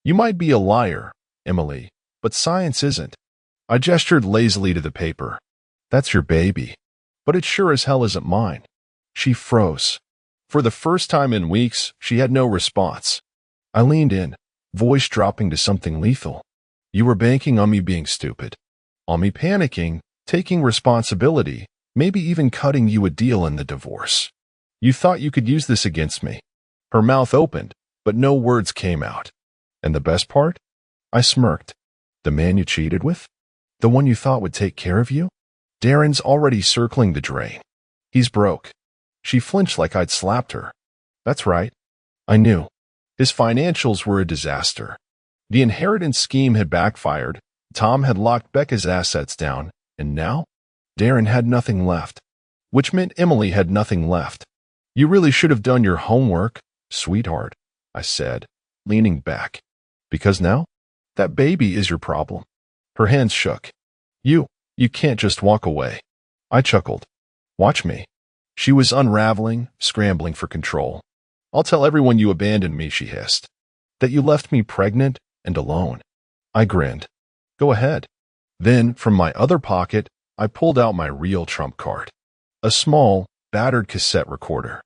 You might be a liar, Emily, but science isn't. I gestured lazily to the paper. That's your baby. But it sure as hell isn't mine. She froze. For the first time in weeks, she had no response. I leaned in, voice dropping to something lethal. You were banking on me being stupid. On me panicking, taking responsibility, maybe even cutting you a deal in the divorce. You thought you could use this against me. Her mouth opened, but no words came out. And the best part? I smirked. The man you cheated with? The one you thought would take care of you? Darren's already circling the drain. He's broke. She flinched like I'd slapped her. That's right. I knew. His financials were a disaster. The inheritance scheme had backfired, Tom had locked Becca's assets down, and now? Darren had nothing left. Which meant Emily had nothing left. You really should have done your homework, sweetheart, I said, leaning back. Because now? That baby is your problem. Her hands shook. You can't just walk away. I chuckled. Watch me. She was unraveling, scrambling for control. I'll tell everyone you abandoned me, she hissed. That you left me pregnant and alone. I grinned. Go ahead. Then, from my other pocket, I pulled out my real trump card. A small, battered cassette recorder.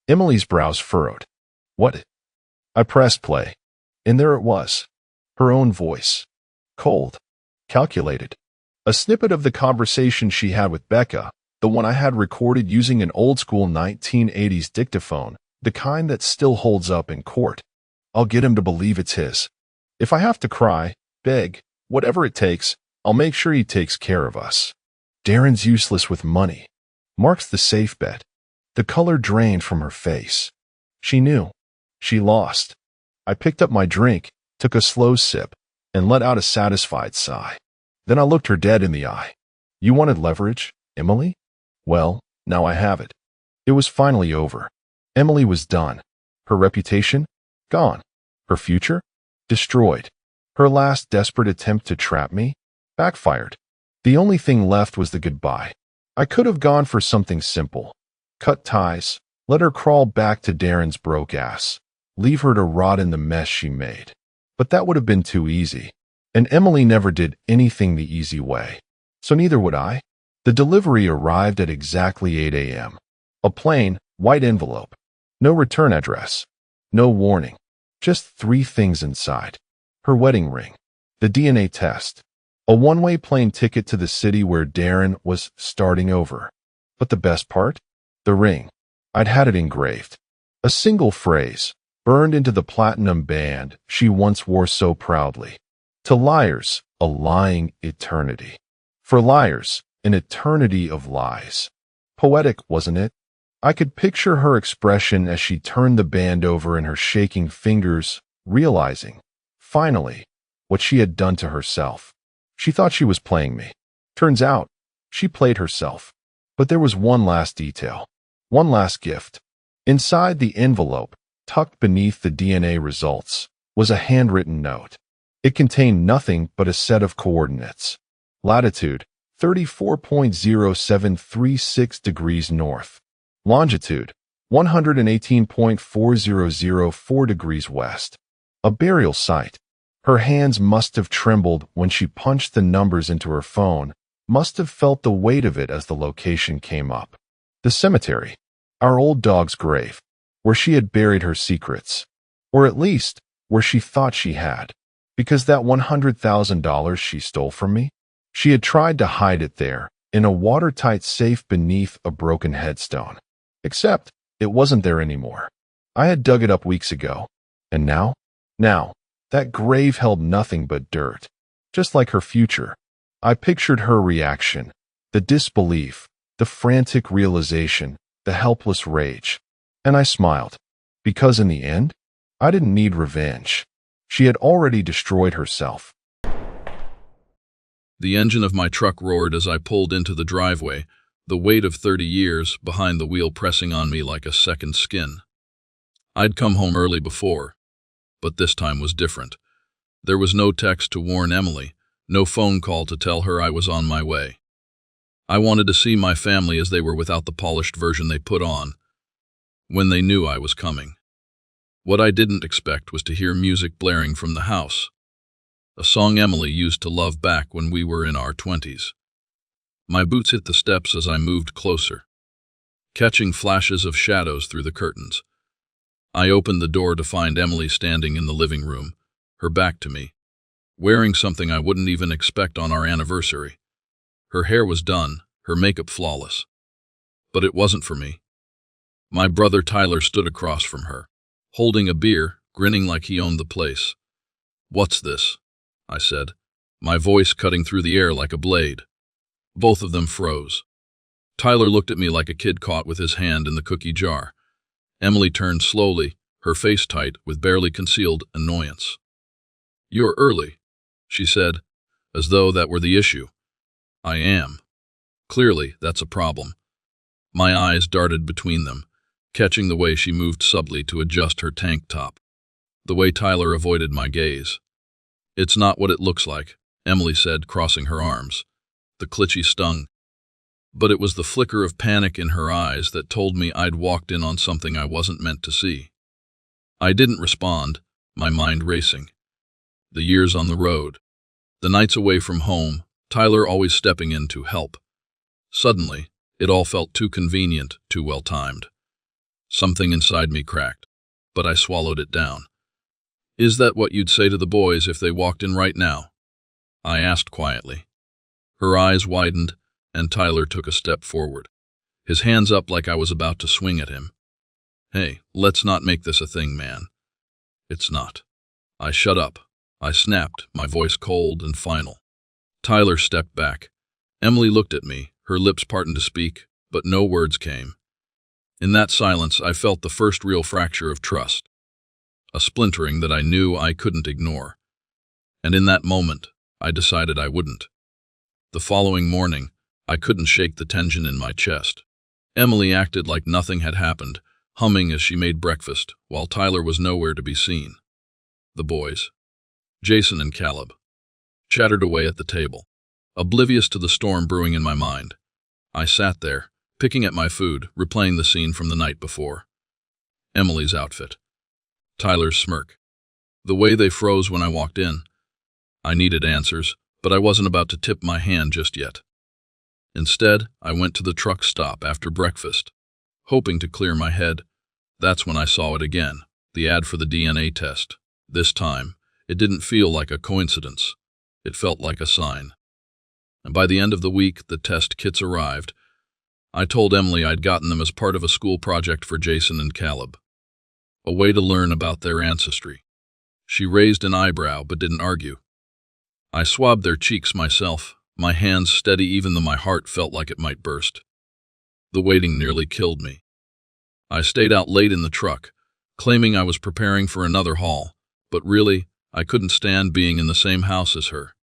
Emily's brows furrowed. What? I pressed play. And there it was. Her own voice. Cold. Calculated. A snippet of the conversation she had with Becca, the one I had recorded using an old-school 1980s dictaphone, the kind that still holds up in court. I'll get him to believe it's his. If I have to cry, beg, whatever it takes, I'll make sure he takes care of us. Darren's useless with money. Mark's the safe bet. The color drained from her face. She knew. She lost. I picked up my drink, took a slow sip, and let out a satisfied sigh. Then I looked her dead in the eye. You wanted leverage, Emily? Well, now I have it. It was finally over. Emily was done. Her reputation? Gone. Her future? Destroyed. Her last desperate attempt to trap me? Backfired. The only thing left was the goodbye. I could have gone for something simple. Cut ties, let her crawl back to Darren's broke ass, leave her to rot in the mess she made. But that would have been too easy. And Emily never did anything the easy way. So neither would I. The delivery arrived at exactly 8 a.m. A plain, white envelope. No return address. No warning. Just 3 things inside. Her wedding ring. The DNA test. A one-way plane ticket to the city where Darren was starting over. But the best part? The ring. I'd had it engraved. A single phrase, burned into the platinum band she once wore so proudly. To liars, a lying eternity. For liars, an eternity of lies. Poetic, wasn't it? I could picture her expression as she turned the band over in her shaking fingers, realizing, finally, what she had done to herself. She thought she was playing me. Turns out, she played herself. But there was one last detail. One last gift. Inside the envelope, tucked beneath the DNA results, was a handwritten note. It contained nothing but a set of coordinates. Latitude, 34.0736 degrees north. Longitude, 118.4004 degrees west. A burial site. Her hands must have trembled when she punched the numbers into her phone, must have felt the weight of it as the location came up. The cemetery. Our old dog's grave, where she had buried her secrets. Or at least, where she thought she had. Because that $100,000 she stole from me? She had tried to hide it there, in a watertight safe beneath a broken headstone. Except, it wasn't there anymore. I had dug it up weeks ago. And now? Now, that grave held nothing but dirt. Just like her future. I pictured her reaction. The disbelief, the frantic realization, the helpless rage. And I smiled. Because in the end, I didn't need revenge. She had already destroyed herself. The engine of my truck roared as I pulled into the driveway, the weight of 30 years behind the wheel pressing on me like a second skin. I'd come home early before, but this time was different. There was no text to warn Emily, no phone call to tell her I was on my way. I wanted to see my family as they were without the polished version they put on, when they knew I was coming. What I didn't expect was to hear music blaring from the house, a song Emily used to love back when we were in our 20s. My boots hit the steps as I moved closer, catching flashes of shadows through the curtains. I opened the door to find Emily standing in the living room, her back to me, wearing something I wouldn't even expect on our anniversary. Her hair was done, her makeup flawless. But it wasn't for me. My brother Tyler stood across from her, holding a beer, grinning like he owned the place. "What's this?" I said, my voice cutting through the air like a blade. Both of them froze. Tyler looked at me like a kid caught with his hand in the cookie jar. Emily turned slowly, her face tight with barely concealed annoyance. "You're early," she said, as though that were the issue. "I am." Clearly, that's a problem. My eyes darted between them, catching the way she moved subtly to adjust her tank top, the way Tyler avoided my gaze. "It's not what it looks like," Emily said, crossing her arms. The cliche stung. But it was the flicker of panic in her eyes that told me I'd walked in on something I wasn't meant to see. I didn't respond, my mind racing. The years on the road, the nights away from home, Tyler always stepping in to help. Suddenly, it all felt too convenient, too well-timed. Something inside me cracked, but I swallowed it down. "Is that what you'd say to the boys if they walked in right now?" I asked quietly. Her eyes widened, and Tyler took a step forward, his hands up like I was about to swing at him. "Hey, let's not make this a thing, man." "It's not." I shut up. I snapped, my voice cold and final. Tyler stepped back. Emily looked at me, her lips parting to speak, but no words came. In that silence, I felt the first real fracture of trust, a splintering that I knew I couldn't ignore. And in that moment, I decided I wouldn't. The following morning, I couldn't shake the tension in my chest. Emily acted like nothing had happened, humming as she made breakfast, while Tyler was nowhere to be seen. The boys, Jason and Caleb, chattered away at the table, oblivious to the storm brewing in my mind. I sat there, picking at my food, replaying the scene from the night before. Emily's outfit, Tyler's smirk, the way they froze when I walked in. I needed answers, but I wasn't about to tip my hand just yet. Instead, I went to the truck stop after breakfast, hoping to clear my head. That's when I saw it again, the ad for the DNA test. This time, it didn't feel like a coincidence. It felt like a sign. And by the end of the week, the test kits arrived. I told Emily I'd gotten them as part of a school project for Jason and Caleb, a way to learn about their ancestry. She raised an eyebrow but didn't argue. I swabbed their cheeks myself, my hands steady even though my heart felt like it might burst. The waiting nearly killed me. I stayed out late in the truck, claiming I was preparing for another haul, but really, I couldn't stand being in the same house as her.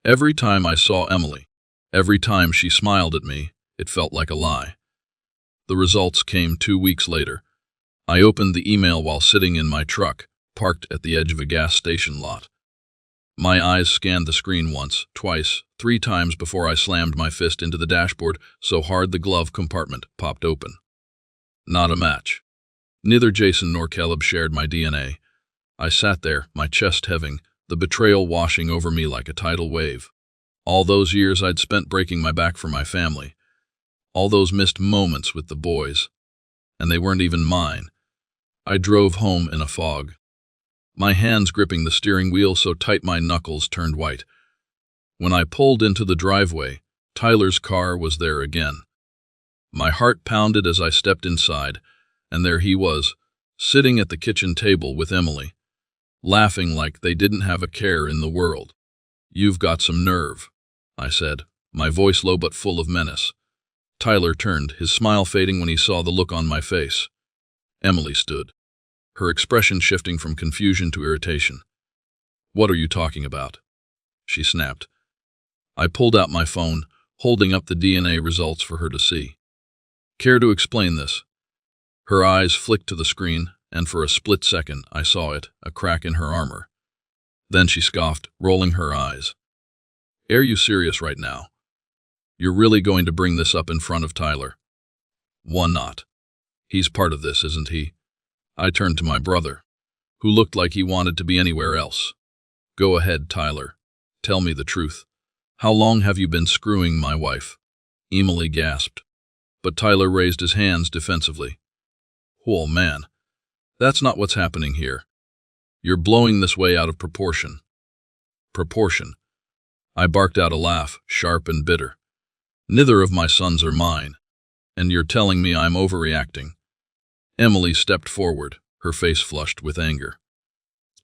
Every time I saw Emily, every time she smiled at me, it felt like a lie. The results came 2 weeks later. I opened the email while sitting in my truck, parked at the edge of a gas station lot. My eyes scanned the screen once, twice, 3 times before I slammed my fist into the dashboard so hard the glove compartment popped open. Not a match. Neither Jason nor Caleb shared my DNA. I sat there, my chest heaving, the betrayal washing over me like a tidal wave. All those years I'd spent breaking my back for my family. All those missed moments with the boys. And they weren't even mine. I drove home in a fog. my hands gripping the steering wheel so tight my knuckles turned white. When I pulled into the driveway, Tyler's car was there again. My heart pounded as I stepped inside, and there he was, sitting at the kitchen table with Emily, laughing like they didn't have a care in the world. "You've got some nerve," I said, my voice low but full of menace. Tyler turned, his smile fading when he saw the look on my face. Emily stood, her expression shifting from confusion to irritation. "What are you talking about?" she snapped. I pulled out my phone, holding up the DNA results for her to see. "Care to explain this?" Her eyes flicked to the screen, and for a split second I saw it, a crack in her armor. Then she scoffed, rolling her eyes. "Are you serious right now? You're really going to bring this up in front of Tyler?" "Why not? He's part of this, isn't he?" I turned to my brother, who looked like he wanted to be anywhere else. "Go ahead, Tyler. Tell me the truth. How long have you been screwing my wife?" Emily gasped, but Tyler raised his hands defensively. "Oh, man. That's not what's happening here. You're blowing this way out of proportion." "Proportion?" I barked out a laugh, sharp and bitter. "Neither of my sons are mine, and you're telling me I'm overreacting." Emily stepped forward, her face flushed with anger.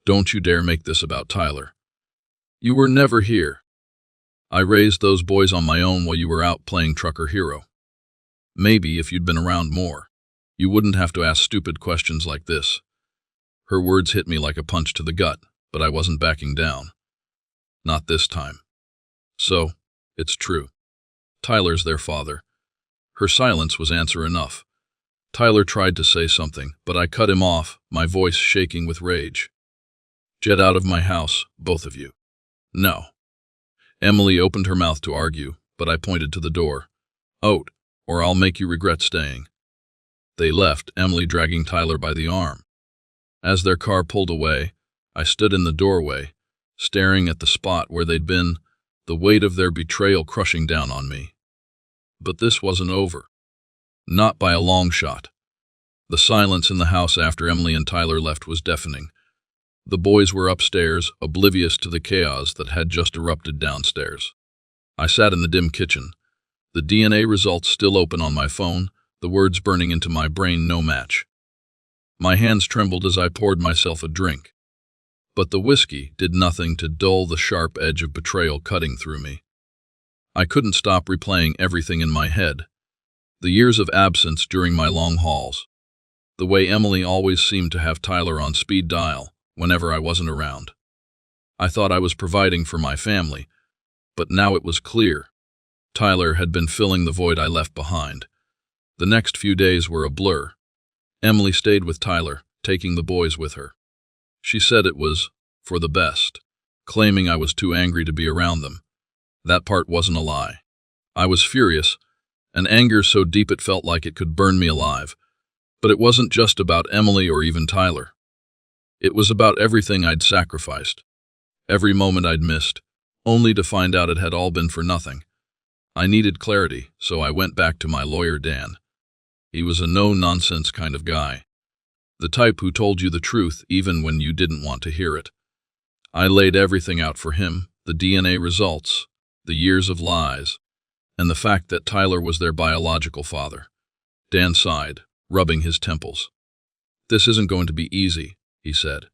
"Don't you dare make this about Tyler. You were never here. I raised those boys on my own while you were out playing trucker hero. Maybe if you'd been around more, you wouldn't have to ask stupid questions like this." Her words hit me like a punch to the gut, but I wasn't backing down. Not this time. "So, it's true. Tyler's their father." Her silence was answer enough. Tyler tried to say something, but I cut him off, my voice shaking with rage. "Get out of my house, both of you." "No." Emily opened her mouth to argue, but I pointed to the door. "Out, or I'll make you regret staying." They left, Emily dragging Tyler by the arm. As their car pulled away, I stood in the doorway, staring at the spot where they'd been, the weight of their betrayal crushing down on me. But this wasn't over. Not by a long shot. The silence in the house after Emily and Tyler left was deafening. The boys were upstairs, oblivious to the chaos that had just erupted downstairs. I sat in the dim kitchen, the DNA results still open on my phone, the words burning into my brain no match. My hands trembled as I poured myself a drink. But the whiskey did nothing to dull the sharp edge of betrayal cutting through me. I couldn't stop replaying everything in my head. The years of absence during my long hauls. The way Emily always seemed to have Tyler on speed dial whenever I wasn't around. I thought I was providing for my family, but now it was clear. Tyler had been filling the void I left behind. The next few days were a blur. Emily stayed with Tyler, taking the boys with her. She said it was for the best, claiming I was too angry to be around them. That part wasn't a lie. I was furious, an anger so deep it felt like it could burn me alive. But it wasn't just about Emily or even Tyler. It was about everything I'd sacrificed, every moment I'd missed, only to find out it had all been for nothing. I needed clarity, so I went back to my lawyer, Dan. He was a no-nonsense kind of guy. The type who told you the truth even when you didn't want to hear it. I laid everything out for him, the DNA results, the years of lies, and the fact that Tyler was their biological father. Dan sighed, rubbing his temples. "This isn't going to be easy," he said.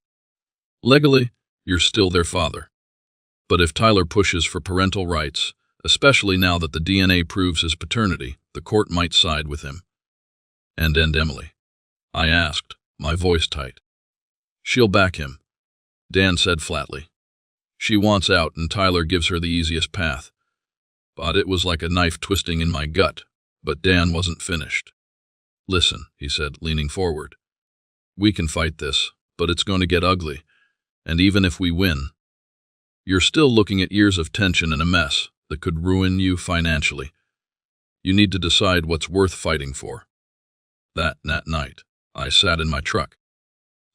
"Legally, you're still their father. But if Tyler pushes for parental rights, especially now that the DNA proves his paternity, the court might side with him." And Emily?" I asked, my voice tight. "She'll back him," Dan said flatly. "She wants out and Tyler gives her the easiest path." But it was like a knife twisting in my gut, but Dan wasn't finished. "Listen," he said, leaning forward. "We can fight this, but it's going to get ugly, and even if we win, you're still looking at years of tension and a mess that could ruin you financially. You need to decide what's worth fighting for." That night, I sat in my truck,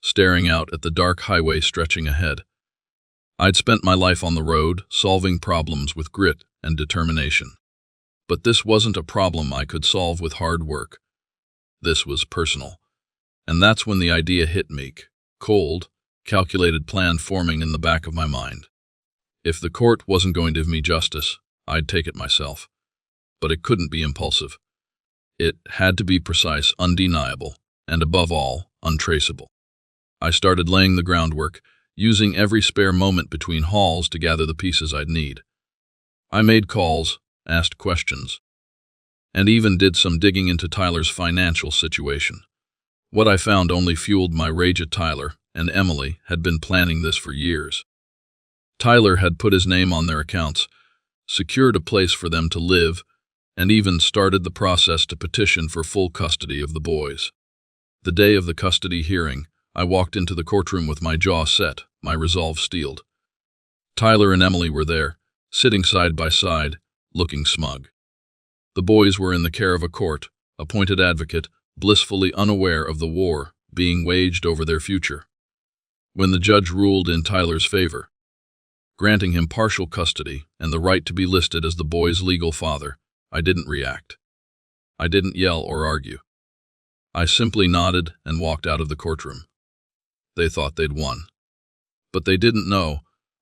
staring out at the dark highway stretching ahead. I'd spent my life on the road, solving problems with grit and determination. But this wasn't a problem I could solve with hard work. This was personal. And that's when the idea hit me, cold, calculated plan forming in the back of my mind. If the court wasn't going to give me justice, I'd take it myself. But it couldn't be impulsive. It had to be precise, undeniable, and above all, untraceable. I started laying the groundwork, using every spare moment between hauls to gather the pieces I'd need. I made calls, asked questions, and even did some digging into Tyler's financial situation. What I found only fueled my rage at Tyler, and Emily had been planning this for years. Tyler had put his name on their accounts, secured a place for them to live, and even started the process to petition for full custody of the boys. The day of the custody hearing, I walked into the courtroom with my jaw set, my resolve steeled. Tyler and Emily were there, sitting side by side, looking smug. The boys were in the care of a court-appointed advocate, blissfully unaware of the war being waged over their future. When the judge ruled in Tyler's favor, granting him partial custody and the right to be listed as the boy's legal father, I didn't react. I didn't yell or argue. I simply nodded and walked out of the courtroom. They thought they'd won. But they didn't know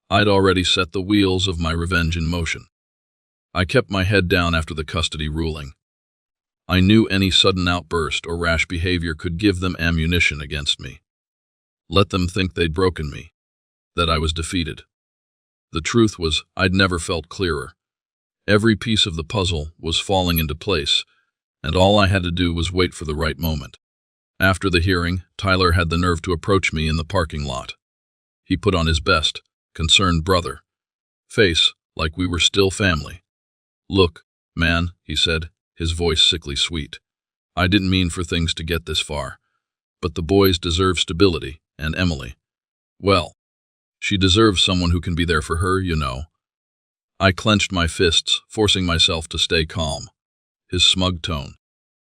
I'd already set the wheels of my revenge in motion. I kept my head down after the custody ruling. I knew any sudden outburst or rash behavior could give them ammunition against me. Let them think they'd broken me, that I was defeated. The truth was, I'd never felt clearer. Every piece of the puzzle was falling into place, and all I had to do was wait for the right moment. After the hearing, Tyler had the nerve to approach me in the parking lot. He put on his best, concerned brother face, like we were still family. "Look, man," he said, his voice sickly sweet. "I didn't mean for things to get this far, but the boys deserve stability, and Emily, well, she deserves someone who can be there for her, you know." I clenched my fists, forcing myself to stay calm. His smug tone,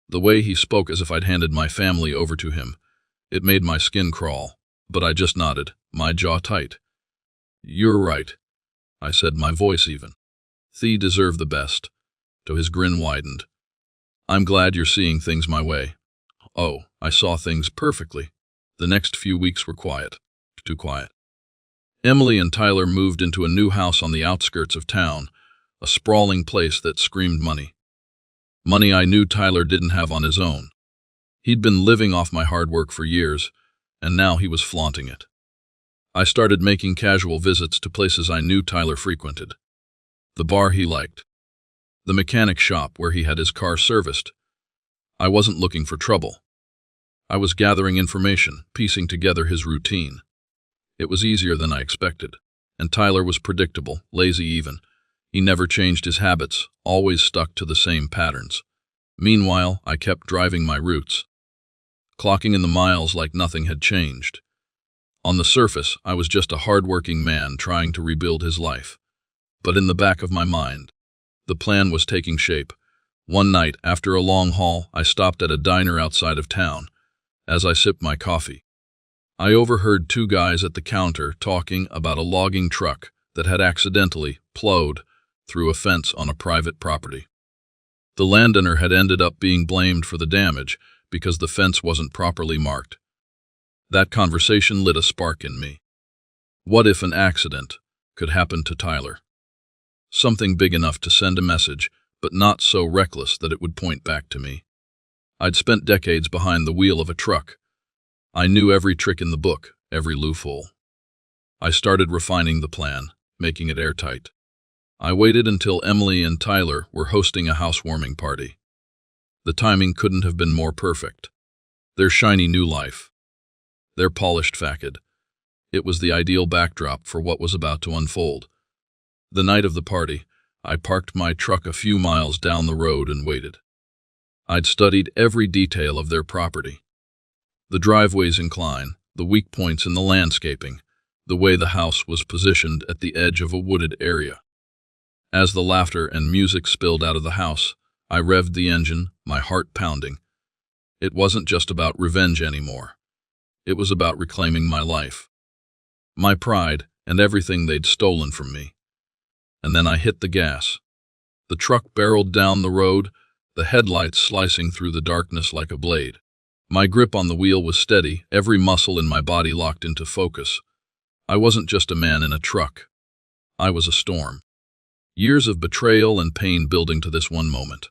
the way he spoke as if I'd handed my family over to him, it made my skin crawl, but I just nodded, my jaw tight. "You're right," I said, my voice even. "Thee deserve the best," though his grin widened. "I'm glad you're seeing things my way." Oh, I saw things perfectly. The next few weeks were quiet. Too quiet. Emily and Tyler moved into a new house on the outskirts of town, a sprawling place that screamed money. Money I knew Tyler didn't have on his own. He'd been living off my hard work for years, and now he was flaunting it. I started making casual visits to places I knew Tyler frequented. The bar he liked. The mechanic shop where he had his car serviced. I wasn't looking for trouble. I was gathering information, piecing together his routine. It was easier than I expected, and Tyler was predictable, lazy even. He never changed his habits, always stuck to the same patterns. Meanwhile, I kept driving my routes, clocking in the miles like nothing had changed. On the surface, I was just a hard-working man trying to rebuild his life. But in the back of my mind, the plan was taking shape. One night, after a long haul, I stopped at a diner outside of town. As I sipped my coffee, I overheard two guys at the counter talking about a logging truck that had accidentally plowed through a fence on a private property. The landowner had ended up being blamed for the damage because the fence wasn't properly marked. That conversation lit a spark in me. What if an accident could happen to Tyler? Something big enough to send a message, but not so reckless that it would point back to me. I'd spent decades behind the wheel of a truck. I knew every trick in the book, every loophole. I started refining the plan, making it airtight. I waited until Emily and Tyler were hosting a housewarming party. The timing couldn't have been more perfect. Their shiny new life, their polished facade. It was the ideal backdrop for what was about to unfold. The night of the party, I parked my truck a few miles down the road and waited. I'd studied every detail of their property. The driveway's incline, the weak points in the landscaping, the way the house was positioned at the edge of a wooded area. As the laughter and music spilled out of the house, I revved the engine, my heart pounding. It wasn't just about revenge anymore. It was about reclaiming my life, my pride, and everything they'd stolen from me. And then I hit the gas. The truck barreled down the road, the headlights slicing through the darkness like a blade. My grip on the wheel was steady, every muscle in my body locked into focus. I wasn't just a man in a truck. I was a storm. Years of betrayal and pain building to this one moment.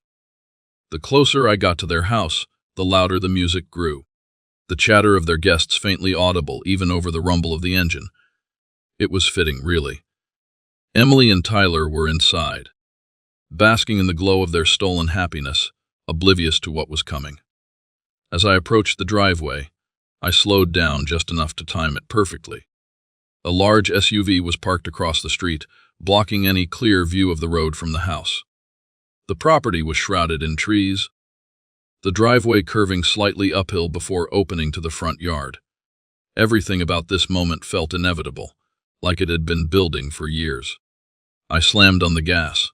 The closer I got to their house, the louder the music grew. The chatter of their guests faintly audible even over the rumble of the engine. It was fitting, really. Emily and Tyler were inside, basking in the glow of their stolen happiness, oblivious to what was coming. As I approached the driveway, I slowed down just enough to time it perfectly. A large SUV was parked across the street, blocking any clear view of the road from the house. The property was shrouded in trees, the driveway curving slightly uphill before opening to the front yard. Everything about this moment felt inevitable, like it had been building for years. I slammed on the gas.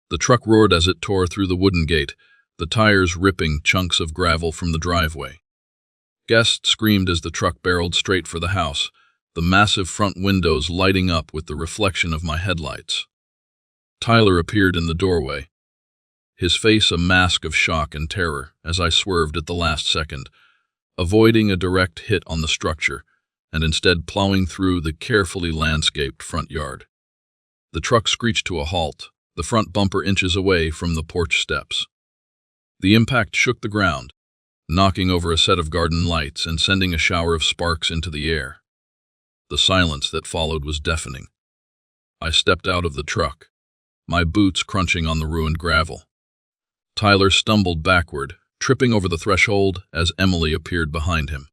The truck roared as it tore through the wooden gate, the tires ripping chunks of gravel from the driveway. Guests screamed as the truck barreled straight for the house, the massive front windows lighting up with the reflection of my headlights. Tyler appeared in the doorway, his face a mask of shock and terror as I swerved at the last second, avoiding a direct hit on the structure and instead plowing through the carefully landscaped front yard. The truck screeched to a halt, the front bumper inches away from the porch steps. The impact shook the ground, knocking over a set of garden lights and sending a shower of sparks into the air. The silence that followed was deafening. I stepped out of the truck, my boots crunching on the ruined gravel. Tyler stumbled backward, tripping over the threshold as Emily appeared behind him.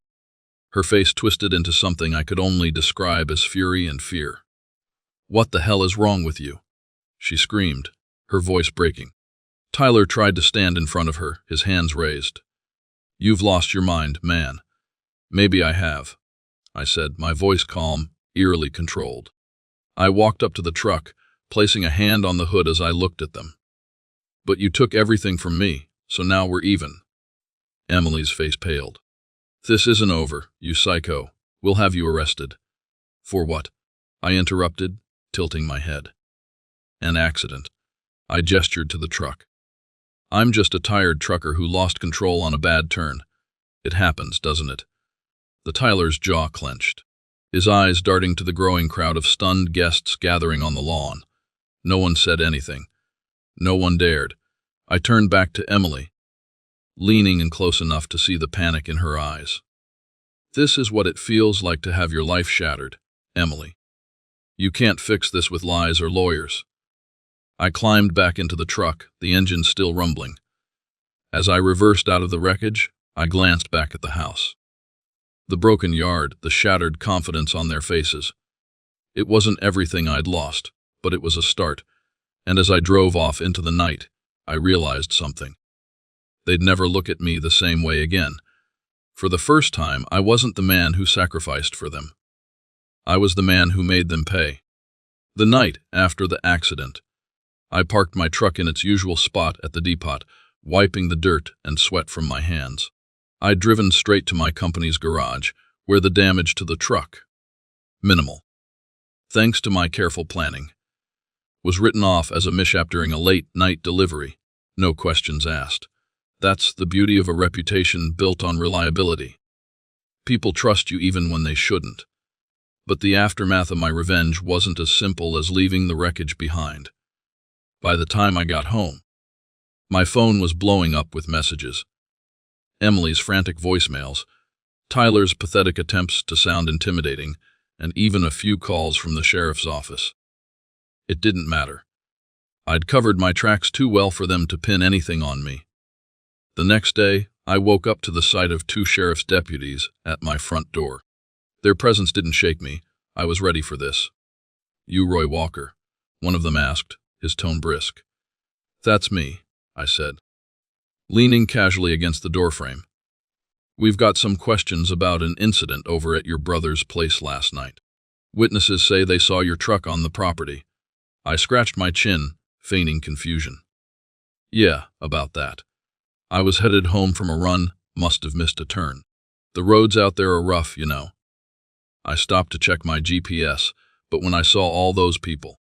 Her face twisted into something I could only describe as fury and fear. "What the hell is wrong with you?" she screamed, her voice breaking. Tyler tried to stand in front of her, his hands raised. "You've lost your mind, man." "Maybe I have," I said, my voice calm, eerily controlled. I walked up to the truck, placing a hand on the hood as I looked at them. "But you took everything from me, so now we're even." Emily's face paled. "This isn't over, you psycho. We'll have you arrested." "For what?" I interrupted, tilting my head. "An accident." I gestured to the truck. "I'm just a tired trucker who lost control on a bad turn. It happens, doesn't it?" The Tyler's jaw clenched, his eyes darting to the growing crowd of stunned guests gathering on the lawn. No one said anything. No one dared. I turned back to Emily, leaning in close enough to see the panic in her eyes. "This is what it feels like to have your life shattered, Emily. You can't fix this with lies or lawyers." I climbed back into the truck, the engine still rumbling. As I reversed out of the wreckage, I glanced back at the house. The broken yard, the shattered confidence on their faces. It wasn't everything I'd lost, but it was a start, and as I drove off into the night, I realized something. They'd never look at me the same way again. For the first time, I wasn't the man who sacrificed for them. I was the man who made them pay. The night after the accident, I parked my truck in its usual spot at the depot, wiping the dirt and sweat from my hands. I'd driven straight to my company's garage, where the damage to the truck, minimal, thanks to my careful planning, was written off as a mishap during a late-night delivery, no questions asked. That's the beauty of a reputation built on reliability. People trust you even when they shouldn't. But the aftermath of my revenge wasn't as simple as leaving the wreckage behind. By the time I got home, my phone was blowing up with messages. Emily's frantic voicemails, Tyler's pathetic attempts to sound intimidating, and even a few calls from the sheriff's office. It didn't matter. I'd covered my tracks too well for them to pin anything on me. The next day, I woke up to the sight of 2 sheriff's deputies at my front door. Their presence didn't shake me. I was ready for this. "You Roy Walker?" one of them asked, his tone brisk. "That's me," I said, leaning casually against the doorframe. "We've got some questions about an incident over at your brother's place last night. Witnesses say they saw your truck on the property." I scratched my chin, feigning confusion. "Yeah, about that. I was headed home from a run, must have missed a turn. The roads out there are rough, you know." I stopped to check my GPS, but when I saw all those people,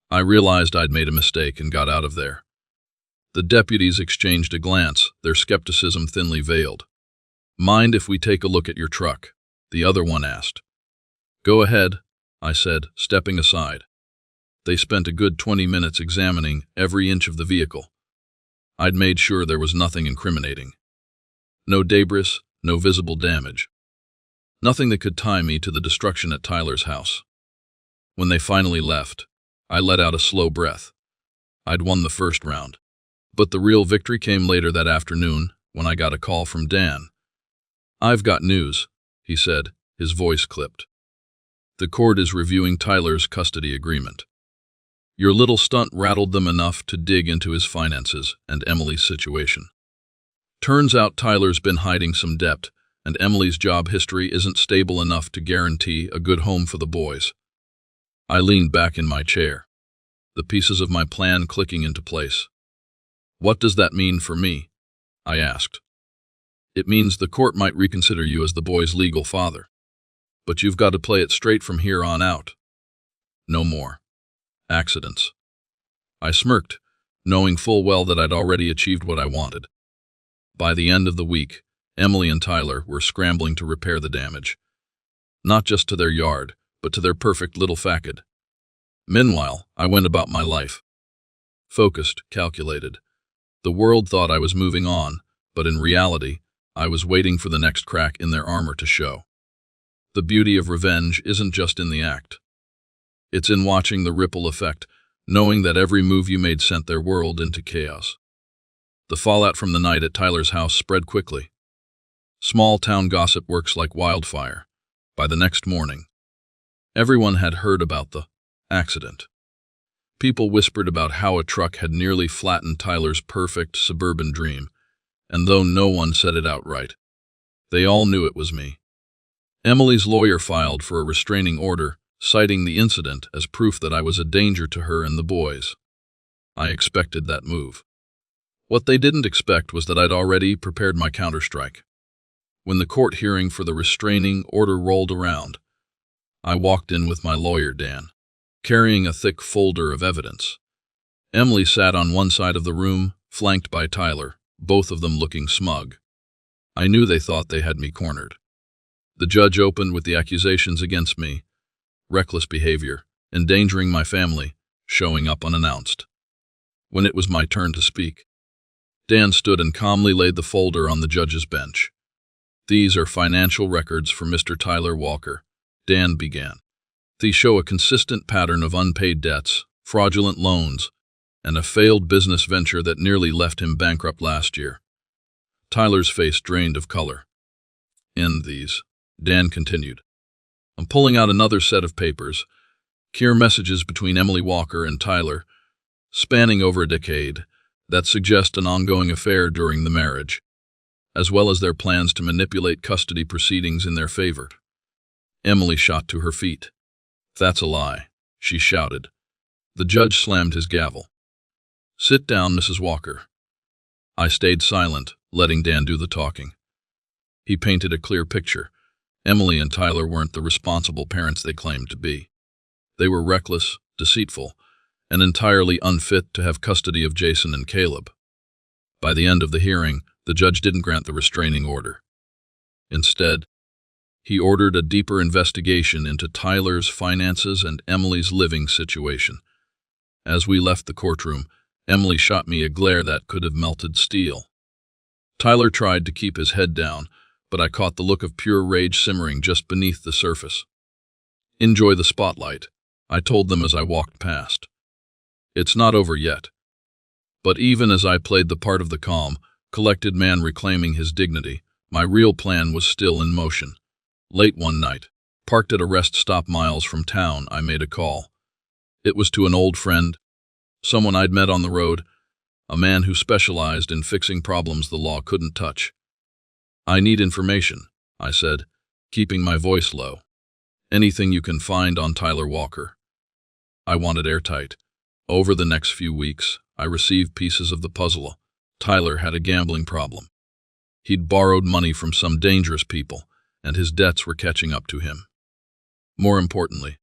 I realized I'd made a mistake and got out of there. The deputies exchanged a glance, their skepticism thinly veiled. "Mind if we take a look at your truck?" the other one asked. Go ahead, I said, stepping aside. They spent a good 20 minutes examining every inch of the vehicle. I'd made sure there was nothing incriminating. No debris, no visible damage. Nothing that could tie me to the destruction at Tyler's house. When they finally left, I let out a slow breath. I'd won the first round. But the real victory came later that afternoon when I got a call from Dan. "I've got news," he said, his voice clipped. "The court is reviewing Tyler's custody agreement. Your little stunt rattled them enough to dig into his finances and Emily's situation. Turns out Tyler's been hiding some debt, and Emily's job history isn't stable enough to guarantee a good home for the boys." I leaned back in my chair, the pieces of my plan clicking into place. "What does that mean for me?" I asked. "It means the court might reconsider you as the boy's legal father. But you've got to play it straight from here on out. No more accidents." I smirked, knowing full well that I'd already achieved what I wanted. By the end of the week, Emily and Tyler were scrambling to repair the damage. Not just to their yard, but to their perfect little facade. Meanwhile, I went about my life. Focused, calculated. The world thought I was moving on, but in reality, I was waiting for the next crack in their armor to show. The beauty of revenge isn't just in the act. It's in watching the ripple effect, knowing that every move you made sent their world into chaos. The fallout from the night at Tyler's house spread quickly. Small town gossip works like wildfire. By the next morning, everyone had heard about the accident. People whispered about how a truck had nearly flattened Tyler's perfect suburban dream, and though no one said it outright, they all knew it was me. Emily's lawyer filed for a restraining order, citing the incident as proof that I was a danger to her and the boys. I expected that move. What they didn't expect was that I'd already prepared my counterstrike. When the court hearing for the restraining order rolled around, I walked in with my lawyer, Dan, carrying a thick folder of evidence. Emily sat on one side of the room, flanked by Tyler, both of them looking smug. I knew they thought they had me cornered. The judge opened with the accusations against me: reckless behavior, endangering my family, showing up unannounced. When it was my turn to speak, Dan stood and calmly laid the folder on the judge's bench. "These are financial records for Mr. Tyler Walker," Dan began. "These show a consistent pattern of unpaid debts, fraudulent loans, and a failed business venture that nearly left him bankrupt last year." Tyler's face drained of color. "In these," Dan continued, "I'm pulling out another set of papers, clear messages between Emily Walker and Tyler, spanning over a decade, that suggest an ongoing affair during the marriage, as well as their plans to manipulate custody proceedings in their favor." Emily shot to her feet. "That's a lie," she shouted. The judge slammed his gavel. "Sit down, Mrs. Walker." I stayed silent, letting Dan do the talking. He painted a clear picture. Emily and Tyler weren't the responsible parents they claimed to be. They were reckless, deceitful, and entirely unfit to have custody of Jason and Caleb. By the end of the hearing, the judge didn't grant the restraining order. Instead, he ordered a deeper investigation into Tyler's finances and Emily's living situation. As we left the courtroom, Emily shot me a glare that could have melted steel. Tyler tried to keep his head down, but I caught the look of pure rage simmering just beneath the surface. "Enjoy the spotlight," I told them as I walked past. "It's not over yet." But even as I played the part of the calm, collected man reclaiming his dignity, my real plan was still in motion. Late one night, parked at a rest stop miles from town, I made a call. It was to an old friend, someone I'd met on the road, a man who specialized in fixing problems the law couldn't touch. "I need information," I said, keeping my voice low. "Anything you can find on Tyler Walker." I wanted airtight. Over the next few weeks, I received pieces of the puzzle. Tyler had a gambling problem. He'd borrowed money from some dangerous people, and his debts were catching up to him. More importantly,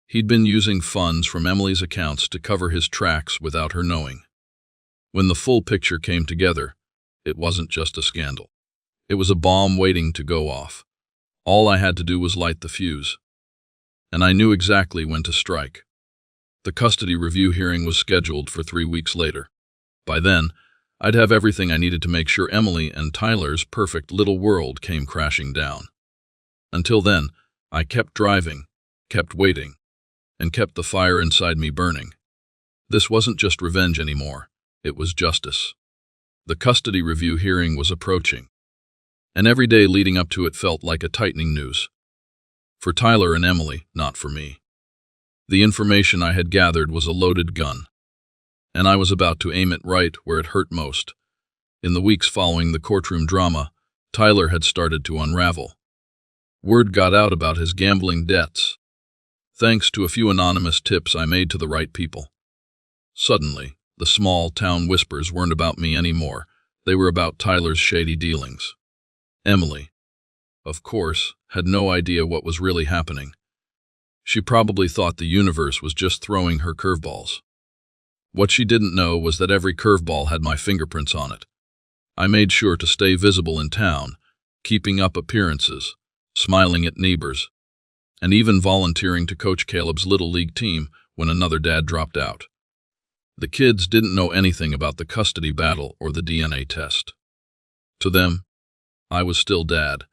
he'd been using funds from Emily's accounts to cover his tracks without her knowing. When the full picture came together, it wasn't just a scandal. It was a bomb waiting to go off. All I had to do was light the fuse. and I knew exactly when to strike. The custody review hearing was scheduled for 3 weeks later. By then, I'd have everything I needed to make sure Emily and Tyler's perfect little world came crashing down. Until then, I kept driving, kept waiting, and kept the fire inside me burning. This wasn't just revenge anymore, it was justice. The custody review hearing was approaching, and every day leading up to it felt like a tightening noose. For Tyler and Emily, not for me. The information I had gathered was a loaded gun, and I was about to aim it right where it hurt most. In the weeks following the courtroom drama, Tyler had started to unravel. Word got out about his gambling debts. Thanks to a few anonymous tips I made to the right people. Suddenly, the small-town whispers weren't about me anymore. They were about Tyler's shady dealings. Emily, of course, had no idea what was really happening. She probably thought the universe was just throwing her curveballs. What she didn't know was that every curveball had my fingerprints on it. I made sure to stay visible in town, keeping up appearances, smiling at neighbors, and even volunteering to coach Caleb's Little League team when another dad dropped out. The kids didn't know anything about the custody battle or the DNA test. To them, I was still dad,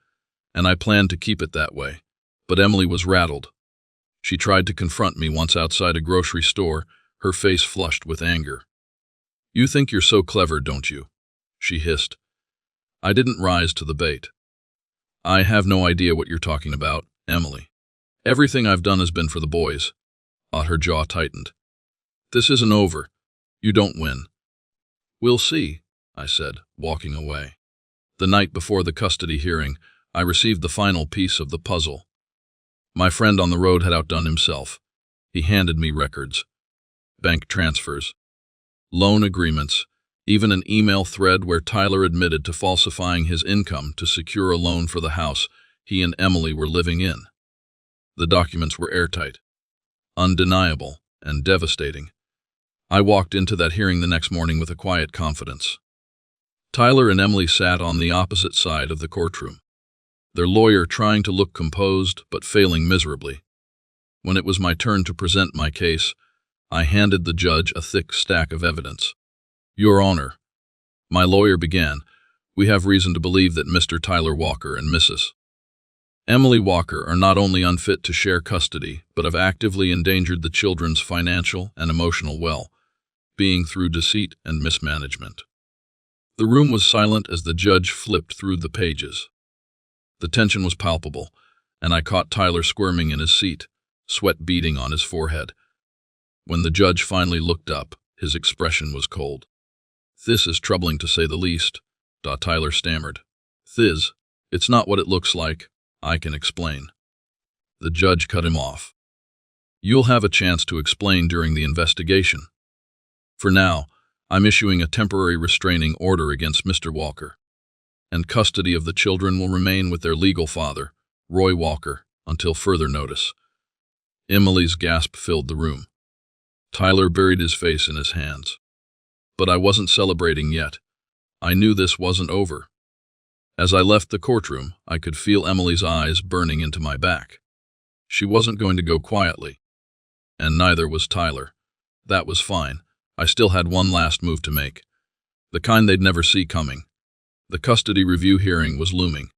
and I planned to keep it that way. But Emily was rattled. She tried to confront me once outside a grocery store, her face flushed with anger. "You think you're so clever, don't you?" she hissed. I didn't rise to the bait. "I have no idea what you're talking about, Emily. Everything I've done has been for the boys." Her jaw tightened. "This isn't over. You don't win." "We'll see," I said, walking away. The night before the custody hearing, I received the final piece of the puzzle. My friend on the road had outdone himself. He handed me records, bank transfers, loan agreements, even an email thread where Tyler admitted to falsifying his income to secure a loan for the house he and Emily were living in. The documents were airtight, undeniable, and devastating. I walked into that hearing the next morning with a quiet confidence. Tyler and Emily sat on the opposite side of the courtroom, their lawyer trying to look composed but failing miserably. When it was my turn to present my case, I handed the judge a thick stack of evidence. "Your Honor," my lawyer began, "we have reason to believe that Mr. Tyler Walker and Mrs. Emily Walker are not only unfit to share custody, but have actively endangered the children's financial and emotional well-being through deceit and mismanagement." The room was silent as the judge flipped through the pages. The tension was palpable, and I caught Tyler squirming in his seat, sweat beading on his forehead. When the judge finally looked up, his expression was cold. "This is troubling to say the least," Tyler stammered. "Thiz, it's not what it looks like. I can explain." The judge cut him off. "You'll have a chance to explain during the investigation. For now, I'm issuing a temporary restraining order against Mr. Walker, and custody of the children will remain with their legal father, Roy Walker, until further notice." Emily's gasp filled the room. Tyler buried his face in his hands. But I wasn't celebrating yet. I knew this wasn't over. As I left the courtroom, I could feel Emily's eyes burning into my back. She wasn't going to go quietly. And neither was Tyler. That was fine. I still had one last move to make, the kind they'd never see coming. The custody review hearing was looming,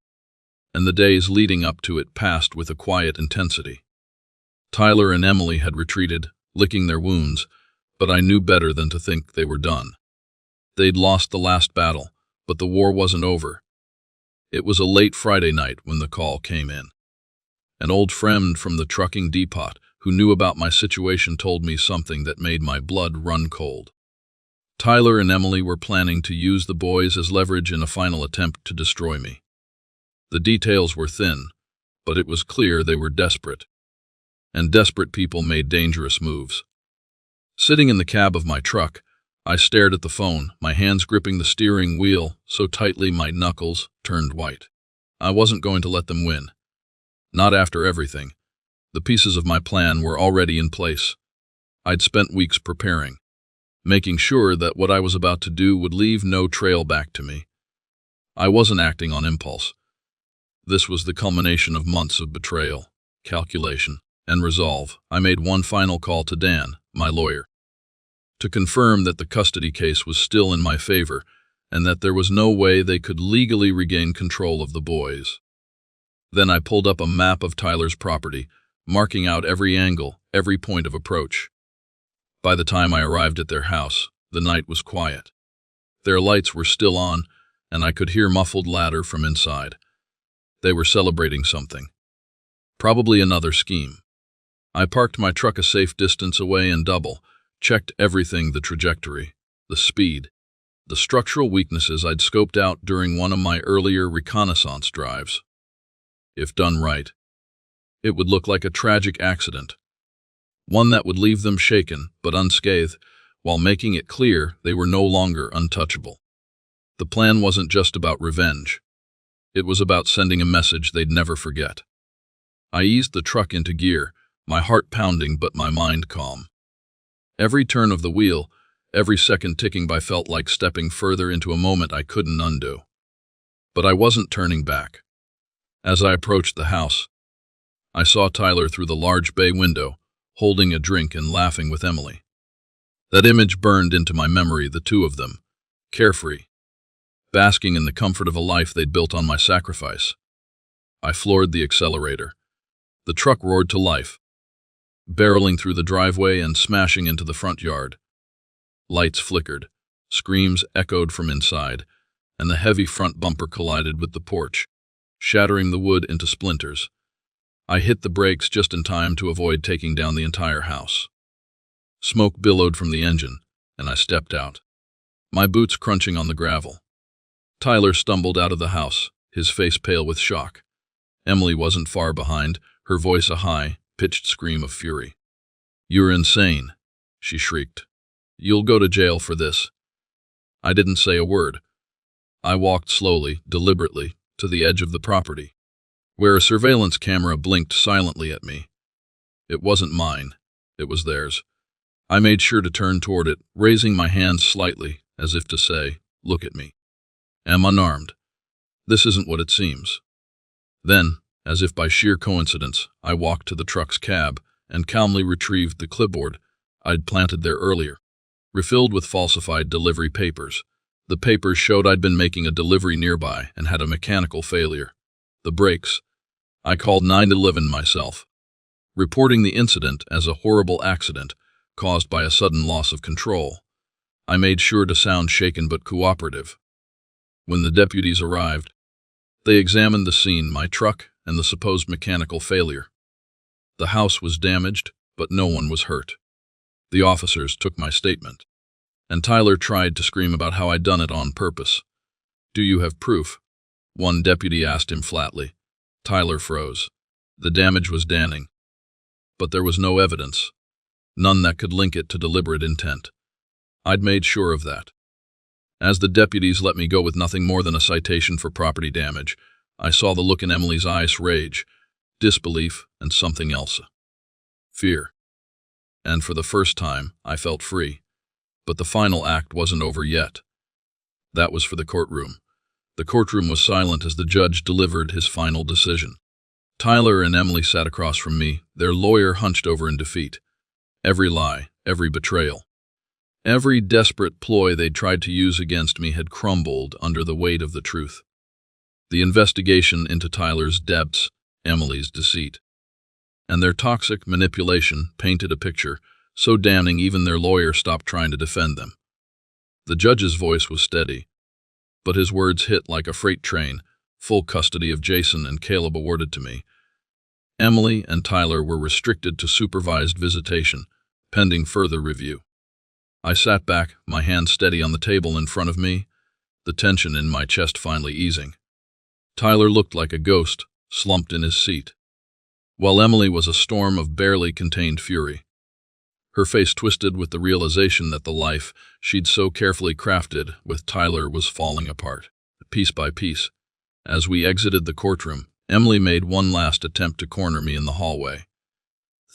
and the days leading up to it passed with a quiet intensity. Tyler and Emily had retreated, licking their wounds, but I knew better than to think they were done. They'd lost the last battle, but the war wasn't over. It was a late Friday night when the call came in. An old friend from the trucking depot who knew about my situation told me something that made my blood run cold. Tyler and Emily were planning to use the boys as leverage in a final attempt to destroy me. The details were thin, but it was clear they were desperate. And desperate people made dangerous moves. Sitting in the cab of my truck, I stared at the phone, my hands gripping the steering wheel so tightly my knuckles turned white. I wasn't going to let them win. Not after everything. The pieces of my plan were already in place. I'd spent weeks preparing, making sure that what I was about to do would leave no trail back to me. I wasn't acting on impulse. This was the culmination of months of betrayal, calculation, and resolve, I made one final call to Dan, my lawyer, to confirm that the custody case was still in my favor and that there was no way they could legally regain control of the boys. Then I pulled up a map of Tyler's property, marking out every angle, every point of approach. By the time I arrived at their house, the night was quiet. Their lights were still on, and I could hear muffled laughter from inside. They were celebrating something. Probably another scheme. I parked my truck a safe distance away and checked everything: the trajectory, the speed, the structural weaknesses I'd scoped out during one of my earlier reconnaissance drives. If done right, it would look like a tragic accident, one that would leave them shaken but unscathed, while making it clear they were no longer untouchable. The plan wasn't just about revenge. It was about sending a message they'd never forget. I eased the truck into gear, my heart pounding but my mind calm. Every turn of the wheel, every second ticking by felt like stepping further into a moment I couldn't undo. But I wasn't turning back. As I approached the house, I saw Tyler through the large bay window, holding a drink and laughing with Emily. That image burned into my memory, the two of them, carefree, basking in the comfort of a life they'd built on my sacrifice. I floored the accelerator. The truck roared to life, barreling through the driveway and smashing into the front yard. Lights flickered, screams echoed from inside, and the heavy front bumper collided with the porch, shattering the wood into splinters. I hit the brakes just in time to avoid taking down the entire house. Smoke billowed from the engine, and I stepped out, my boots crunching on the gravel. Tyler stumbled out of the house, his face pale with shock. Emily wasn't far behind, her voice a high-pitched scream of fury. "You're insane," she shrieked. "You'll go to jail for this." I didn't say a word. I walked slowly, deliberately, to the edge of the property, where a surveillance camera blinked silently at me. It wasn't mine, it was theirs. I made sure to turn toward it, raising my hands slightly, as if to say, "Look at me. I'm unarmed. This isn't what it seems." Then, as if by sheer coincidence, I walked to the truck's cab and calmly retrieved the clipboard I'd planted there earlier, refilled with falsified delivery papers. The papers showed I'd been making a delivery nearby and had a mechanical failure. The brakes. I called 911 myself, reporting the incident as a horrible accident caused by a sudden loss of control. I made sure to sound shaken but cooperative. When the deputies arrived, they examined the scene, my truck, and the supposed mechanical failure. The house was damaged, but no one was hurt. The officers took my statement, and Tyler tried to scream about how I'd done it on purpose. "Do you have proof?" one deputy asked him flatly. Tyler froze. The damage was damning, but there was no evidence, none that could link it to deliberate intent. I'd made sure of that. As the deputies let me go with nothing more than a citation for property damage, I saw the look in Emily's eyes: rage, disbelief, and something else. Fear. And for the first time, I felt free. But the final act wasn't over yet. That was for the courtroom. The courtroom was silent as the judge delivered his final decision. Tyler and Emily sat across from me, their lawyer hunched over in defeat. Every lie, every betrayal, every desperate ploy they'd tried to use against me had crumbled under the weight of the truth. The investigation into Tyler's depths, Emily's deceit, and their toxic manipulation painted a picture so damning even their lawyer stopped trying to defend them. The judge's voice was steady, but his words hit like a freight train. Full custody of Jason and Caleb awarded to me. Emily and Tyler were restricted to supervised visitation, pending further review. I sat back, my hand steady on the table in front of me, the tension in my chest finally easing. Tyler looked like a ghost, slumped in his seat, while Emily was a storm of barely contained fury. Her face twisted with the realization that the life she'd so carefully crafted with Tyler was falling apart, piece by piece. As we exited the courtroom, Emily made one last attempt to corner me in the hallway.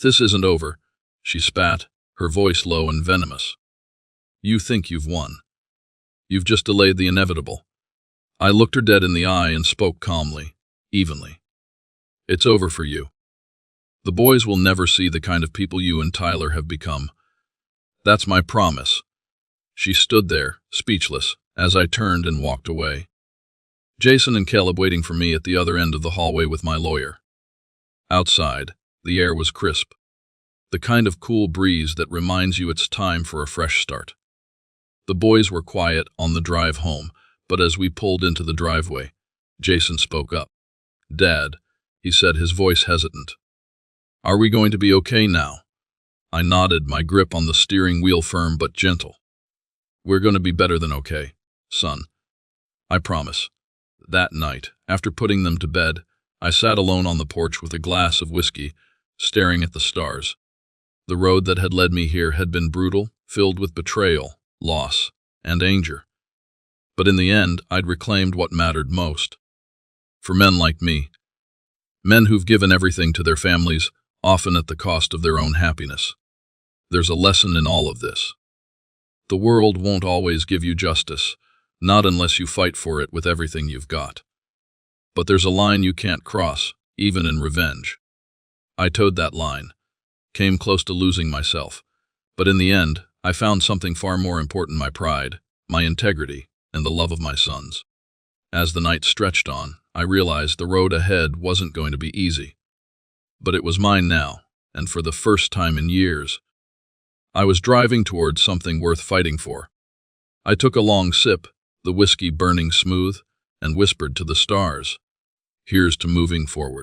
"This isn't over," she spat, her voice low and venomous. "You think you've won. You've just delayed the inevitable." I looked her dead in the eye and spoke calmly, evenly. "It's over for you. The boys will never see the kind of people you and Tyler have become. That's my promise." She stood there, speechless, as I turned and walked away. Jason and Caleb waiting for me at the other end of the hallway with my lawyer. Outside, the air was crisp, the kind of cool breeze that reminds you it's time for a fresh start. The boys were quiet on the drive home, but as we pulled into the driveway, Jason spoke up. "Dad," he said, his voice hesitant. "Are we going to be okay now?" I nodded, my grip on the steering wheel firm but gentle. "We're going to be better than okay, son. I promise." That night, after putting them to bed, I sat alone on the porch with a glass of whiskey, staring at the stars. The road that had led me here had been brutal, filled with betrayal, loss, and anger. But in the end, I'd reclaimed what mattered most. For men like me, men who've given everything to their families, often at the cost of their own happiness, there's a lesson in all of this. The world won't always give you justice, not unless you fight for it with everything you've got. But there's a line you can't cross, even in revenge. I towed that line, came close to losing myself, but in the end, I found something far more important: my pride, my integrity, and the love of my sons. As the night stretched on, I realized the road ahead wasn't going to be easy. But it was mine now, and for the first time in years, I was driving towards something worth fighting for. I took a long sip, the whiskey burning smooth, and whispered to the stars, "Here's to moving forward."